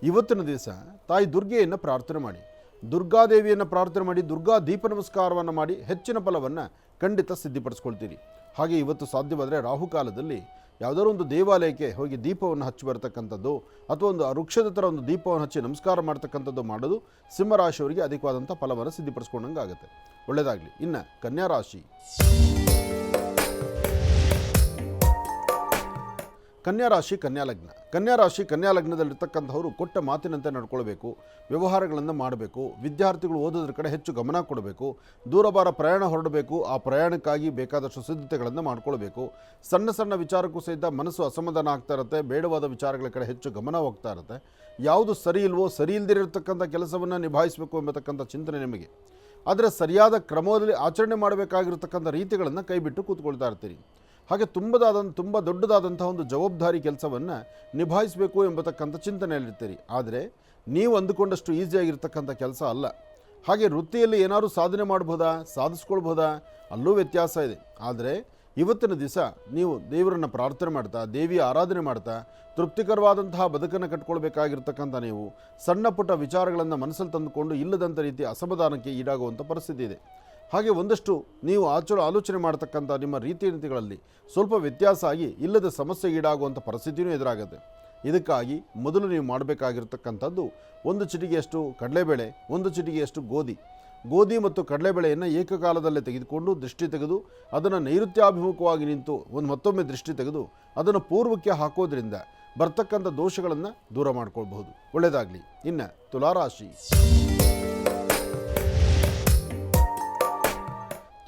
B: ಇವತ್ತಿನ ದಿವಸ ತಾಯಿ ದುರ್ಗೆಯನ್ನು ಪ್ರಾರ್ಥನೆ ಮಾಡಿ, ದುರ್ಗಾದೇವಿಯನ್ನು ಪ್ರಾರ್ಥನೆ ಮಾಡಿ, ದುರ್ಗಾ ದೀಪ ನಮಸ್ಕಾರವನ್ನು ಮಾಡಿ ಹೆಚ್ಚಿನ ಫಲವನ್ನು ಖಂಡಿತ ಸಿದ್ಧಿಪಡಿಸ್ಕೊಳ್ತೀರಿ. ಹಾಗೆ ಇವತ್ತು ಸಾಧ್ಯವಾದರೆ ರಾಹುಕಾಲದಲ್ಲಿ ಯಾವುದಾದ್ರು ಒಂದು ದೇವಾಲಯಕ್ಕೆ ಹೋಗಿ ದೀಪವನ್ನು ಹಚ್ಚಿ ಬರ್ತಕ್ಕಂಥದ್ದು ಅಥವಾ ಒಂದು ವೃಕ್ಷದ ಥರ ಒಂದು ದೀಪವನ್ನು ಹಚ್ಚಿ ನಮಸ್ಕಾರ ಮಾಡ್ತಕ್ಕಂಥದ್ದು ಮಾಡೋದು ಸಿಂಹರಾಶಿಯವರಿಗೆ ಅಧಿಕವಾದಂಥ ಫಲವನ್ನು ಸಿದ್ಧಿಪಡಿಸ್ಕೊಂಡಂಗೆ ಆಗುತ್ತೆ. ಒಳ್ಳೆಯದಾಗಲಿ. ಇನ್ನು ಕನ್ಯಾರಾಶಿ. ಕನ್ಯಾರಾಶಿ ಕನ್ಯಾಲಗ್ನ. ಕನ್ಯಾ ರಾಶಿ ಕನ್ಯಾ ಲಗ್ನದಲ್ಲಿರ್ತಕ್ಕಂಥವರು ಕೊಟ್ಟ ಮಾತಿನಂತೆ ನಡ್ಕೊಳ್ಬೇಕು, ವ್ಯವಹಾರಗಳನ್ನು ಮಾಡಬೇಕು, ವಿದ್ಯಾರ್ಥಿಗಳು ಓದೋದ್ರ ಕಡೆ ಹೆಚ್ಚು ಗಮನ ಕೊಡಬೇಕು, ದೂರಭಾರ ಪ್ರಯಾಣ ಹೊರಡಬೇಕು, ಆ ಪ್ರಯಾಣಕ್ಕಾಗಿ ಬೇಕಾದಷ್ಟು ಸಿದ್ಧತೆಗಳನ್ನು ಮಾಡ್ಕೊಳ್ಬೇಕು. ಸಣ್ಣ ಸಣ್ಣ ವಿಚಾರಕ್ಕೂ ಸಹಿತ ಮನಸ್ಸು ಅಸಮಾಧಾನ ಆಗ್ತಾ ಇರುತ್ತೆ, ಬೇಡವಾದ ವಿಚಾರಗಳ ಕಡೆ ಹೆಚ್ಚು ಗಮನ ಹೋಗ್ತಾ ಇರುತ್ತೆ. ಯಾವುದು ಸರಿ ಇಲ್ವೋ, ಸರಿ ಇಲ್ಲದಿರತಕ್ಕಂಥ ಕೆಲಸವನ್ನು ನಿಭಾಯಿಸಬೇಕು ಎಂಬತಕ್ಕಂಥ ಚಿಂತನೆ ನಿಮಗೆ. ಆದರೆ ಸರಿಯಾದ ಕ್ರಮದಲ್ಲಿ ಆಚರಣೆ ಮಾಡಬೇಕಾಗಿರ್ತಕ್ಕಂಥ ರೀತಿಗಳನ್ನು ಕೈಬಿಟ್ಟು ಕೂತ್ಕೊಳ್ತಾ ಇರ್ತೀರಿ. ಹಾಗೆ ತುಂಬ ದೊಡ್ಡದಾದಂಥ ಒಂದು ಜವಾಬ್ದಾರಿ ಕೆಲಸವನ್ನು ನಿಭಾಯಿಸಬೇಕು ಎಂಬತಕ್ಕಂಥ ಚಿಂತನೆಯಲ್ಲಿರ್ತೀರಿ. ಆದರೆ ನೀವು ಅಂದುಕೊಂಡಷ್ಟು ಈಸಿಯಾಗಿರ್ತಕ್ಕಂಥ ಕೆಲಸ ಅಲ್ಲ. ಹಾಗೆ ವೃತ್ತಿಯಲ್ಲಿ ಏನಾದರೂ ಸಾಧನೆ ಮಾಡ್ಬೋದಾ, ಸಾಧಿಸ್ಕೊಳ್ಬೋದಾ, ಅಲ್ಲೂ ವ್ಯತ್ಯಾಸ ಇದೆ. ಆದರೆ ಇವತ್ತಿನ ದಿವಸ ನೀವು ದೇವರನ್ನು ಪ್ರಾರ್ಥನೆ ಮಾಡ್ತಾ, ದೇವಿಯ ಆರಾಧನೆ ಮಾಡ್ತಾ, ತೃಪ್ತಿಕರವಾದಂತಹ ಬದುಕನ್ನು ಕಟ್ಕೊಳ್ಬೇಕಾಗಿರ್ತಕ್ಕಂಥ ನೀವು ಸಣ್ಣ ಪುಟ್ಟ ವಿಚಾರಗಳನ್ನು ಮನಸ್ಸಲ್ಲಿ ತಂದುಕೊಂಡು ಇಲ್ಲದಂಥ ರೀತಿ ಅಸಮಾಧಾನಕ್ಕೆ ಈಡಾಗುವಂಥ ಪರಿಸ್ಥಿತಿ ಇದೆ. ಹಾಗೆ ಒಂದಷ್ಟು ನೀವು ಆಲೋಚನೆ ಮಾಡ್ತಕ್ಕಂಥ ನಿಮ್ಮ ರೀತಿಗಳಲ್ಲಿ ಸ್ವಲ್ಪ ವ್ಯತ್ಯಾಸ ಆಗಿ ಇಲ್ಲದ ಸಮಸ್ಯೆಗೆ ಈಡಾಗುವಂಥ ಪರಿಸ್ಥಿತಿಯೂ ಎದುರಾಗುತ್ತೆ. ಇದಕ್ಕಾಗಿ ಮೊದಲು ನೀವು ಮಾಡಬೇಕಾಗಿರ್ತಕ್ಕಂಥದ್ದು 1 ಚಿಟಿಗೆಯಷ್ಟು ಕಡಲೆಬೇಳೆ, 1 ಚಿಟಿಗೆಯಷ್ಟು ಗೋಧಿ ಮತ್ತು ಕಡಲೆಬೇಳೆಯನ್ನು ಏಕಕಾಲದಲ್ಲೇ ತೆಗೆದುಕೊಂಡು ದೃಷ್ಟಿ ತೆಗೆದು ಅದನ್ನು ನೈಋತ್ಯಾಭಿಮುಖವಾಗಿ ನಿಂತು ಮತ್ತೊಮ್ಮೆ ದೃಷ್ಟಿ ತೆಗೆದು ಅದನ್ನು ಪೂರ್ವಕ್ಕೆ ಹಾಕೋದ್ರಿಂದ ಬರ್ತಕ್ಕಂಥ ದೋಷಗಳನ್ನು ದೂರ ಮಾಡ್ಕೊಳ್ಬಹುದು. ಒಳ್ಳೆಯದಾಗಲಿ. ಇನ್ನು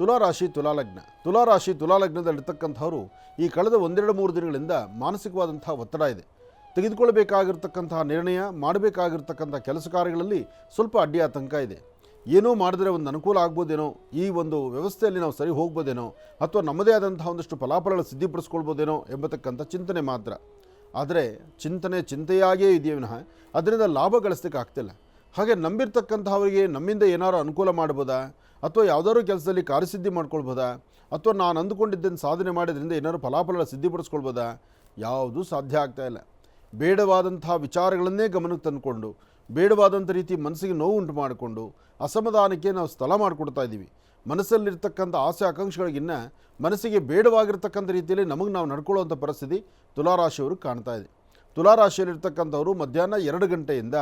B: ತುಲಾರಾಶಿ ತುಲಾಲಗ್ನದಲ್ಲಿರ್ತಕ್ಕಂಥವರು ಈ ಕಳೆದ 1-2-3 ದಿನಗಳಿಂದ ಮಾನಸಿಕವಾದಂಥ ಒತ್ತಡ ಇದೆ. ತೆಗೆದುಕೊಳ್ಳಬೇಕಾಗಿರ್ತಕ್ಕಂತಹ ನಿರ್ಣಯ, ಮಾಡಬೇಕಾಗಿರ್ತಕ್ಕಂಥ ಕೆಲಸ ಕಾರ್ಯಗಳಲ್ಲಿ ಸ್ವಲ್ಪ ಅಡ್ಡಿ ಆತಂಕ ಇದೆ. ಏನೋ ಮಾಡಿದ್ರೆ ಒಂದು ಅನುಕೂಲ ಆಗ್ಬೋದೇನೋ, ಈ ಒಂದು ವ್ಯವಸ್ಥೆಯಲ್ಲಿ ನಾವು ಸರಿ ಹೋಗ್ಬೋದೇನೋ, ಅಥವಾ ನಮ್ಮದೇ ಆದಂತಹ ಒಂದಷ್ಟು ಫಲಾಫಲಗಳು ಸಿದ್ಧಿಪಡಿಸ್ಕೊಳ್ಬೋದೇನೋ ಎಂಬತಕ್ಕಂಥ ಚಿಂತನೆ ಮಾತ್ರ. ಆದರೆ ಚಿಂತೆಯಾಗಿಯೇ ಇದೆಯೇ ವಿನಃ ಅದರಿಂದ ಲಾಭ ಗಳಿಸ್ಲಿಕ್ಕೆ ಆಗ್ತಿಲ್ಲ. ಹಾಗೆ ನಂಬಿರ್ತಕ್ಕಂಥವರಿಗೆ ನಮ್ಮಿಂದ ಏನಾರು ಅನುಕೂಲ ಮಾಡ್ಬೋದಾ, ಅಥವಾ ಯಾವುದಾದ್ರು ಕೆಲಸದಲ್ಲಿ ಕಾರ್ಯಸಿದ್ಧಿ ಮಾಡ್ಕೊಳ್ಬೋದಾ, ಅಥವಾ ನಾನು ಅಂದುಕೊಂಡಿದ್ದನ್ನು ಸಾಧನೆ ಮಾಡೋದ್ರಿಂದ ಏನಾದ್ರು ಫಲಾಫಲ ಸಿದ್ಧಿಪಡಿಸ್ಕೊಳ್ಬೋದಾ, ಯಾವುದೂ ಸಾಧ್ಯ ಆಗ್ತಾ ಇಲ್ಲ. ಬೇಡವಾದಂಥ ವಿಚಾರಗಳನ್ನೇ ಗಮನಕ್ಕೆ ತಂದುಕೊಂಡು, ಬೇಡವಾದಂಥ ರೀತಿ ಮನಸ್ಸಿಗೆ ನೋವು ಉಂಟು ಮಾಡಿಕೊಂಡು ಅಸಮಾಧಾನಕ್ಕೆ ನಾವು ಸ್ಥಳ ಮಾಡಿಕೊಡ್ತಾ ಇದ್ದೀವಿ. ಮನಸ್ಸಲ್ಲಿರ್ತಕ್ಕಂಥ ಆಸೆ ಆಕಾಂಕ್ಷೆಗಳಿಗಿನ್ನ ಮನಸ್ಸಿಗೆ ಬೇಡವಾಗಿರ್ತಕ್ಕಂಥ ರೀತಿಯಲ್ಲಿ ನಮಗೆ ನಾವು ನಡ್ಕೊಳ್ಳುವಂಥ ಪರಿಸ್ಥಿತಿ ತುಲಾರಾಶಿಯವರು ಕಾಣ್ತಾ ಇದೆ. ತುಲಾರಾಶಿಯಲ್ಲಿರ್ತಕ್ಕಂಥವರು ಮಧ್ಯಾಹ್ನ 2 ಗಂಟೆಯಿಂದ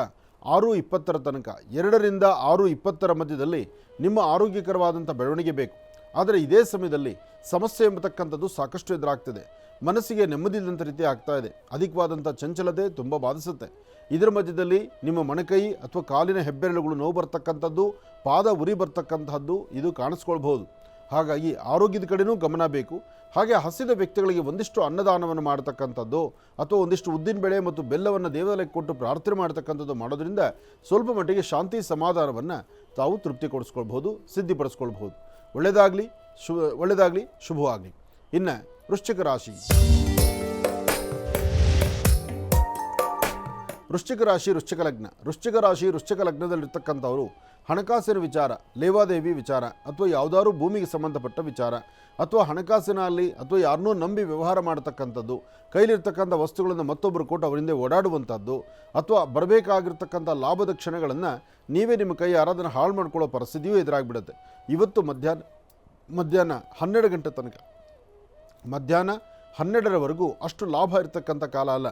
B: 6:20 ತನಕ, 2ರಿಂದ 6:20 ಮಧ್ಯದಲ್ಲಿ ನಿಮ್ಮ ಆರೋಗ್ಯಕರವಾದಂಥ ಬೆಳವಣಿಗೆ ಬೇಕು. ಆದರೆ ಇದೇ ಸಮಯದಲ್ಲಿ ಸಮಸ್ಯೆ ಎಂಬತಕ್ಕಂಥದ್ದು ಸಾಕಷ್ಟು ಎದುರಾಗ್ತದೆ. ಮನಸ್ಸಿಗೆ ನೆಮ್ಮದಿಲ್ಲದಂಥ ರೀತಿ ಆಗ್ತಾ ಇದೆ. ಅಧಿಕವಾದಂಥ ಚಂಚಲತೆ ತುಂಬ ಬಾಧಿಸುತ್ತೆ. ಇದರ ಮಧ್ಯದಲ್ಲಿ ನಿಮ್ಮ ಮೊಣಕೈ ಅಥವಾ ಕಾಲಿನ ಹೆಬ್ಬೆರಳುಗಳು ನೋವು ಬರ್ತಕ್ಕಂಥದ್ದು, ಪಾದ ಉರಿ ಬರ್ತಕ್ಕಂಥದ್ದು ಇದು ಕಾಣಿಸ್ಕೊಳ್ಬಹುದು. ಹಾಗಾಗಿ ಆರೋಗ್ಯದ ಕಡೆನೂ ಗಮನ ಬೇಕು. ಹಾಗೆ ಹಸಿದ ವ್ಯಕ್ತಿಗಳಿಗೆ ಒಂದಿಷ್ಟು ಅನ್ನದಾನವನ್ನು ಮಾಡ್ತಕ್ಕಂಥದ್ದು ಅಥವಾ ಒಂದಿಷ್ಟು ಉದ್ದಿನಬೇಳೆ ಮತ್ತು ಬೆಲ್ಲವನ್ನು ದೇವಾಲಯಕ್ಕೆ ಕೊಟ್ಟು ಪ್ರಾರ್ಥನೆ ಮಾಡ್ತಕ್ಕಂಥದ್ದು ಮಾಡೋದ್ರಿಂದ ಸ್ವಲ್ಪ ಮಟ್ಟಿಗೆ ಶಾಂತಿ ಸಮಾಧಾನವನ್ನು ತಾವು ತೃಪ್ತಿಗೊಳಿಸ್ಕೊಳ್ಬಹುದು, ಸಿದ್ಧಿಪಡಿಸ್ಕೊಳ್ಬಹುದು. ಒಳ್ಳೆಯದಾಗಲಿ, ಶುಭವಾಗಲಿ. ಇನ್ನು ವೃಶ್ಚಿಕ ರಾಶಿ ವೃಶ್ಚಿಕ ಲಗ್ನದಲ್ಲಿರ್ತಕ್ಕಂಥವರು ಹಣಕಾಸಿನ ವಿಚಾರ, ಲೇವಾದೇವಿ ವಿಚಾರ, ಅಥವಾ ಯಾವುದಾದ್ರೂ ಭೂಮಿಗೆ ಸಂಬಂಧಪಟ್ಟ ವಿಚಾರ, ಅಥವಾ ಹಣಕಾಸಿನಲ್ಲಿ ಅಥವಾ ಯಾರನ್ನೂ ನಂಬಿ ವ್ಯವಹಾರ ಮಾಡ್ತಕ್ಕಂಥದ್ದು, ಕೈಲಿರ್ತಕ್ಕಂಥ ವಸ್ತುಗಳನ್ನು ಮತ್ತೊಬ್ಬರು ಕೊಟ್ಟು ಅವರಿಂದ ಓಡಾಡುವಂಥದ್ದು, ಅಥವಾ ಬರಬೇಕಾಗಿರ್ತಕ್ಕಂಥ ಲಾಭದ ಕ್ಷಣಗಳನ್ನು ನೀವೇ ನಿಮ್ಮ ಕೈ ಯಾರಾದನ್ನು ಹಾಳು ಮಾಡ್ಕೊಳ್ಳೋ ಪರಿಸ್ಥಿತಿಯೂ ಎದುರಾಗಿಬಿಡುತ್ತೆ. ಇವತ್ತು ಮಧ್ಯಾಹ್ನ 12 ಗಂಟೆ ತನಕ, ಮಧ್ಯಾಹ್ನ 12ರವರೆಗೂ ಅಷ್ಟು ಲಾಭ ಇರತಕ್ಕಂಥ ಕಾಲ ಅಲ್ಲ.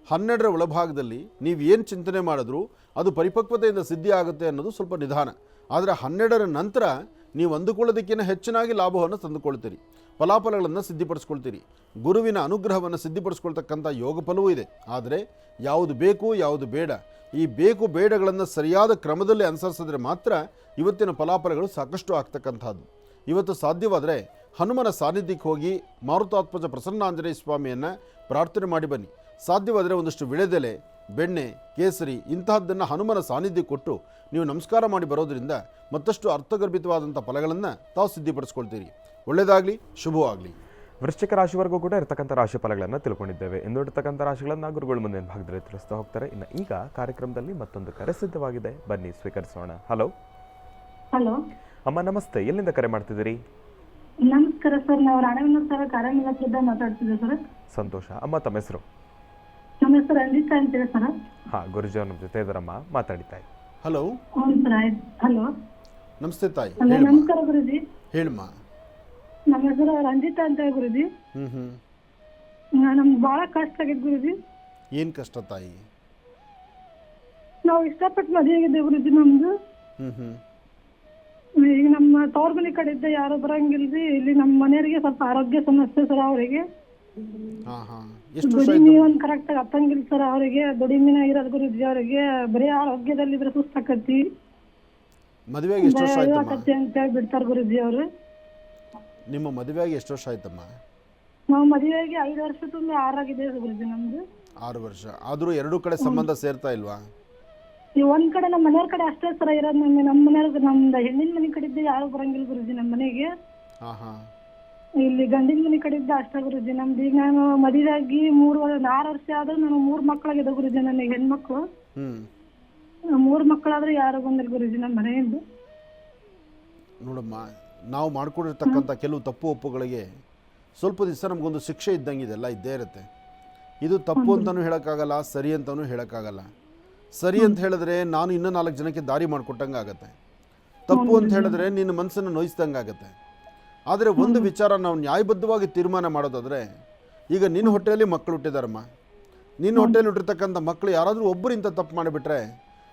B: 12ರ ಒಳಭಾಗದಲ್ಲಿ ನೀವು ಏನು ಚಿಂತನೆ ಮಾಡಿದ್ರೂ ಅದು ಪರಿಪಕ್ವತೆಯಿಂದ ಸಿದ್ಧಿ ಆಗುತ್ತೆ ಅನ್ನೋದು ಸ್ವಲ್ಪ ನಿಧಾನ. ಆದರೆ 12ರ ನಂತರ ನೀವು ಅಂದುಕೊಳ್ಳೋದಕ್ಕಿಂತ ಹೆಚ್ಚಿನಾಗಿ ಲಾಭವನ್ನು ತಂದುಕೊಳ್ತೀರಿ, ಫಲಾಫಲಗಳನ್ನು ಸಿದ್ಧಿಪಡಿಸ್ಕೊಳ್ತೀರಿ, ಗುರುವಿನ ಅನುಗ್ರಹವನ್ನು ಸಿದ್ಧಿಪಡಿಸ್ಕೊಳ್ತಕ್ಕಂಥ ಯೋಗ ಫಲವೂ ಇದೆ. ಆದರೆ ಯಾವುದು ಬೇಕು ಯಾವುದು ಬೇಡ, ಈ ಬೇಕು ಬೇಡಗಳನ್ನು ಸರಿಯಾದ ಕ್ರಮದಲ್ಲಿ ಅನುಸರಿಸಿದ್ರೆ ಮಾತ್ರ ಇವತ್ತಿನ ಫಲಾಫಲಗಳು ಸಾಕಷ್ಟು ಆಗ್ತಕ್ಕಂಥದ್ದು. ಇವತ್ತು ಸಾಧ್ಯವಾದರೆ ಹನುಮನ ಸಾನ್ನಿಧ್ಯಕ್ಕೆ ಹೋಗಿ ಮಾರುತಾತ್ಮಜ ಪ್ರಸನ್ನಾಂಜನೇಯ ಸ್ವಾಮಿಯನ್ನು ಪ್ರಾರ್ಥನೆ ಮಾಡಿ ಬನ್ನಿ. ಸಾಧ್ಯವಾದರೆ ಒಂದಷ್ಟು ವಿಳೆದೆಲೆ, ಬೆಣ್ಣೆ, ಕೇಸರಿ ಇಂತಹದ್ದನ್ನು ಹನುಮನ ಸಾನ್ನಿಧ್ಯ ಕೊಟ್ಟು ನೀವು ನಮಸ್ಕಾರ ಮಾಡಿ ಬರೋದರಿಂದ ಮತ್ತಷ್ಟು ಅರ್ಥಗರ್ಭಿತವಾದಂಥ ಫಲಗಳನ್ನು ತಾವು ಸಿದ್ಧಿಪಡಿಸ್ಕೊಳ್ತೀರಿ. ಒಳ್ಳೆಯದಾಗಲಿ, ಶುಭವಾಗಲಿ.
A: ವೃಶ್ಚಿಕ ರಾಶಿವರೆಗೂ ಕೂಡ ಇರತಕ್ಕಂಥ ರಾಶಿ ಫಲಗಳನ್ನು ತಿಳ್ಕೊಂಡಿದ್ದೇವೆ. ಇಂದು ಇರತಕ್ಕಂಥ ರಾಶಿಗಳನ್ನು ಗುರುಗಳು ಮುಂದಿನ ಭಾಗದಲ್ಲಿ ತಿಳಿಸ್ತಾ ಹೋಗ್ತಾರೆ. ಇನ್ನು ಈಗ ಕಾರ್ಯಕ್ರಮದಲ್ಲಿ ಮತ್ತೊಂದು ಕರೆ ಸಿದ್ಧವಾಗಿದೆ, ಬನ್ನಿ ಸ್ವೀಕರಿಸೋಣ. ಹಲೋ ಅಮ್ಮ, ನಮಸ್ತೆ. ಎಲ್ಲಿಂದ ಕರೆ ಮಾಡ್ತಿದ್ದೀರಿ?
C: ನಮಸ್ಕಾರ ಸರ್, ನಾವು ರಾಣೆಬೆನ್ನೂರು ಕಾರ್ಯನಿಲಯದಿಂದ ಮಾತಾಡ್ತಿದ್ದೆ ಸರ್.
A: ಸಂತೋಷ. ಅಮ್ಮ, ತಮ್ಮ ಹೆಸರು?
C: ನಮ್ಮ ಹೆಸರು ರಂಜಿತಾ ಅಂತೀರಾ ಸರ್?
A: ಗುರುಜಿ ಅವ್ರ ನಮ್ಮ ಜೊತೆ ಇದ್ದಾರಮ್ಮ, ಮಾತಾಡಿತಾಯಿ.
B: ಹಲೋ.
C: ಹಲೋ,
B: ನಮಸ್ತೆ ತಾಯಿ.
C: ನಮಸ್ಕಾರ ಗುರುಜಿ.
B: ಹೇಳಮ್ಮ.
C: ನಮ್ಮ ಹೆಸರು ರಂಜಿತಾ ಅಂತ ಗುರುಜಿ. ನಮ್ಗೆ ಬಹಳ ಕಷ್ಟ ಆಗಿದ್ ಗುರುಜಿ.
B: ಏನು ಕಷ್ಟ ತಾಯಿ?
C: ನಾವು ಇಷ್ಟಪಟ್ಟು ಮದುವೆ ಆಗಿದ್ದೆ ಗುರುಜಿ. ನಮ್ದು ಈಗ ನಮ್ಮ ತವ್ರ ಮನೆ ಕಡೆ ಇದ್ದ ಯಾರು ಬರಂಗಿಲ್ರಿ. ಇಲ್ಲಿ ನಮ್ಮ ಮನೆಯವರಿಗೆ ಸ್ವಲ್ಪ ಆರೋಗ್ಯ ಸಮಸ್ಯೆ ಸರ್. ಅವರಿಗೆ
B: ಹಾಂ ಹಾಂ ಎಷ್ಟು ವರ್ಷ
C: ದುಡಿಮೆ
B: ಆಯ್ತು?
C: ಒಂದ್ ಕರೆಕ್ಟ್ ಆಗಿ ಹತ್ತಂಗಿಲ್ಲ ಸರ್ ಅವರಿಗೆ. ದುಡಿಮೆನ ಇರೋದ್ ಗುರುಜಿ ಅವರಿಗೆ. ಬರೀ ಆರೋಗ್ಯದಲ್ಲಿದ್ರೆ ಸುಸ್ತಾಕತಿ,
B: ಮದುವೆಗೆ ಎಷ್ಟು ವರ್ಷ ಆಯ್ತಮ್ಮ?
C: ಆಕತಿ ಅಂತ ಹೇಳಿ ಬಿಡ್ತಾರ ಗುರುಜಿ ಅವರು.
B: ನಿಮ್ಮ ಮದುವೆಯಾಗಿ ಎಷ್ಟು ವರ್ಷ ಆಯ್ತಮ್ಮ?
C: ನಾವು ಮದುವೆಗೆ 5 ವರ್ಷ ತುಂಬಿ 6 ಆಗಿದೆ ಗುರುಜಿ ನಮ್ದು.
B: 6 ವರ್ಷ ಆದರೂ ಎರಡೂ ಕಡೆ ಸಂಬಂಧ ಸೇರ್ತಾ ಇಲ್ವಾ?
C: ಈ ಒಂದ್ ಕಡೆ ನಮ್ಮ ಮನೆಯವ್ರ ಕಡೆ ಅಷ್ಟೇ ಸರ ಇರೋದು. ನಮ್ಮ ಮನೆಯವ್ರ ನಮ್ದು ಹೆಣ್ಣಿನ ಮನೆ ಕಡೆದ್ದು ಯಾರು ಬರಂಗಿಲ್ಲ ಗುರುಜಿ ನಮ್ಮ ಮನೆಗೆ.
B: ಹಾಂ ಹಾಂ
C: ಇಲ್ಲಿ ಗಂಡಿನ ಮನೆ ಕಡೆದ್ದು ಅಷ್ಟೇ ಗುರುಜಿ ನಮ್ದು. ಈಗ ನಾನು ಮದುವೆಯಾಗಿ 6 ವರ್ಷ ಆದ್ರೂ ನಾನು 3 ಮಕ್ಕಳಾಗಿದೆ ಗುರುಜಿ. ನನಗೆ ಹೆಣ್ಮಕ್ಳು
B: ಹ್ಞೂ
C: 3 ಮಕ್ಕಳಾದ್ರೂ ಯಾರು ಬಂದಿಲ್ಲ ಗುರುಜಿ ನಮ್ಮ ಮನೆಯಿಂದ.
B: ನೋಡಮ್ಮ, ನಾವು ಮಾಡ್ಕೊಂಡಿರ್ತಕ್ಕಂಥ ಕೆಲವು ತಪ್ಪು ಒಪ್ಪುಗಳಿಗೆ ಸ್ವಲ್ಪ ದಿವಸ ನಮಗೊಂದು ಶಿಕ್ಷೆ ಇದ್ದಂಗಿದೆಲ್ಲ ಇದ್ದೇ ಇರುತ್ತೆ. ಇದು ತಪ್ಪು ಅಂತಲೂ ಹೇಳೋಕ್ಕಾಗಲ್ಲ, ಸರಿ ಅಂತಲೂ ಹೇಳೋಕ್ಕಾಗಲ್ಲ. ಸರಿ ಅಂತ ಹೇಳಿದ್ರೆ ನಾನು ಇನ್ನೂ 4 ಜನಕ್ಕೆ ದಾರಿ ಮಾಡಿಕೊಟ್ಟಂಗೆ ಆಗುತ್ತೆ. ತಪ್ಪು ಅಂತ ಹೇಳಿದ್ರೆ ನಿನ್ನ ಮನಸ್ಸನ್ನು ನೋಯಿಸ್ದಂಗೆ ಆಗುತ್ತೆ. ಆದರೆ ಒಂದು ವಿಚಾರ ನಾವು ನ್ಯಾಯಬದ್ಧವಾಗಿ ತೀರ್ಮಾನ ಮಾಡೋದಾದರೆ, ಈಗ ನಿನ್ನ ಹೊಟ್ಟೆಯಲ್ಲಿ ಮಕ್ಕಳು ಹುಟ್ಟಿದಾರಮ್ಮ. ನಿನ್ನ ಹೊಟ್ಟೆಯಲ್ಲಿ ಹುಟ್ಟಿರ್ತಕ್ಕಂಥ ಮಕ್ಕಳು ಯಾರಾದರೂ ಒಬ್ಬರು ಇಂಥ ತಪ್ಪು ಮಾಡಿಬಿಟ್ರೆ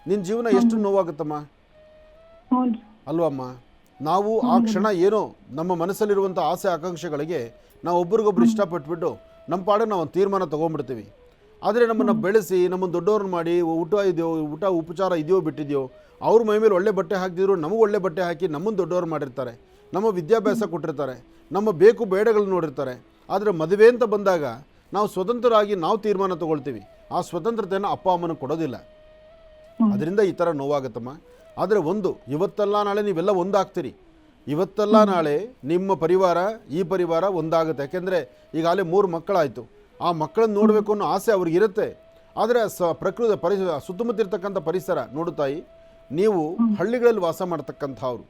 B: ನಿನ್ನ ಜೀವನ ಎಷ್ಟು ನೋವಾಗುತ್ತಮ್ಮ, ಅಲ್ವಮ್ಮ? ನಾವು ಆ ಕ್ಷಣ ಏನೋ ನಮ್ಮ ಮನಸ್ಸಲ್ಲಿರುವಂಥ ಆಸೆ ಆಕಾಂಕ್ಷೆಗಳಿಗೆ ನಾವು ಒಬ್ರಿಗೊಬ್ರು ಇಷ್ಟಪಟ್ಬಿಟ್ಟು ನಮ್ಮ ಪಾಡಿಗೆ ನಾವು ಒಂದು ತೀರ್ಮಾನ ತೊಗೊಂಡ್ಬಿಡ್ತೀವಿ. ಆದರೆ ನಮ್ಮನ್ನು ಬೆಳೆಸಿ ನಮ್ಮನ್ನು ದೊಡ್ಡವ್ರನ್ನ ಮಾಡಿ ಊಟ ಉಪಚಾರ ಇದೆಯೋ ಬಿಟ್ಟಿದೆಯೋ, ಅವ್ರ ಮೈ ಮೇಲೆ ಒಳ್ಳೆ ಬಟ್ಟೆ ಹಾಕಿದ್ರು ನಮಗೆ ಒಳ್ಳೆ ಬಟ್ಟೆ ಹಾಕಿ ನಮ್ಮನ್ನು ದೊಡ್ಡವ್ರು ಮಾಡಿರ್ತಾರೆ, ನಮ್ಮ ವಿದ್ಯಾಭ್ಯಾಸ ಕೊಟ್ಟಿರ್ತಾರೆ, ನಮ್ಮ ಬೇಕು ಬೇಡಗಳನ್ನ ನೋಡಿರ್ತಾರೆ. ಆದರೆ ಮದುವೆ ಅಂತ ಬಂದಾಗ ನಾವು ಸ್ವತಂತ್ರರಾಗಿ ನಾವು ತೀರ್ಮಾನ ತೊಗೊಳ್ತೀವಿ. ಆ ಸ್ವತಂತ್ರತೆಯನ್ನು ಅಪ್ಪ ಅಮ್ಮನ ಕೊಡೋದಿಲ್ಲ. ಅದರಿಂದ ಈ ಥರ ನೋವಾಗುತ್ತಮ್ಮ. ಆದರೆ ಇವತ್ತಲ್ಲ ನಾಳೆ ನೀವೆಲ್ಲ ಒಂದಾಗ್ತೀರಿ. ಇವತ್ತಲ್ಲ ನಾಳೆ ನಿಮ್ಮ ಪರಿವಾರ ಈ ಪರಿವಾರ ಒಂದಾಗುತ್ತೆ. ಯಾಕೆಂದರೆ ಈಗಾಗಲೇ 3 ಮಕ್ಕಳಾಯಿತು. ಆ ಮಕ್ಕಳನ್ನು ನೋಡಬೇಕು ಅನ್ನೋ ಆಸೆ ಅವ್ರಿಗಿರುತ್ತೆ. ಆದರೆ ಸುತ್ತಮುತ್ತ ಇರ್ತಕ್ಕಂಥ ಪರಿಸರ ನೋಡು ತಾಯಿ, ನೀವು ಹಳ್ಳಿಗಳಲ್ಲಿ ವಾಸ ಮಾಡ್ತಕ್ಕಂಥವ್ರು,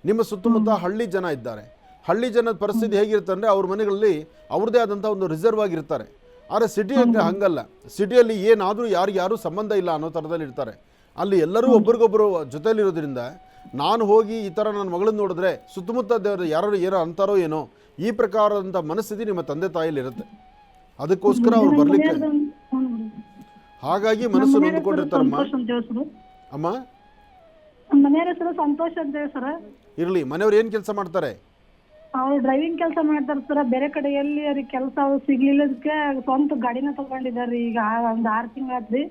B: ನಿಮ್ಮ ಸುತ್ತಮುತ್ತ ಹಳ್ಳಿ ಜನ ಇದ್ದಾರೆ. ಹಳ್ಳಿ ಜನದ ಪರಿಸ್ಥಿತಿ ಹೇಗಿರುತ್ತೆ ಅಂದರೆ ಅವ್ರ ಮನೆಗಳಲ್ಲಿ ಅವ್ರದ್ದೇ ಆದಂಥ ಒಂದು ರಿಸರ್ವ್ ಆಗಿರ್ತಾರೆ. ಆದರೆ ಸಿಟಿಯಲ್ಲಿ ಹಂಗಲ್ಲ. ಸಿಟಿಯಲ್ಲಿ ಏನಾದರೂ ಯಾರು ಸಂಬಂಧ ಇಲ್ಲ ಅನ್ನೋ ಥರದಲ್ಲಿ ಇರ್ತಾರೆ. ಅಲ್ಲಿ ಎಲ್ಲರೂ ಒಬ್ರಿಗೊಬ್ಬರು ಜೊತೆಯಲ್ಲಿರೋದ್ರಿಂದ ನಾನು ಹೋಗಿ ಈ ಥರ ನನ್ನ ಮಗಳನ್ನ ನೋಡಿದ್ರೆ ಸುತ್ತಮುತ್ತ ಯಾರು ಏನೋ ಅಂತಾರೋ ಏನೋ, ಈ ಪ್ರಕಾರದಂಥ ಮನಸ್ಥಿತಿ ನಿಮ್ಮ ತಂದೆ ತಾಯಿಲಿರುತ್ತೆ. ಅದಕ್ಕೋಸ್ಕರ ಅವ್ರು ಬರಲಿಕ್ಕೆ ಹಾಗಾಗಿ ಮನಸ್ಸು ನೊಂದ್ಕೊಂಡಿರ್ತಾರಮ್ಮ. ಅಮ್ಮ
C: ಮನೆಯವ್ರ ಹೆಸರು ಸಂತೋಷ್ ಅಂತ ಹೇಳಿ ಸರ್.
B: ಇರಲಿ, ಮನೆಯವ್ರು ಏನು ಕೆಲಸ ಮಾಡ್ತಾರೆ?
C: ಅವ್ರು ಡ್ರೈವಿಂಗ್ ಕೆಲಸ ಮಾಡ್ತಾರೆ ಸರ್. ಬೇರೆ ಕಡೆ ಎಲ್ಲಿ ಅವ್ರಿಗೆ ಕೆಲಸ ಸಿಗ್ಲಿಲ್ಲದಕ್ಕೆ ಸ್ವಂತ ಗಾಡಿನ ತಗೊಂಡಿದ್ದಾರೆ. ಈಗ ಒಂದು 6 ತಿಂಗಳಾದ್ರಿ.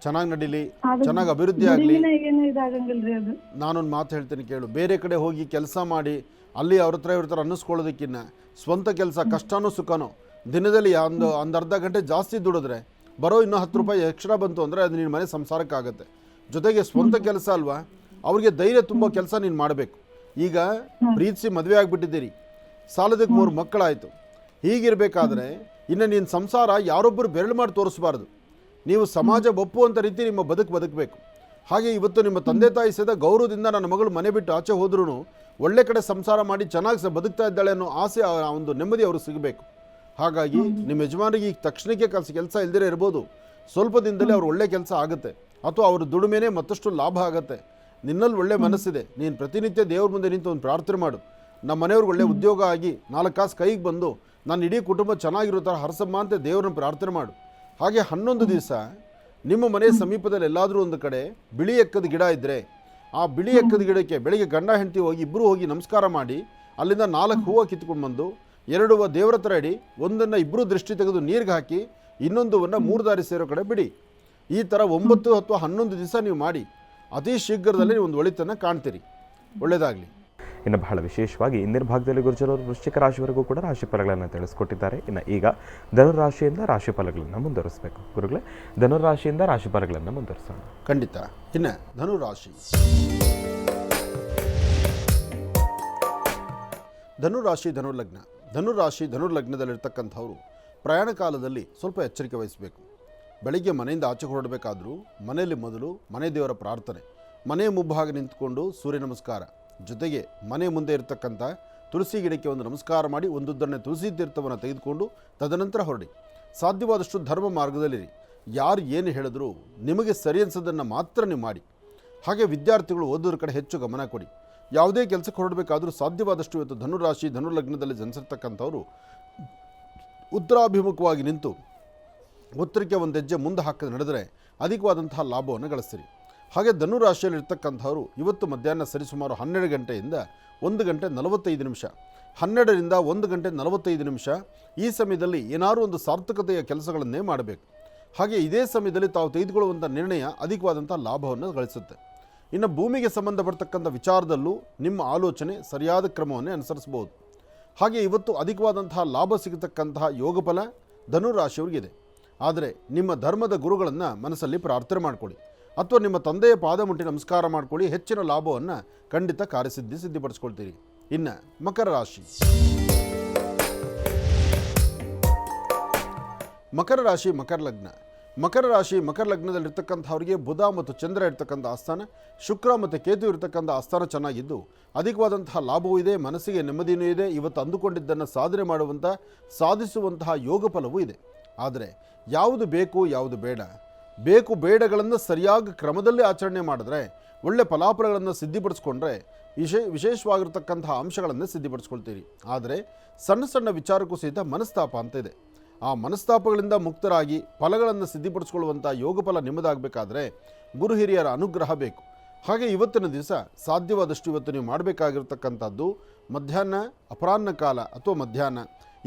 B: ಚೆನ್ನಾಗಿ ನಡೀಲಿ, ಚೆನ್ನಾಗಿ ಅಭಿವೃದ್ಧಿ ಆಗಲಿ.
C: ಏನು ಇದಾಗಂಗಿಲ್ರಿ ಅದು.
B: ನಾನೊಂದು ಮಾತು ಹೇಳ್ತೀನಿ ಕೇಳು. ಬೇರೆ ಕಡೆ ಹೋಗಿ ಕೆಲಸ ಮಾಡಿ ಅಲ್ಲಿ ಅವ್ರ ಹತ್ರ ಅನ್ನಿಸ್ಕೊಳ್ಳೋದಕ್ಕಿಂತ ಸ್ವಂತ ಕೆಲಸ, ಕಷ್ಟನೋ ಸುಖನೋ, ದಿನದಲ್ಲಿ ಒಂದು ಅರ್ಧ ಗಂಟೆ ಜಾಸ್ತಿ ದುಡಿದ್ರೆ ಬರೋ ಇನ್ನೂ 10 ರೂಪಾಯಿ ಎಕ್ಸ್ಟ್ರಾ ಬಂತು ಅಂದರೆ ಅದು ನಿನ್ನ ಮನೆ ಸಂಸಾರಕ್ಕಾಗತ್ತೆ. ಜೊತೆಗೆ ಸ್ವಂತ ಕೆಲಸ ಅಲ್ವಾ, ಅವ್ರಿಗೆ ಧೈರ್ಯ ತುಂಬ ಕೆಲಸ ನೀನು ಮಾಡಬೇಕು. ಈಗ ಪ್ರೀತಿಸಿ ಮದುವೆ ಆಗಿಬಿಟ್ಟಿದ್ದೀರಿ, ಸಾಲದಕ್ಕೆ 3 ಮಕ್ಕಳಾಯಿತು. ಹೀಗಿರಬೇಕಾದ್ರೆ ಇನ್ನು ನಿನ್ನ ಸಂಸಾರ ಯಾರೊಬ್ಬರು ಬೆರಳು ಮಾಡಿ ತೋರಿಸ್ಬಾರ್ದು. ನೀವು ಸಮಾಜ ಒಪ್ಪುವಂಥ ರೀತಿ ನಿಮ್ಮ ಬದುಕಬೇಕು. ಹಾಗೆ ಇವತ್ತು ನಿಮ್ಮ ತಂದೆ ತಾಯಿ ಸದ ಗೌರವದಿಂದ ನನ್ನ ಮಗಳು ಮನೆ ಬಿಟ್ಟು ಆಚೆ ಹೋದ್ರೂ ಒಳ್ಳೆ ಕಡೆ ಸಂಸಾರ ಮಾಡಿ ಚೆನ್ನಾಗಿ ಬದುಕ್ತಾ ಇದ್ದಾಳೆ ಅನ್ನೋ ಆಸೆ, ಆ ಒಂದು ನೆಮ್ಮದಿ ಅವ್ರಿಗೆ ಸಿಗಬೇಕು. ಹಾಗಾಗಿ ನಿಮ್ಮ ಯಜಮಾನಿಗೆ ಈಗ ತಕ್ಷಣಕ್ಕೆ ಕೆಲಸ ಇಲ್ದಿರೇ ಇರ್ಬೋದು, ಸ್ವಲ್ಪ ದಿನದಲ್ಲಿ ಅವ್ರು ಒಳ್ಳೆ ಕೆಲಸ ಆಗುತ್ತೆ, ಅಥವಾ ಅವ್ರ ದುಡಿಮೆನೇ ಮತ್ತಷ್ಟು ಲಾಭ ಆಗುತ್ತೆ. ನಿನ್ನಲ್ಲಿ ಒಳ್ಳೆ ಮನಸ್ಸಿದೆ, ನೀನು ಪ್ರತಿನಿತ್ಯ ದೇವ್ರ ಮುಂದೆ ನಿಂತು ಒಂದು ಪ್ರಾರ್ಥನೆ ಮಾಡು. ನಮ್ಮ ಮನೆಯವ್ರಿಗೆ ಒಳ್ಳೆ ಉದ್ಯೋಗ ಆಗಿ 4 ಕಾಸು ಕೈಗೆ ಬಂದು ನನ್ನ ಇಡೀ ಕುಟುಂಬ ಚೆನ್ನಾಗಿರೋ ಥರ ಹರಸಮ್ಮ ಅಂತ ದೇವ್ರನ್ನ ಪ್ರಾರ್ಥನೆ ಮಾಡು. ಹಾಗೆ 11 ದಿವಸ ನಿಮ್ಮ ಮನೆ ಸಮೀಪದಲ್ಲಿ ಎಲ್ಲಾದರೂ ಒಂದು ಕಡೆ ಬಿಳಿ ಎಕ್ಕದ ಗಿಡ ಇದ್ದರೆ ಆ ಬಿಳಿ ಎಕ್ಕದ ಗಿಡಕ್ಕೆ ಬೆಳಿಗ್ಗೆ ಗಂಡ ಹೆಂಡತಿ ಹೋಗಿ ಇಬ್ಬರು ಹೋಗಿ ನಮಸ್ಕಾರ ಮಾಡಿ ಅಲ್ಲಿಂದ 4 ಹೂವು ಕಿತ್ಕೊಂಡು ಬಂದು 2 ದೇವರ ಹತ್ರ ಇಡಿ, ಒಂದನ್ನು ಇಬ್ಬರು ದೃಷ್ಟಿ ತೆಗೆದು ನೀರಿಗೆ ಹಾಕಿ ಇನ್ನೊಂದನ್ನು 3 ದಾರಿ ಸೇರೋ ಕಡೆ ಬಿಡಿ. ಈ ಥರ 9 ಅಥವಾ 11 ದಿವಸ ನೀವು ಮಾಡಿ ಅತಿ ಶೀಘ್ರದಲ್ಲಿ ಒಂದು ಒಳಿತನ್ನು ಕಾಣ್ತೀರಿ. ಒಳ್ಳೆಯದಾಗಲಿ.
A: ಇನ್ನು ಬಹಳ ವಿಶೇಷವಾಗಿ ಇಂದಿನ ಭಾಗದಲ್ಲಿ ಗುರುಜನವರು ವೃಶ್ಚಿಕ ರಾಶಿವರೆಗೂ ಕೂಡ ರಾಶಿ ಫಲಗಳನ್ನು ತಿಳಿಸ್ಕೊಟ್ಟಿದ್ದಾರೆ. ಇನ್ನು ಈಗ ಧನುರಾಶಿಯಿಂದ ರಾಶಿ ಫಲಗಳನ್ನು ಮುಂದುವರಿಸಬೇಕು. ಗುರುಗಳೇ, ಧನುರಾಶಿಯಿಂದ ರಾಶಿ ಫಲಗಳನ್ನು ಮುಂದುವರಿಸೋಣ.
B: ಖಂಡಿತ. ಇನ್ನು ಧನುರಾಶಿ, ಧನುರ್ಲಗ್ನದಲ್ಲಿರ್ತಕ್ಕಂಥವ್ರು ಪ್ರಯಾಣ ಕಾಲದಲ್ಲಿ ಸ್ವಲ್ಪ ಎಚ್ಚರಿಕೆ ವಹಿಸಬೇಕು. ಬೆಳಿಗ್ಗೆ ಮನೆಯಿಂದ ಆಚೆ ಹೊರಡಬೇಕಾದ್ರೂ ಮನೆಯಲ್ಲಿ ಮೊದಲು ಮನೆ ದೇವರ ಪ್ರಾರ್ಥನೆ, ಮನೆ ಮುಬ್ಬಾಗ ನಿಂತ್ಕೊಂಡು ಸೂರ್ಯ ನಮಸ್ಕಾರ, ಜೊತೆಗೆ ಮನೆ ಮುಂದೆ ಇರತಕ್ಕಂಥ ತುಳಸಿ ಗಿಡಕ್ಕೆ ಒಂದು ನಮಸ್ಕಾರ ಮಾಡಿ ಒಂದುದ್ದನ್ನೇ ತುಳಸಿ ತೀರ್ಥವನ್ನು ತೆಗೆದುಕೊಂಡು ತದನಂತರ ಹೊರಡಿ. ಸಾಧ್ಯವಾದಷ್ಟು ಧರ್ಮ ಮಾರ್ಗದಲ್ಲಿರಿ. ಯಾರು ಏನು ಹೇಳಿದ್ರು ನಿಮಗೆ ಸರಿ ಅನಿಸೋದನ್ನು ಮಾತ್ರ ನೀವು ಮಾಡಿ. ಹಾಗೆ ವಿದ್ಯಾರ್ಥಿಗಳು ಓದೋದ್ರ ಕಡೆ ಹೆಚ್ಚು ಗಮನ ಕೊಡಿ. ಯಾವುದೇ ಕೆಲಸಕ್ಕೆ ಹೊರಡಬೇಕಾದ್ರೂ ಸಾಧ್ಯವಾದಷ್ಟು ಇವತ್ತು ಧನುರ್ಲಗ್ನದಲ್ಲಿ ಜನಿಸಿರ್ತಕ್ಕಂಥವ್ರು ಉತ್ತರಾಭಿಮುಖವಾಗಿ ನಿಂತು ಉತ್ತರಕ್ಕೆ ಒಂದು ಹೆಜ್ಜೆ ಮುಂದೆ ಹಾಕಿ ನಡೆದರೆ ಅಧಿಕವಾದಂತಹ ಲಾಭವನ್ನು ಗಳಿಸ್ತೀರಿ. ಹಾಗೆ ಧನು ರಾಶಿಯಲ್ಲಿರ್ತಕ್ಕಂಥವರು ಇವತ್ತು ಮಧ್ಯಾಹ್ನ ಸರಿಸುಮಾರು 12 ಗಂಟೆಯಿಂದ 1 ಗಂಟೆ 45 ನಿಮಿಷ, 12ರಿಂದ 1 ಗಂಟೆ 45 ನಿಮಿಷ ಈ ಸಮಯದಲ್ಲಿ ಏನಾದರೂ ಒಂದು ಸಾರ್ಥಕತೆಯ ಕೆಲಸಗಳನ್ನೇ ಮಾಡಬೇಕು. ಹಾಗೆ ಇದೇ ಸಮಯದಲ್ಲಿ ತಾವು ತೆಗೆದುಕೊಳ್ಳುವಂಥ ನಿರ್ಣಯ ಅಧಿಕವಾದಂಥ ಲಾಭವನ್ನು ಗಳಿಸುತ್ತೆ. ಇನ್ನು ಭೂಮಿಗೆ ಸಂಬಂಧಪಡ್ತಕ್ಕಂಥ ವಿಚಾರದಲ್ಲೂ ನಿಮ್ಮ ಆಲೋಚನೆ ಸರಿಯಾದ ಕ್ರಮವನ್ನೇ ಅನುಸರಿಸಬಹುದು. ಹಾಗೆ ಇವತ್ತು ಅಧಿಕವಾದಂತಹ ಲಾಭ ಸಿಗತಕ್ಕಂತಹ ಯೋಗಫಲ ಧನುರಾಶಿಯವರಿಗಿದೆ. ಆದರೆ ನಿಮ್ಮ ಧರ್ಮದ ಗುರುಗಳನ್ನು ಮನಸ್ಸಲ್ಲಿ ಪ್ರಾರ್ಥನೆ ಮಾಡಿಕೊಳ್ಳಿ ಅಥವಾ ನಿಮ್ಮ ತಂದೆಯ ಪಾದ ಮುಟ್ಟಿ ನಮಸ್ಕಾರ ಮಾಡಿಕೊಳ್ಳಿ. ಹೆಚ್ಚಿನ ಲಾಭವನ್ನು ಖಂಡಿತ ಸಿದ್ಧಿಪಡಿಸ್ಕೊಳ್ತೀರಿ. ಇನ್ನು ಮಕರ ರಾಶಿ. ಮಕರ ರಾಶಿ ಮಕರ ಲಗ್ನ. ಮಕರ ರಾಶಿ ಮಕರ ಲಗ್ನದಲ್ಲಿರ್ತಕ್ಕಂಥವರಿಗೆ ಬುಧ ಮತ್ತು ಚಂದ್ರ ಇರ್ತಕ್ಕಂಥ ಆಸ್ಥಾನ, ಶುಕ್ರ ಮತ್ತು ಕೇತು ಇರ್ತಕ್ಕಂಥ ಆಸ್ಥಾನ ಚೆನ್ನಾಗಿದ್ದು ಅಧಿಕವಾದಂತಹ ಲಾಭವೂ ಇದೆ, ಮನಸ್ಸಿಗೆ ನೆಮ್ಮದಿಯೂ ಇದೆ. ಇವತ್ತು ಅಂದುಕೊಂಡಿದ್ದನ್ನು ಸಾಧನೆ ಸಾಧಿಸುವಂತಹ ಯೋಗ ಫಲವೂ ಇದೆ. ಆದರೆ ಯಾವುದು ಬೇಕು ಯಾವುದು ಬೇಕು ಬೇಡಗಳನ್ನು ಸರಿಯಾಗಿ ಕ್ರಮದಲ್ಲಿ ಆಚರಣೆ ಮಾಡಿದ್ರೆ ಒಳ್ಳೆ ಫಲಾಫಲಗಳನ್ನು ಸಿದ್ಧಿಪಡಿಸ್ಕೊಂಡ್ರೆ ವಿಶೇಷವಾಗಿರ್ತಕ್ಕಂತಹ ಅಂಶಗಳನ್ನು ಸಿದ್ಧಿಪಡಿಸ್ಕೊಳ್ತೀರಿ. ಆದರೆ ಸಣ್ಣ ಸಣ್ಣ ವಿಚಾರಕ್ಕೂ ಸಹಿತ ಮನಸ್ತಾಪ ಅಂತ ಇದೆ. ಆ ಮನಸ್ತಾಪಗಳಿಂದ ಮುಕ್ತರಾಗಿ ಫಲಗಳನ್ನು ಸಿದ್ಧಿಪಡಿಸ್ಕೊಳ್ಳುವಂಥ ಯೋಗ ಫಲ ನಿಮ್ಮದಾಗಬೇಕಾದ್ರೆ ಗುರು ಹಿರಿಯರ ಅನುಗ್ರಹ ಬೇಕು. ಹಾಗೆ ಇವತ್ತಿನ ದಿವಸ ಸಾಧ್ಯವಾದಷ್ಟು ಇವತ್ತು ನೀವು ಮಾಡಬೇಕಾಗಿರ್ತಕ್ಕಂಥದ್ದು ಮಧ್ಯಾಹ್ನ ಅಪರಾಹ್ನ ಕಾಲ ಅಥವಾ ಮಧ್ಯಾಹ್ನ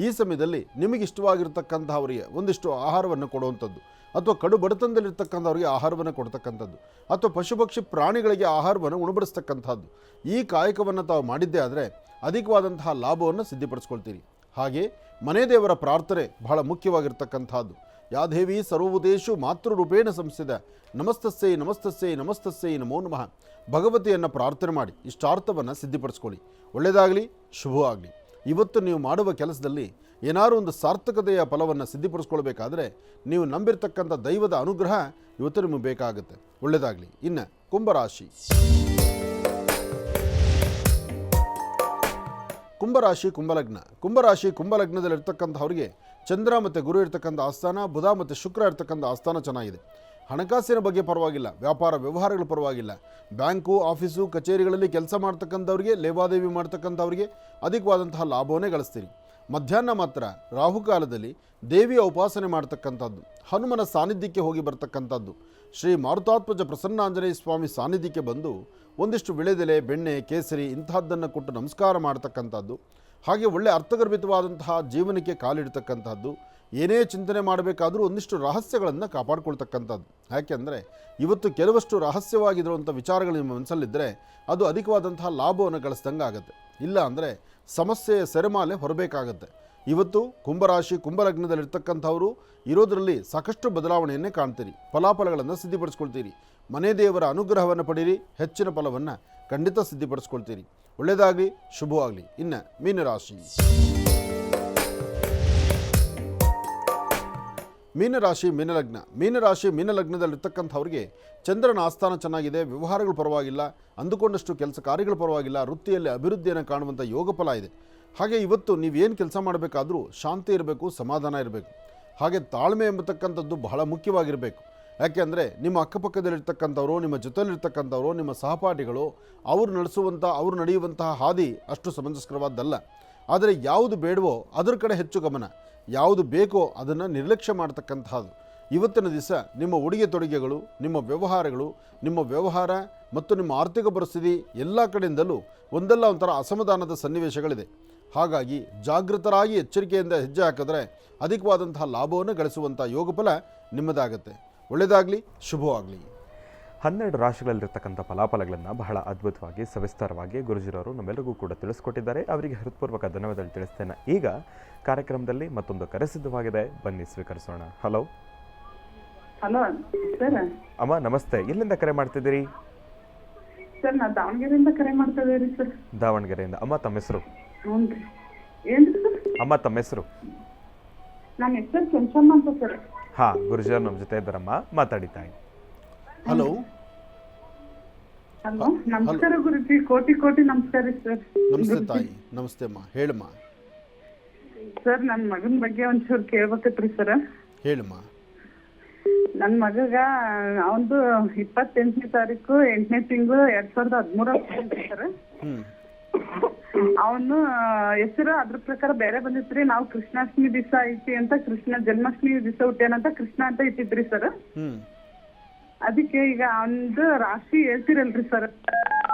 B: ಈ ಸಮಯದಲ್ಲಿ ನಿಮಗೆ ಇಷ್ಟವಾಗಿರ್ತಕ್ಕಂಥವರಿಗೆ ಒಂದಿಷ್ಟು ಆಹಾರವನ್ನು ಕೊಡುವಂಥದ್ದು ಅಥವಾ ಕಡು ಬಡತನದಲ್ಲಿರ್ತಕ್ಕಂಥವ್ರಿಗೆ ಆಹಾರವನ್ನು ಕೊಡ್ತಕ್ಕಂಥದ್ದು ಅಥವಾ ಪಶುಪಕ್ಷಿ ಪ್ರಾಣಿಗಳಿಗೆ ಆಹಾರವನ್ನು ಉಣಬಡಿಸ್ತಕ್ಕಂಥದ್ದು. ಈ ಕಾಯಕವನ್ನು ತಾವು ಮಾಡಿದ್ದೇ ಆದರೆ ಅಧಿಕವಾದಂತಹ ಲಾಭವನ್ನು ಸಿದ್ಧಿಪಡಿಸ್ಕೊಳ್ತೀರಿ. ಹಾಗೆ ಮನೆ ದೇವರ ಪ್ರಾರ್ಥನೆ ಬಹಳ ಮುಖ್ಯವಾಗಿರ್ತಕ್ಕಂಥದ್ದು. ಯಾದೇವಿ ಸರ್ವಭೂತೇಷು ಮಾತೃರೂಪೇಣ ಸಂಸ್ಥಿತ ನಮಸ್ತಸ್ಸೈ ನಮಸ್ತಸ್ಸೈ ನಮಸ್ತಸ್ಸೈ ನಮೋ ನಮಃ. ಭಗವತಿಯನ್ನು ಪ್ರಾರ್ಥನೆ ಮಾಡಿ ಇಷ್ಟಾರ್ಥವನ್ನು ಸಿದ್ಧಿಪಡಿಸ್ಕೊಳ್ಳಿ. ಒಳ್ಳೆಯದಾಗಲಿ, ಶುಭವಾಗಲಿ. ಇವತ್ತು ನೀವು ಮಾಡುವ ಕೆಲಸದಲ್ಲಿ ಏನಾದರೂ ಒಂದು ಸಾರ್ಥಕತೆಯ ಫಲವನ್ನು ಸಿದ್ಧಿಪಡಿಸ್ಕೊಳ್ಬೇಕಾದ್ರೆ ನೀವು ನಂಬಿರ್ತಕ್ಕಂಥ ದೈವದ ಅನುಗ್ರಹ ಇವತ್ತು ನಿಮಗೆ ಬೇಕಾಗುತ್ತೆ. ಒಳ್ಳೆಯದಾಗಲಿ. ಇನ್ನು ಕುಂಭರಾಶಿ. ಕುಂಭರಾಶಿ ಕುಂಭಲಗ್ನ. ಕುಂಭರಾಶಿ ಕುಂಭಲಗ್ನದಲ್ಲಿರ್ತಕ್ಕಂಥವ್ರಿಗೆ ಚಂದ್ರ ಮತ್ತು ಗುರು ಇರ್ತಕ್ಕಂಥ ಆಸ್ಥಾನ, ಬುಧ ಮತ್ತು ಶುಕ್ರ ಇರ್ತಕ್ಕಂಥ ಆಸ್ಥಾನ ಚೆನ್ನಾಗಿದೆ. ಹಣಕಾಸಿನ ಬಗ್ಗೆ ಪರವಾಗಿಲ್ಲ, ವ್ಯಾಪಾರ ವ್ಯವಹಾರಗಳು ಪರವಾಗಿಲ್ಲ. ಬ್ಯಾಂಕು, ಆಫೀಸು, ಕಚೇರಿಗಳಲ್ಲಿ ಕೆಲಸ ಮಾಡ್ತಕ್ಕಂಥವ್ರಿಗೆ, ಲೇವಾದೇವಿ ಮಾಡ್ತಕ್ಕಂಥವ್ರಿಗೆ ಅಧಿಕವಾದಂತಹ ಲಾಭವನ್ನೇ ಗಳಿಸ್ತೀರಿ. ಮಧ್ಯಾಹ್ನ ಮಾತ್ರ ರಾಹುಕಾಲದಲ್ಲಿ ದೇವಿಯ ಉಪಾಸನೆ ಮಾಡ್ತಕ್ಕಂಥದ್ದು, ಹನುಮನ ಸಾನ್ನಿಧ್ಯಕ್ಕೆ ಹೋಗಿ ಬರ್ತಕ್ಕಂಥದ್ದು, ಶ್ರೀ ಮಾರುತಾತ್ಮಜ ಪ್ರಸನ್ನಾಂಜನೇಯ ಸ್ವಾಮಿ ಸಾನ್ನಿಧ್ಯಕ್ಕೆ ಬಂದು ಒಂದಿಷ್ಟು ವಿಳೆದೆಲೆ, ಬೆಣ್ಣೆ, ಕೇಸರಿ ಇಂತಹದ್ದನ್ನು ಕೊಟ್ಟು ನಮಸ್ಕಾರ ಮಾಡ್ತಕ್ಕಂಥದ್ದು. ಹಾಗೆ ಒಳ್ಳೆ ಅರ್ಥಗರ್ಭಿತವಾದಂತಹ ಜೀವನಕ್ಕೆ ಕಾಲಿಡ್ತಕ್ಕಂಥದ್ದು. ಏನೇ ಚಿಂತನೆ ಮಾಡಬೇಕಾದ್ರೂ ಒಂದಿಷ್ಟು ರಹಸ್ಯಗಳನ್ನು ಕಾಪಾಡ್ಕೊಳ್ತಕ್ಕಂಥದ್ದು. ಯಾಕೆಂದರೆ ಇವತ್ತು ಕೆಲವಷ್ಟು ರಹಸ್ಯವಾಗಿರುವಂಥ ವಿಚಾರಗಳು ನಿಮ್ಮ ಮನಸ್ಸಲ್ಲಿದ್ದರೆ ಅದು ಅಧಿಕವಾದಂತಹ ಲಾಭವನ್ನು ಗಳಿಸ್ದಂಗೆ ಆಗುತ್ತೆ. ಇಲ್ಲ ಅಂದರೆ ಸಮಸ್ಯೆಯ ಸೆರೆಮಾಲೆ ಹೊರಬೇಕಾಗತ್ತೆ. ಇವತ್ತು ಕುಂಭರಾಶಿ ಕುಂಭಲಗ್ನದಲ್ಲಿರ್ತಕ್ಕಂಥವರು ಇರೋದರಲ್ಲಿ ಸಾಕಷ್ಟು ಬದಲಾವಣೆಯನ್ನೇ ಕಾಣ್ತೀರಿ. ಫಲಾಫಲಗಳನ್ನು ಸಿದ್ಧಿಪಡಿಸ್ಕೊಳ್ತೀರಿ. ಮನೆ ದೇವರ ಅನುಗ್ರಹವನ್ನು ಪಡೀರಿ. ಹೆಚ್ಚಿನ ಫಲವನ್ನು ಖಂಡಿತ ಸಿದ್ಧಿಪಡಿಸ್ಕೊಳ್ತೀರಿ. ಒಳ್ಳೆಯದಾಗಲಿ, ಶುಭವಾಗಲಿ. ಇನ್ನು ಮೀನರಾಶಿ. ಮೀನರಾಶಿ ಮೀನಲಗ್ನ. ಮೀನರಾಶಿ ಮೀನಲಗ್ನದಲ್ಲಿರ್ತಕ್ಕಂಥವ್ರಿಗೆ ಚಂದ್ರನ ಆಸ್ಥಾನ ಚೆನ್ನಾಗಿದೆ. ವ್ಯವಹಾರಗಳು ಪರವಾಗಿಲ್ಲ, ಅಂದುಕೊಂಡಷ್ಟು ಕೆಲಸ ಕಾರ್ಯಗಳು ಪರವಾಗಿಲ್ಲ. ವೃತ್ತಿಯಲ್ಲಿ ಅಭಿವೃದ್ಧಿಯನ್ನು ಕಾಣುವಂಥ ಯೋಗ ಫಲ ಇದೆ. ಹಾಗೆ ಇವತ್ತು ನೀವೇನು ಕೆಲಸ ಮಾಡಬೇಕಾದ್ರೂ ಶಾಂತಿ ಇರಬೇಕು, ಸಮಾಧಾನ ಇರಬೇಕು. ಹಾಗೆ ತಾಳ್ಮೆ ಎಂಬತಕ್ಕಂಥದ್ದು ಬಹಳ ಮುಖ್ಯವಾಗಿರಬೇಕು. ಯಾಕೆಂದರೆ ನಿಮ್ಮ ಅಕ್ಕಪಕ್ಕದಲ್ಲಿರ್ತಕ್ಕಂಥವರು, ನಿಮ್ಮ ಜೊತೆಯಲ್ಲಿರ್ತಕ್ಕಂಥವರು, ನಿಮ್ಮ ಸಹಪಾಠಿಗಳು ಅವರು ನಡೆಯುವಂತಹ ಹಾದಿ ಅಷ್ಟು ಸಮಂಜಸ್ಕರವಾದ್ದಲ್ಲ. ಆದರೆ ಯಾವುದು ಬೇಡವೋ ಅದರ ಕಡೆ ಹೆಚ್ಚು ಗಮನ, ಯಾವುದು ಬೇಕೋ ಅದನ್ನು ನಿರ್ಲಕ್ಷ್ಯ ಮಾಡ್ತಕ್ಕಂಥದ್ದು. ಇವತ್ತಿನ ದಿವಸ ನಿಮ್ಮ ಉಡುಗೆ ತೊಡುಗೆಗಳು, ನಿಮ್ಮ ವ್ಯವಹಾರ ಮತ್ತು ನಿಮ್ಮ ಆರ್ಥಿಕ ಪರಿಸ್ಥಿತಿ ಎಲ್ಲ ಕಡೆಯಿಂದಲೂ ಒಂದಲ್ಲ ಒಂಥರ ಅಸಮಾಧಾನದ ಸನ್ನಿವೇಶಗಳಿದೆ. ಹಾಗಾಗಿ ಜಾಗೃತರಾಗಿ ಎಚ್ಚರಿಕೆಯಿಂದ ಹೆಜ್ಜೆ ಹಾಕಿದ್ರೆ ಅಧಿಕವಾದಂತಹ ಲಾಭವನ್ನು ಗಳಿಸುವಂಥ ಯೋಗಫಲ ನಿಮ್ಮದಾಗತ್ತೆ. ಒಳ್ಳೆಯದಾಗಲಿ, ಶುಭವಾಗಲಿ.
A: 12 ರಾಶಿಗಳಲ್ಲಿರ್ತಕ್ಕಂಥ ಫಲಾಫಲಗಳನ್ನು ಬಹಳ ಅದ್ಭುತವಾಗಿ ಸವಿಸ್ತಾರವಾಗಿ ಗುರುಜಿರವರು ನಮ್ಮೆಲ್ಲರಿಗೂ ಕೂಡ ತಿಳಿಸ್ಕೊಟ್ಟಿದ್ದಾರೆ. ಅವರಿಗೆ ಹೃತ್ಪೂರ್ವಕ ಧನ್ಯವಾದಗಳು ತಿಳಿಸ್ತೇನೆ. ಈಗ ಕಾರ್ಯಕ್ರಮದಲ್ಲಿ ಮತ್ತೊಂದು ಕರೆ ಸಿದ್ಧವಾಗಿದೆ, ಬನ್ನಿ ಸ್ವೀಕರಿಸೋಣ. Hello
E: hello sir.
A: ಅಮ್ಮ ನಮಸ್ತೆ. ಎಲ್ಲಿಂದ ಕರೆ ಮಾಡ್ತಿದ್ದೀರಿ?
E: ಸರ್ ನಾ ದಾವಣಗೆರೆಯಿಂದ ಕರೆ ಮಾಡ್ತಾ ಇದ್ದೀರಿ ಸರ್.
A: ದಾವಣಗೆರೆಯಿಂದ. ಅಮ್ಮ ತಮ್ಮ ಹೆಸರು?
E: ಹ್ಞೂ ರೀ. ಏನು ಸರ್?
A: ಅಮ್ಮ ತಮ್ಮ ಹೆಸರು?
E: ನನ್ನ ಹೆಸರು ಕೆಂಚಮ್ಮ ಅಂತ ಸರ್.
A: ಹಾಂ, ಗುರುಜಿಯವರು ನಮ್ಮ ಜೊತೆ ಇದ್ದಾರಮ್ಮ, ಮಾತಾಡಿ ತಾಯಿ.
B: ಹಲೋ
E: ಹಲೋ, ನಮಸ್ಕಾರ ಗುರುಜಿ. ಕೋಟಿ ಕೋಟಿ ನಮಸ್ಕಾರ ಸರ್.
B: ನಮಸ್ತೆ ತಾಯಿ. ನಮಸ್ತೆ ಅಮ್ಮ, ಹೇಳಮ್ಮ.
E: ಸರ್ ನನ್ನ ಮಗನ ಬಗ್ಗೆ ಒಂಚೂರು ಕೇಳ್ಬೇಕತ್ರಿ ಸರ್.
B: ಹೇಳಮ್ಮ.
E: ನನ್ನ ಮಗಗ ಅವನದು 28ನೇ ತಾರೀಕು 8ನೇ ತಿಂಗಳು 2013 ಸರ್. ಅವನು ಹೆಸರು ಅದ್ರ ಪ್ರಕಾರ ಬೇರೆ ಬಂದಿತ್ರಿ. ನಾವು ಕೃಷ್ಣಾಷ್ಟಮಿ ದಿವಸ ಐತಿ ಅಂತ, ಕೃಷ್ಣ ಜನ್ಮಾಷ್ಟಮಿ ದಿವಸ ಹುಟ್ಟ್ಯಾನಂತ ಕೃಷ್ಣ ಅಂತ ಇಟ್ಟಿದ್ರಿ ಸರ್. ಅದಕ್ಕೆ ಈಗ ಅವನದು ರಾಶಿ ಹೇಳ್ತಿರಲ್ರಿ ಸರ್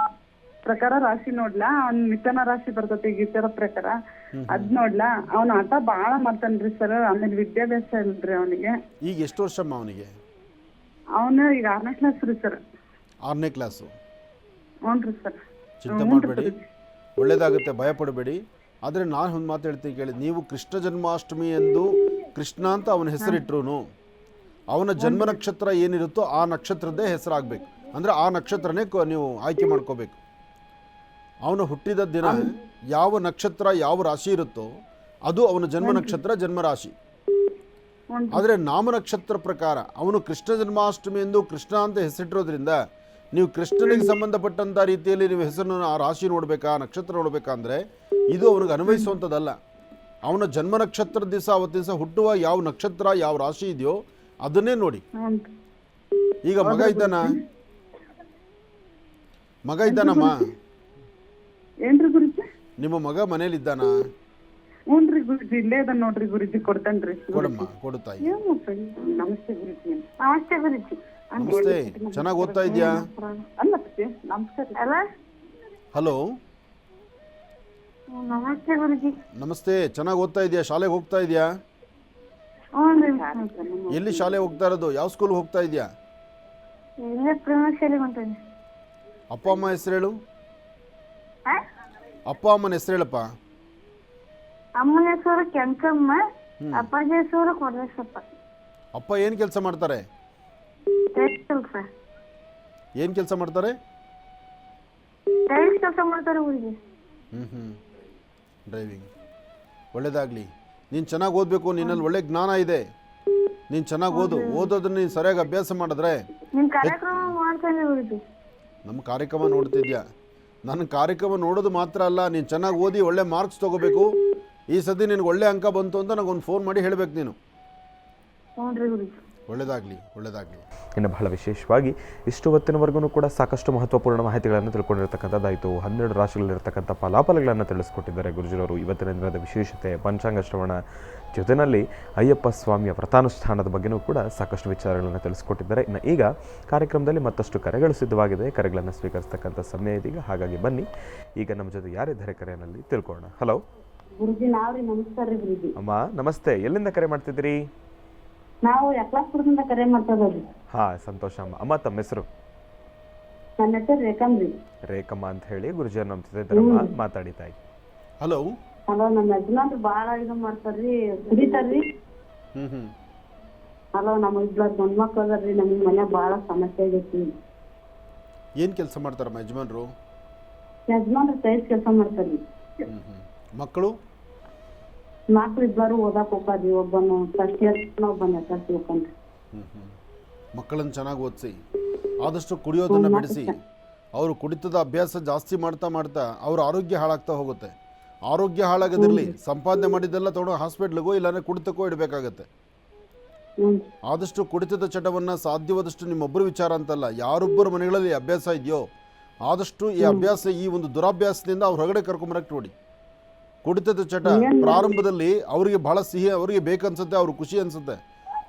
E: ಪ್ರಕಾರ ರಾಶಿ ನೋಡ್ಲಾ ಅವ್ನ ಮಿಥುನ ರಾಶಿ ಬರ್ತೈತಿ ಈಗ ಇತರ ಪ್ರಕಾರ ಅದ್ ನೋಡ್ಲಾ ಅವ್ನ ಆಟ ಬಾಳ ಮಾಡ್ತಾನ್ರಿ ಸರ್. ಆಮೇಲೆ ವಿದ್ಯಾಭ್ಯಾಸ ಇಲ್ರಿ ಅವನಿಗೆ.
B: ಈಗ ಎಷ್ಟು ವರ್ಷಮ್ಮ ಅವನಿಗೆ?
E: ಅವನು ಈಗ 6ನೇ ಕ್ಲಾಸ್ ರೀ ಸರ್.
B: 6ನೇ ಕ್ಲಾಸು.
E: ಹ್ಞೂ ಸರ್.
B: ಚಿಂತೆ ಮಾಡಬೇಡಿ, ಒಳ್ಳೇದಾಗುತ್ತೆ, ಭಯಪಡಬೇಡಿ. ಆದರೆ ನಾನು ಒಂದು ಮಾತು ಹೇಳ್ತೀನಿ ಕೇಳಿ, ನೀವು ಕೃಷ್ಣ ಜನ್ಮಾಷ್ಟಮಿ ಎಂದು ಕೃಷ್ಣ ಅಂತ ಅವನ ಹೆಸರಿಟ್ರು ಅವನ ಜನ್ಮ ನಕ್ಷತ್ರ ಏನಿರುತ್ತೋ ಆ ನಕ್ಷತ್ರದ್ದೇ ಹೆಸರಾಗಬೇಕು. ಅಂದರೆ ಆ ನಕ್ಷತ್ರನೇ ನೀವು ಆಯ್ಕೆ ಮಾಡ್ಕೋಬೇಕು. ಅವನು ಹುಟ್ಟಿದ ದಿನ ಯಾವ ನಕ್ಷತ್ರ ಯಾವ ರಾಶಿ ಇರುತ್ತೋ ಅದು ಅವನ ಜನ್ಮ ನಕ್ಷತ್ರ, ಜನ್ಮ ರಾಶಿ. ಆದರೆ ನಾಮ ನಕ್ಷತ್ರ ಪ್ರಕಾರ ಅವನು ಕೃಷ್ಣ ಜನ್ಮಾಷ್ಟಮಿ ಎಂದು ಕೃಷ್ಣ ಅಂತ ಹೆಸರಿಟ್ಟಿರೋದ್ರಿಂದ ನೀವು ಕೃಷ್ಣನಿಗೆ ಸಂಬಂಧಪಟ್ಟಂಥ ರೀತಿಯಲ್ಲಿ ನೀವು ಹೆಸರನ್ನು ಆ ರಾಶಿ ನೋಡಬೇಕಾ, ನಕ್ಷತ್ರ ನೋಡಬೇಕಾ ಅಂದರೆ ಇದು ಅವನಿಗೆ ಅನ್ವಯಿಸುವಂಥದ್ದಲ್ಲ. ಅವನ ಜನ್ಮ ನಕ್ಷತ್ರದ ದಿವಸ ಅವತ್ತು ದಿವಸ ಹುಟ್ಟುವ ಯಾವ ನಕ್ಷತ್ರ ಯಾವ ರಾಶಿ ಇದೆಯೋ ಅದನ್ನೇ ನೋಡಿ. ಈಗ ಮಗ ಇದ್ದಾನಮ್ಮ?
E: ಏನ್ರಿ ಗುರುಜಿ?
B: ನಿಮ್ಮ ಮಗ ಮನೇಲಿ ಇದ್ದಾನ?
E: ಹ್ಞೂನ್ರಿ ಗುರುಜಿ, ಇಲ್ಲೇ ಇದಾನ ನೋಡ್ರಿ ಗುರುಜಿ. ಕೊಡ್ತೇನ್ರಿ.
B: ಕೊಡಮ್ಮ, ಕೊಡು ತಾಯಿ.
E: ನಮಸ್ತೆ ಗುರುಜಿ.
C: ನಮಸ್ತೆ ಗುರುಜಿ.
B: ನಮಸ್ತೆ, ಚೆನ್ನಾಗಿ ಓದ್ತಾ ಇದೆಯಾ?
E: ಅಲ್ಲ ನಮಸ್ಕಾರ. ಅಲ್ಲ
B: ಹಲೋ,
C: ನಮಸ್ತೆ ಗುರುಜಿ.
B: ನಮಸ್ತೆ, ಚೆನ್ನಾಗಿ ಓದ್ತಾ ಇದೆಯಾ? ಶಾಲೆಗೆ ಹೋಗ್ತಾ ಇದೆಯಾ? ಎಲ್ಲಿ ಶಾಲೆ ಹೋಗ್ತಾ ಇರೋದು? ಯಾವ ಸ್ಕೂಲ್ಗೆ ಹೋಗ್ತಾ ಇದೆಯಾ?
C: ಇಲ್ಲೇ ಪ್ರೌಢಶಾಲೆಗೆ ಹೊಂಟೇನಿ.
B: ಅಪ್ಪ ಅಮ್ಮ ಹೆಸರು ಹೇಳು. ಅಪ್ಪ ಅಮ್ಮನ ಹೆಸರು ಹೇಳಪ್ಪ.
C: ಅಮ್ಮನ ಹೆಸರು ಕೆಂಕಮ್ಮ, ಅಪ್ಪಾಜಿ ಹೆಸರು ಕೊಡ್ಲೇಶಪ್ಪ.
B: ಅಪ್ಪ ಏನು ಕೆಲಸ ಮಾಡ್ತಾರೆ?
C: ಕೆಲಸ.
B: ಏನು ಕೆಲಸ ಮಾಡ್ತಾರೆ?
C: ಟೈಲ್ಸ್ ಕೆಲಸ ಮಾಡ್ತಾರೆ ಊರಿಗೆ.
B: ಡ್ರೈವಿಂಗ್. ಒಳ್ಳೇದಾಗಲಿ. ನೀನು ಚೆನ್ನಾಗಿ ಓದಬೇಕು, ನಿನ್ನಲ್ಲಿ ಒಳ್ಳೆ ಜ್ಞಾನ ಇದೆ. ನೀನು ಚೆನ್ನಾಗಿ ಓದೋದನ್ನ ನೀನು ಸರಿಯಾಗಿ ಅಭ್ಯಾಸ ಮಾಡಿದ್ರೆ.
C: ನಿಮ್ಮ ಕಾರ್ಯಕ್ರಮ ಮಾಡ್ತೇನೆ ಊರಿಗೆ.
B: ನಮ್ಮ ಕಾರ್ಯಕ್ರಮ ನೋಡ್ತಿದ್ಯಾ? ನನ್ನ ಕಾರ್ಯಕ್ರಮ ನೋಡೋದು ಮಾತ್ರ ಅಲ್ಲ, ನೀನು ಚೆನ್ನಾಗಿ ಓದಿ ಒಳ್ಳೆ ಮಾರ್ಕ್ಸ್ ತೊಗೋಬೇಕು. ಈ ಸತಿ ನಿನಗೆ ಒಳ್ಳೆ ಅಂಕ ಬಂತು ಅಂತ ನನಗೊಂದು ಫೋನ್ ಮಾಡಿ ಹೇಳಬೇಕು ನೀನು. ಒಳ್ಳೆಯದಾಗಲಿ, ಒಳ್ಳೆಯದಾಗಲಿ.
A: ಇನ್ನು ಬಹಳ ವಿಶೇಷವಾಗಿ ಇಷ್ಟು ಹೊತ್ತಿನವರೆಗೂ ಕೂಡ ಸಾಕಷ್ಟು ಮಹತ್ವಪೂರ್ಣ ಮಾಹಿತಿಗಳನ್ನು ತಿಳ್ಕೊಂಡಿರ್ತಕ್ಕಂಥದ್ದಾಯಿತು. 12 ರಾಶಿಗಳಲ್ಲಿರ್ತಕ್ಕಂಥ ಫಲಾಫಲಗಳನ್ನು ತಿಳಿಸ್ಕೊಟ್ಟಿದ್ದಾರೆ ಗುರುಜಿರವರು. ಇವತ್ತಿನ ದಿನದ ವಿಶೇಷತೆ, ಪಂಚಾಂಗ ಶ್ರವಣ ಜೊತೆಯಲ್ಲಿ ಅಯ್ಯಪ್ಪ ಸ್ವಾಮಿಯ ವ್ರತಾನುಷ್ಠಾನದ ಬಗ್ಗೆಯೂ ಕೂಡ ಸಾಕಷ್ಟು ವಿಚಾರಗಳನ್ನು ತಿಳಿಸ್ಕೊಟ್ಟಿದ್ದಾರೆ. ಇನ್ನು ಈಗ ಕಾರ್ಯಕ್ರಮದಲ್ಲಿ ಮತ್ತಷ್ಟು ಕರೆಗಳು ಸಿದ್ಧವಾಗಿದೆ. ಕರೆಗಳನ್ನು ಸ್ವೀಕರಿಸ್ತಕ್ಕಂಥ ಸಮಯ ಇದೀಗ. ಹಾಗಾಗಿ ಬನ್ನಿ, ಈಗ ನಮ್ಮ ಜೊತೆ ಯಾರಿದ್ದಾರೆ ಕರೆಯಲ್ಲಿ ತಿಳ್ಕೊಳ್ಳೋಣ. ಹಲೋ
C: ಗುರುಜಿ. ನಾವ್ರಿ ನಮಸ್ಕಾರ ರೀ ಗುರುಜಿ.
A: ಅಮ್ಮ ನಮಸ್ತೆ, ಎಲ್ಲಿಂದ ಕರೆ ಮಾಡ್ತಿದ್ದೀರಿ?
C: ನಾವು ಯಕ್ಲಾಸ್ಪುರದಿಂದ ಕರೆ ಮಾಡ್ತಾ ಇದ್ದೀವಿ.
A: ಹಾಂ, ಸಂತೋಷ ಅಮ್ಮ. ಅಮ್ಮ ತಮ್ಮ ಹೆಸರು?
C: ನನ್ನ ಹೆಸರು ರೇಖಮ್ರಿ.
A: ರೇಖಮ್ಮ ಅಂತ ಹೇಳಿ ಗುರುಜಿಯವ್ರು ನಮ್ಮ ಜೊತೆ ಇದ್ದಾರಮ್ಮ, ಮಾತಾಡಿ ತಾಯಿ.
B: ಹಲೋ.
C: ಹಲೋ, ನಮ್ಮ ಯಜಮಾನ್ರು ಭಾಳ ಇದು ಮಾಡ್ತಾರ್ರಿ, ಕುಡಿತಾರ್ರಿ. ಹಲೋ, ನಮ್ಮ ಇಬ್ಬರು ಗಂಡು ಮಕ್ಳು ಅದಾರ್ರಿ. ನಮಗೆ ಮನೆ ಭಾಳ ಸಮಸ್ಯೆ ಆಗೈತಿ.
B: ಏನು ಕೆಲಸ ಮಾಡ್ತಾರಮ್ಮ ಯಜಮಾನ್ರು?
C: ಯಜಮಾನ್ರು ಟೈಲ್ಸ್ ಕೆಲಸ ಮಾಡ್ತಾರ್ರಿ.
B: ಮಕ್ಕಳು?
C: ಮಕ್ಳು ಇಬ್ಬರು ಓದಾಕ್ ಹೋಗ್ತಾರ್ರಿ. ಒಬ್ಬನು ಫಸ್ಟ್ ಇಯರ್, ಒಬ್ಬನ SSLC ಹೋಗ್ತಾನ್ರಿ.
B: ಮಕ್ಕಳನ್ನು ಚೆನ್ನಾಗಿ ಓದಿಸಿ, ಆದಷ್ಟು ಕುಡಿಯೋದನ್ನು ಬಿಡಿಸಿ. ಅವರು ಕುಡಿತದ ಅಭ್ಯಾಸ ಜಾಸ್ತಿ ಮಾಡ್ತಾ ಮಾಡ್ತಾ ಅವ್ರ ಆರೋಗ್ಯ ಹಾಳಾಗ್ತಾ ಹೋಗುತ್ತೆ. ಆರೋಗ್ಯ ಹಾಳಾಗೋದಿರಲಿ, ಸಂಪಾದನೆ ಮಾಡಿದ್ದೆಲ್ಲ ತೊಗೊಂಡು ಹಾಸ್ಪಿಟ್ಲಿಗೋ ಇಲ್ಲಾಂದರೆ ಕುಡಿತಕ್ಕೋ ಇಡಬೇಕಾಗತ್ತೆ. ಆದಷ್ಟು ಕುಡಿತದ ಚಟವನ್ನು ಸಾಧ್ಯವಾದಷ್ಟು ನಿಮ್ಮೊಬ್ಬರು ವಿಚಾರ ಅಂತಲ್ಲ, ಯಾರೊಬ್ಬರ ಮನೆಗಳಲ್ಲಿ ಅಭ್ಯಾಸ ಇದೆಯೋ ಆದಷ್ಟು ಈ ಅಭ್ಯಾಸ, ಈ ಒಂದು ದುರಾಭ್ಯಾಸದಿಂದ ಅವ್ರು ಹೊರಗಡೆ ಕರ್ಕೊಂಬರಕ್ಕೆ ನೋಡಿ. ಕುಡಿತದ ಚಟ ಪ್ರಾರಂಭದಲ್ಲಿ ಅವರಿಗೆ ಬಹಳ ಸಿಹಿ, ಅವರಿಗೆ ಬೇಕನ್ಸುತ್ತೆ, ಅವ್ರಿಗೆ ಖುಷಿ ಅನಿಸುತ್ತೆ.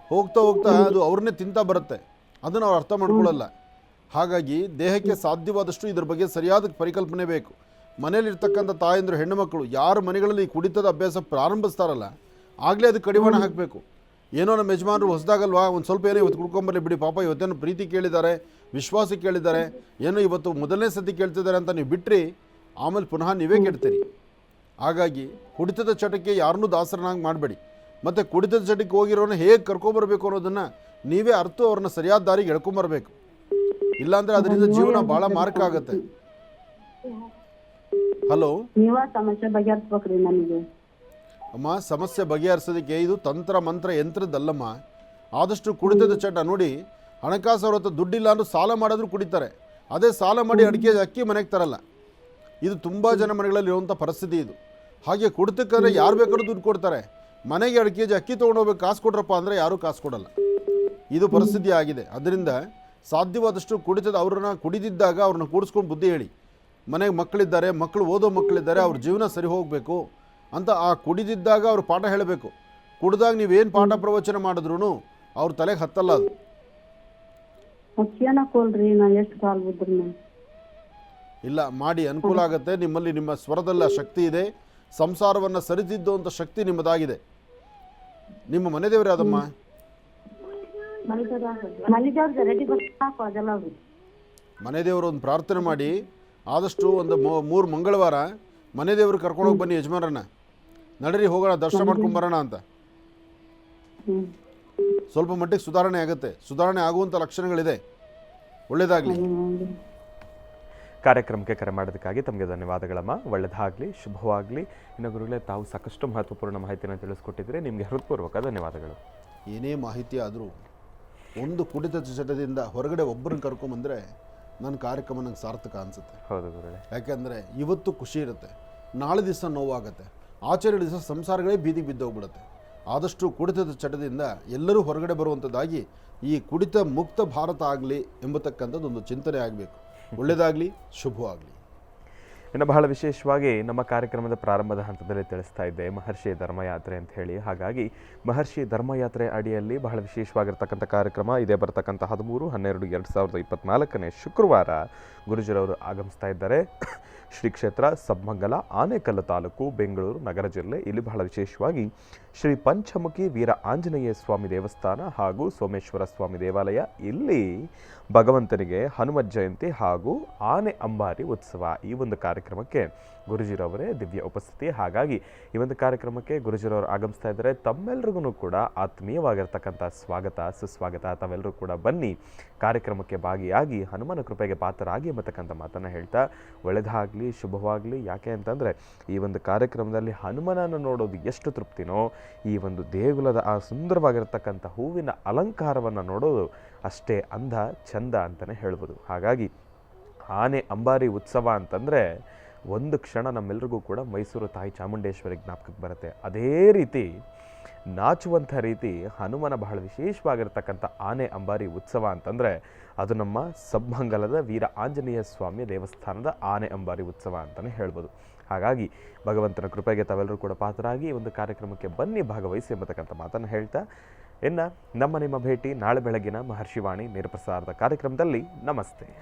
B: ಹೋಗ್ತಾ ಹೋಗ್ತಾ ಅದು ಅವ್ರನ್ನೇ ತಿಂತಾ ಬರುತ್ತೆ. ಅದನ್ನು ಅವ್ರು ಅರ್ಥ ಮಾಡ್ಕೊಳ್ಳಲ್ಲ. ಹಾಗಾಗಿ ದೇಹಕ್ಕೆ ಸಾಧ್ಯವಾದಷ್ಟು ಇದ್ರ ಬಗ್ಗೆ ಸರಿಯಾದ ಪರಿಕಲ್ಪನೆ ಬೇಕು. ಮನೇಲಿರ್ತಕ್ಕಂಥ ತಾಯಂದರು, ಹೆಣ್ಣು ಮಕ್ಕಳು ಯಾರ ಮನೆಗಳಲ್ಲಿ ಕುಡಿತದ ಅಭ್ಯಾಸ ಪ್ರಾರಂಭಿಸ್ತಾರಲ್ಲ ಆಗಲೇ ಅದಕ್ಕೆ ಕಡಿವಾಣ ಹಾಕಬೇಕು. ಏನೋ ನಮ್ಮ ಯಜಮಾನರು ಹೊಸದಾಗಲ್ವಾ, ಒಂದು ಸ್ವಲ್ಪ ಏನೋ ಇವತ್ತು ಕುಡ್ಕೊಂಬರಲಿ ಬಿಡಿ, ಪಾಪ ಇವತ್ತೇನು ಪ್ರೀತಿ ಕೇಳಿದ್ದಾರೆ, ವಿಶ್ವಾಸ ಕೇಳಿದ್ದಾರೆ, ಏನೋ ಇವತ್ತು ಮೊದಲನೇ ಸತಿ ಕೇಳ್ತಿದ್ದಾರೆ ಅಂತ ನೀವು ಬಿಟ್ಟರೆ ಆಮೇಲೆ ಪುನಃ ನೀವೇ ಕೆಡ್ತೀರಿ. ಹಾಗಾಗಿ ಕುಡಿತದ ಚಟಕ್ಕೆ ಯಾರನ್ನೂ ದಾಸರನಾಗಿ ಮಾಡಬೇಡಿ. ಮತ್ತು ಕುಡಿತದ ಚಟಕ್ಕೆ ಹೋಗಿರೋನ ಹೇಗೆ ಕರ್ಕೊಂಬರ್ಬೇಕು ಅನ್ನೋದನ್ನು ನೀವೇ ಅರ್ಥ ಅವ್ರನ್ನ ಸರಿಯಾದ ದಾರಿಗೆ ಎಳ್ಕೊಂಬರ್ಬೇಕು. ಇಲ್ಲಾಂದರೆ ಅದರಿಂದ ಜೀವನ ಭಾಳ ಮಾರ್ಕ್ ಆಗುತ್ತೆ. ಹಲೋ.
C: ನೀವ ಸಮಸ್ಯೆ ಬಗೆಹರಿಸ್ಬೇಕ್ರಿ ನನಗೆ.
B: ಅಮ್ಮ, ಸಮಸ್ಯೆ ಬಗೆಹರಿಸೋದಕ್ಕೆ ಇದು ತಂತ್ರ ಮಂತ್ರ ಯಂತ್ರದಲ್ಲಮ್ಮ. ಆದಷ್ಟು ಕುಡಿತದ ಚಟ ನೋಡಿ, ಹಣಕಾಸು ಅವ್ರ ಹತ್ರ ದುಡ್ಡಿಲ್ಲ ಅಂದ್ರೂ ಸಾಲ ಮಾಡಿದ್ರು ಕುಡಿತಾರೆ. ಅದೇ ಸಾಲ ಮಾಡಿ ಅಡಿಕೆ ಅಕ್ಕಿ ಮನೆಗೆ ತರಲ್ಲ. ಇದು ತುಂಬ ಜನ ಮನೆಗಳಲ್ಲಿ ಇರುವಂಥ ಪರಿಸ್ಥಿತಿ ಇದು. ಹಾಗೆ ಕುಡಿತಕ್ಕಂದ್ರೆ ಯಾರು ಬೇಕಾದ್ರೂ ದುಡ್ಡು ಕೊಡ್ತಾರೆ. ಮನೆಗೆ 2 kg ಅಕ್ಕಿ ತೊಗೊಂಡೋಗ್ಬೇಕು, ಕಾಸು ಕೊಡ್ರಪ್ಪ ಅಂದರೆ ಯಾರೂ ಕಾಸು ಕೊಡಲ್ಲ. ಇದು ಪರಿಸ್ಥಿತಿ ಆಗಿದೆ. ಅದರಿಂದ ಸಾಧ್ಯವಾದಷ್ಟು ಕುಡಿತದ ಅವ್ರನ್ನ ಕುಡಿದಿದ್ದಾಗ ಅವ್ರನ್ನ ಕೂಡಿಸ್ಕೊಂಡು ಬುದ್ಧಿ ಹೇಳಿ. ಮನೆಗೆ ಮಕ್ಕಳಿದ್ದಾರೆ, ಮಕ್ಕಳು ಓದೋ ಮಕ್ಕಳಿದ್ದಾರೆ, ಅವ್ರ ಜೀವನ ಸರಿ ಹೋಗಬೇಕು ಅಂತ ಆ ಕುಡಿದಿದ್ದಾಗ ಅವ್ರು ಪಾಠ ಹೇಳಬೇಕು. ಕುಡಿದಾಗ ನೀವೇನು ಪಾಠ ಪ್ರವಚನ ಮಾಡಿದ್ರೂ ಅವ್ರ ತಲೆಗೆ ಹತ್ತಲ್ಲ ಅದು.
C: ಕೇಳಕೋಲ್ರಿ ನಾ ಎಷ್ಟು ಕಾಲ್ ಬಿದ್ರಿ
B: ಇಲ್ಲ ಮಾಡಿ ಅನುಕೂಲ ಆಗುತ್ತೆ. ನಿಮ್ಮಲ್ಲಿ ನಿಮ್ಮ ಸ್ವರದಲ್ಲಿ ಆ ಶಕ್ತಿ ಇದೆ. ಸಂಸಾರವನ್ನು ಸರಿದಿದ್ದುವಂಥ ಶಕ್ತಿ ನಿಮ್ಮದಾಗಿದೆ. ನಿಮ್ಮ ಮನೆ ದೇವರು ಯಾವ್ದಮ್ಮ?
C: ಮಲ್ಲಿದೇವ್ರ ರೆಡಿ ಬರ್ತಾಕೋ ಅದೆಲ್ಲ
B: ಮನೆ ದೇವರು ಒಂದು ಪ್ರಾರ್ಥನೆ ಮಾಡಿ, ಆದಷ್ಟು ಒಂದು 3 ಮಂಗಳವಾರ ಮನೆ ದೇವ್ರಿಗೆ ಕರ್ಕೊಂಡೋಗಿ ಬನ್ನಿ ಯಜಮಾನರನ್ನ. ನಡೀರಿ ಹೋಗೋಣ ದರ್ಶನ ಮಾಡ್ಕೊಂಬರೋಣ ಅಂತ. ಸ್ವಲ್ಪ ಮಟ್ಟಿಗೆ ಸುಧಾರಣೆ ಆಗುತ್ತೆ. ಸುಧಾರಣೆ ಆಗುವಂಥ ಲಕ್ಷಣಗಳಿದೆ. ಒಳ್ಳೆಯದಾಗಲಿ.
A: ಕಾರ್ಯಕ್ರಮಕ್ಕೆ ಕರೆ ಮಾಡೋದಕ್ಕಾಗಿ ತಮಗೆ ಧನ್ಯವಾದಗಳಮ್ಮ. ಒಳ್ಳೆಯದಾಗಲಿ, ಶುಭವಾಗಲಿ. ಇನ್ನು ಗುರುಗಳೇ, ತಾವು ಸಾಕಷ್ಟು ಮಹತ್ವಪೂರ್ಣ ಮಾಹಿತಿಯನ್ನು ತಿಳಿಸ್ಕೊಟ್ಟಿದ್ರೆ ನಿಮಗೆ ಹೃತ್ಪೂರ್ವಕ ಧನ್ಯವಾದಗಳು.
B: ಏನೇ ಮಾಹಿತಿ ಆದರೂ ಒಂದು ಕುಡಿತ ಚಟದಿಂದ ಹೊರಗಡೆ ಒಬ್ಬರನ್ನ ಕರ್ಕೊಂಬಂದರೆ ನನ್ನ ಕಾರ್ಯಕ್ರಮ ನಂಗೆ ಸಾರ್ಥಕ ಅನಿಸುತ್ತೆ.
A: ಹೌದು ಗುರುಗಳೇ.
B: ಯಾಕೆಂದರೆ ಇವತ್ತು ಖುಷಿ ಇರುತ್ತೆ, ನಾಳೆ ದಿವಸ ನೋವಾಗುತ್ತೆ, ಆಚರಣೆ ದಿವಸ ಸಂಸಾರಗಳೇ ಬೀದಿಗೆ ಬಿದ್ದೋಗ್ಬಿಡುತ್ತೆ. ಆದಷ್ಟು ಕುಡಿತದ ಚಟದಿಂದ ಎಲ್ಲರೂ ಹೊರಗಡೆ ಬರುವಂಥದ್ದಾಗಿ ಈ ಕುಡಿತ ಮುಕ್ತ ಭಾರತ ಆಗಲಿ ಎಂಬತಕ್ಕಂಥದ್ದು ಒಂದು ಚಿಂತನೆ ಆಗಬೇಕು. ಒಳ್ಳೆಯದಾಗಲಿ, ಶುಭವಾಗಲಿ.
A: ಇನ್ನು ಬಹಳ ವಿಶೇಷವಾಗಿ ನಮ್ಮ ಕಾರ್ಯಕ್ರಮದ ಪ್ರಾರಂಭದ ಹಂತದಲ್ಲಿ ತಿಳಿಸ್ತಾ ಇದ್ದೆ ಮಹರ್ಷಿ ಧರ್ಮಯಾತ್ರೆ ಅಂತ ಹೇಳಿ. ಹಾಗಾಗಿ ಮಹರ್ಷಿ ಧರ್ಮಯಾತ್ರೆ ಅಡಿಯಲ್ಲಿ ಬಹಳ ವಿಶೇಷವಾಗಿರ್ತಕ್ಕಂಥ ಕಾರ್ಯಕ್ರಮ ಇದೇ ಬರ್ತಕ್ಕಂಥ 13/12/2024 ಶುಕ್ರವಾರ ಗುರುಜರವರು ಆಗಮಿಸ್ತಾ ಇದ್ದಾರೆ. ಶ್ರೀ ಕ್ಷೇತ್ರ ಸಬ್ಮಂಗಲ, ಆನೇಕಲ್ಲು ತಾಲೂಕು, ಬೆಂಗಳೂರು ನಗರ ಜಿಲ್ಲೆ. ಇಲ್ಲಿ ಬಹಳ ವಿಶೇಷವಾಗಿ ಶ್ರೀ ಪಂಚಮುಖಿ ವೀರ ಆಂಜನೇಯ ಸ್ವಾಮಿ ದೇವಸ್ಥಾನ ಹಾಗೂ ಸೋಮೇಶ್ವರ ಸ್ವಾಮಿ ದೇವಾಲಯ. ಇಲ್ಲಿ ಭಗವಂತನಿಗೆ ಹನುಮತ್ ಜಯಂತಿ ಹಾಗೂ ಆನೆ ಅಂಬಾರಿ ಉತ್ಸವ, ಈ ಒಂದು ಕಾರ್ಯಕ್ರಮಕ್ಕೆ ಗುರುಜಿರವರೇ ದಿವ್ಯ ಉಪಸ್ಥಿತಿ. ಹಾಗಾಗಿ ಈ ಒಂದು ಕಾರ್ಯಕ್ರಮಕ್ಕೆ ಗುರುಜಿರವರು ಆಗಮಿಸ್ತಾ ಇದ್ದಾರೆ. ತಮ್ಮೆಲ್ರಿಗೂ ಕೂಡ ಆತ್ಮೀಯವಾಗಿರ್ತಕ್ಕಂಥ ಸ್ವಾಗತ, ಸುಸ್ವಾಗತ. ತಾವೆಲ್ಲರೂ ಕೂಡ ಬನ್ನಿ, ಕಾರ್ಯಕ್ರಮಕ್ಕೆ ಭಾಗಿಯಾಗಿ ಹನುಮನ ಕೃಪೆಗೆ ಪಾತ್ರರಾಗಿ ಎಂಬತಕ್ಕಂಥ ಮಾತನ್ನು ಹೇಳ್ತಾ ಒಳ್ಳೆಯದಾಗಲಿ, ಶುಭವಾಗಲಿ. ಯಾಕೆ ಅಂತಂದರೆ ಈ ಒಂದು ಕಾರ್ಯಕ್ರಮದಲ್ಲಿ ಹನುಮನನ್ನು ನೋಡೋದು ಎಷ್ಟು ತೃಪ್ತಿನೋ, ಈ ಒಂದು ದೇಗುಲದ ಆ ಸುಂದರವಾಗಿರ್ತಕ್ಕಂಥ ಹೂವಿನ ಅಲಂಕಾರವನ್ನು ನೋಡೋದು ಅಷ್ಟೇ ಅಂದ ಚಂದ ಅಂತಲೇ ಹೇಳ್ಬೋದು. ಹಾಗಾಗಿ ಆನೆ ಅಂಬಾರಿ ಉತ್ಸವ ಅಂತಂದರೆ ಒಂದು ಕ್ಷಣ ನಮ್ಮೆಲ್ರಿಗೂ ಕೂಡ ಮೈಸೂರು ತಾಯಿ ಚಾಮುಂಡೇಶ್ವರಿ ಜ್ಞಾಪಕಕ್ಕೆ ಬರುತ್ತೆ. ಅದೇ ರೀತಿ ನಾಚುವಂಥ ರೀತಿ ಹನುಮನ ಬಹಳ ವಿಶೇಷವಾಗಿರ್ತಕ್ಕಂಥ ಆನೆ ಅಂಬಾರಿ ಉತ್ಸವ ಅಂತಂದರೆ ಅದು ನಮ್ಮ ಸಬ್ಮಂಗಲದ ವೀರ ಆಂಜನೇಯ ಸ್ವಾಮಿಯ ದೇವಸ್ಥಾನದ ಆನೆ ಅಂಬಾರಿ ಉತ್ಸವ ಅಂತಲೇ ಹೇಳ್ಬೋದು. ಹಾಗಾಗಿ ಭಗವಂತನ ಕೃಪೆಗೆ ತಾವೆಲ್ಲರೂ ಕೂಡ ಪಾತ್ರರಾಗಿ ಒಂದು ಕಾರ್ಯಕ್ರಮಕ್ಕೆ ಬನ್ನಿ, ಭಾಗವಹಿಸಿ ಎಂಬತಕ್ಕಂಥ ಮಾತನ್ನು ಹೇಳ್ತಾ ಇನ್ನು ನಿಮ್ಮ ಭೇಟಿ ನಾಳೆ ಬೆಳಗಿನ ಮಹರ್ಷಿವಾಣಿ ನೇರಪ್ರಸಾರದ ಕಾರ್ಯಕ್ರಮದಲ್ಲಿ. ನಮಸ್ತೆ.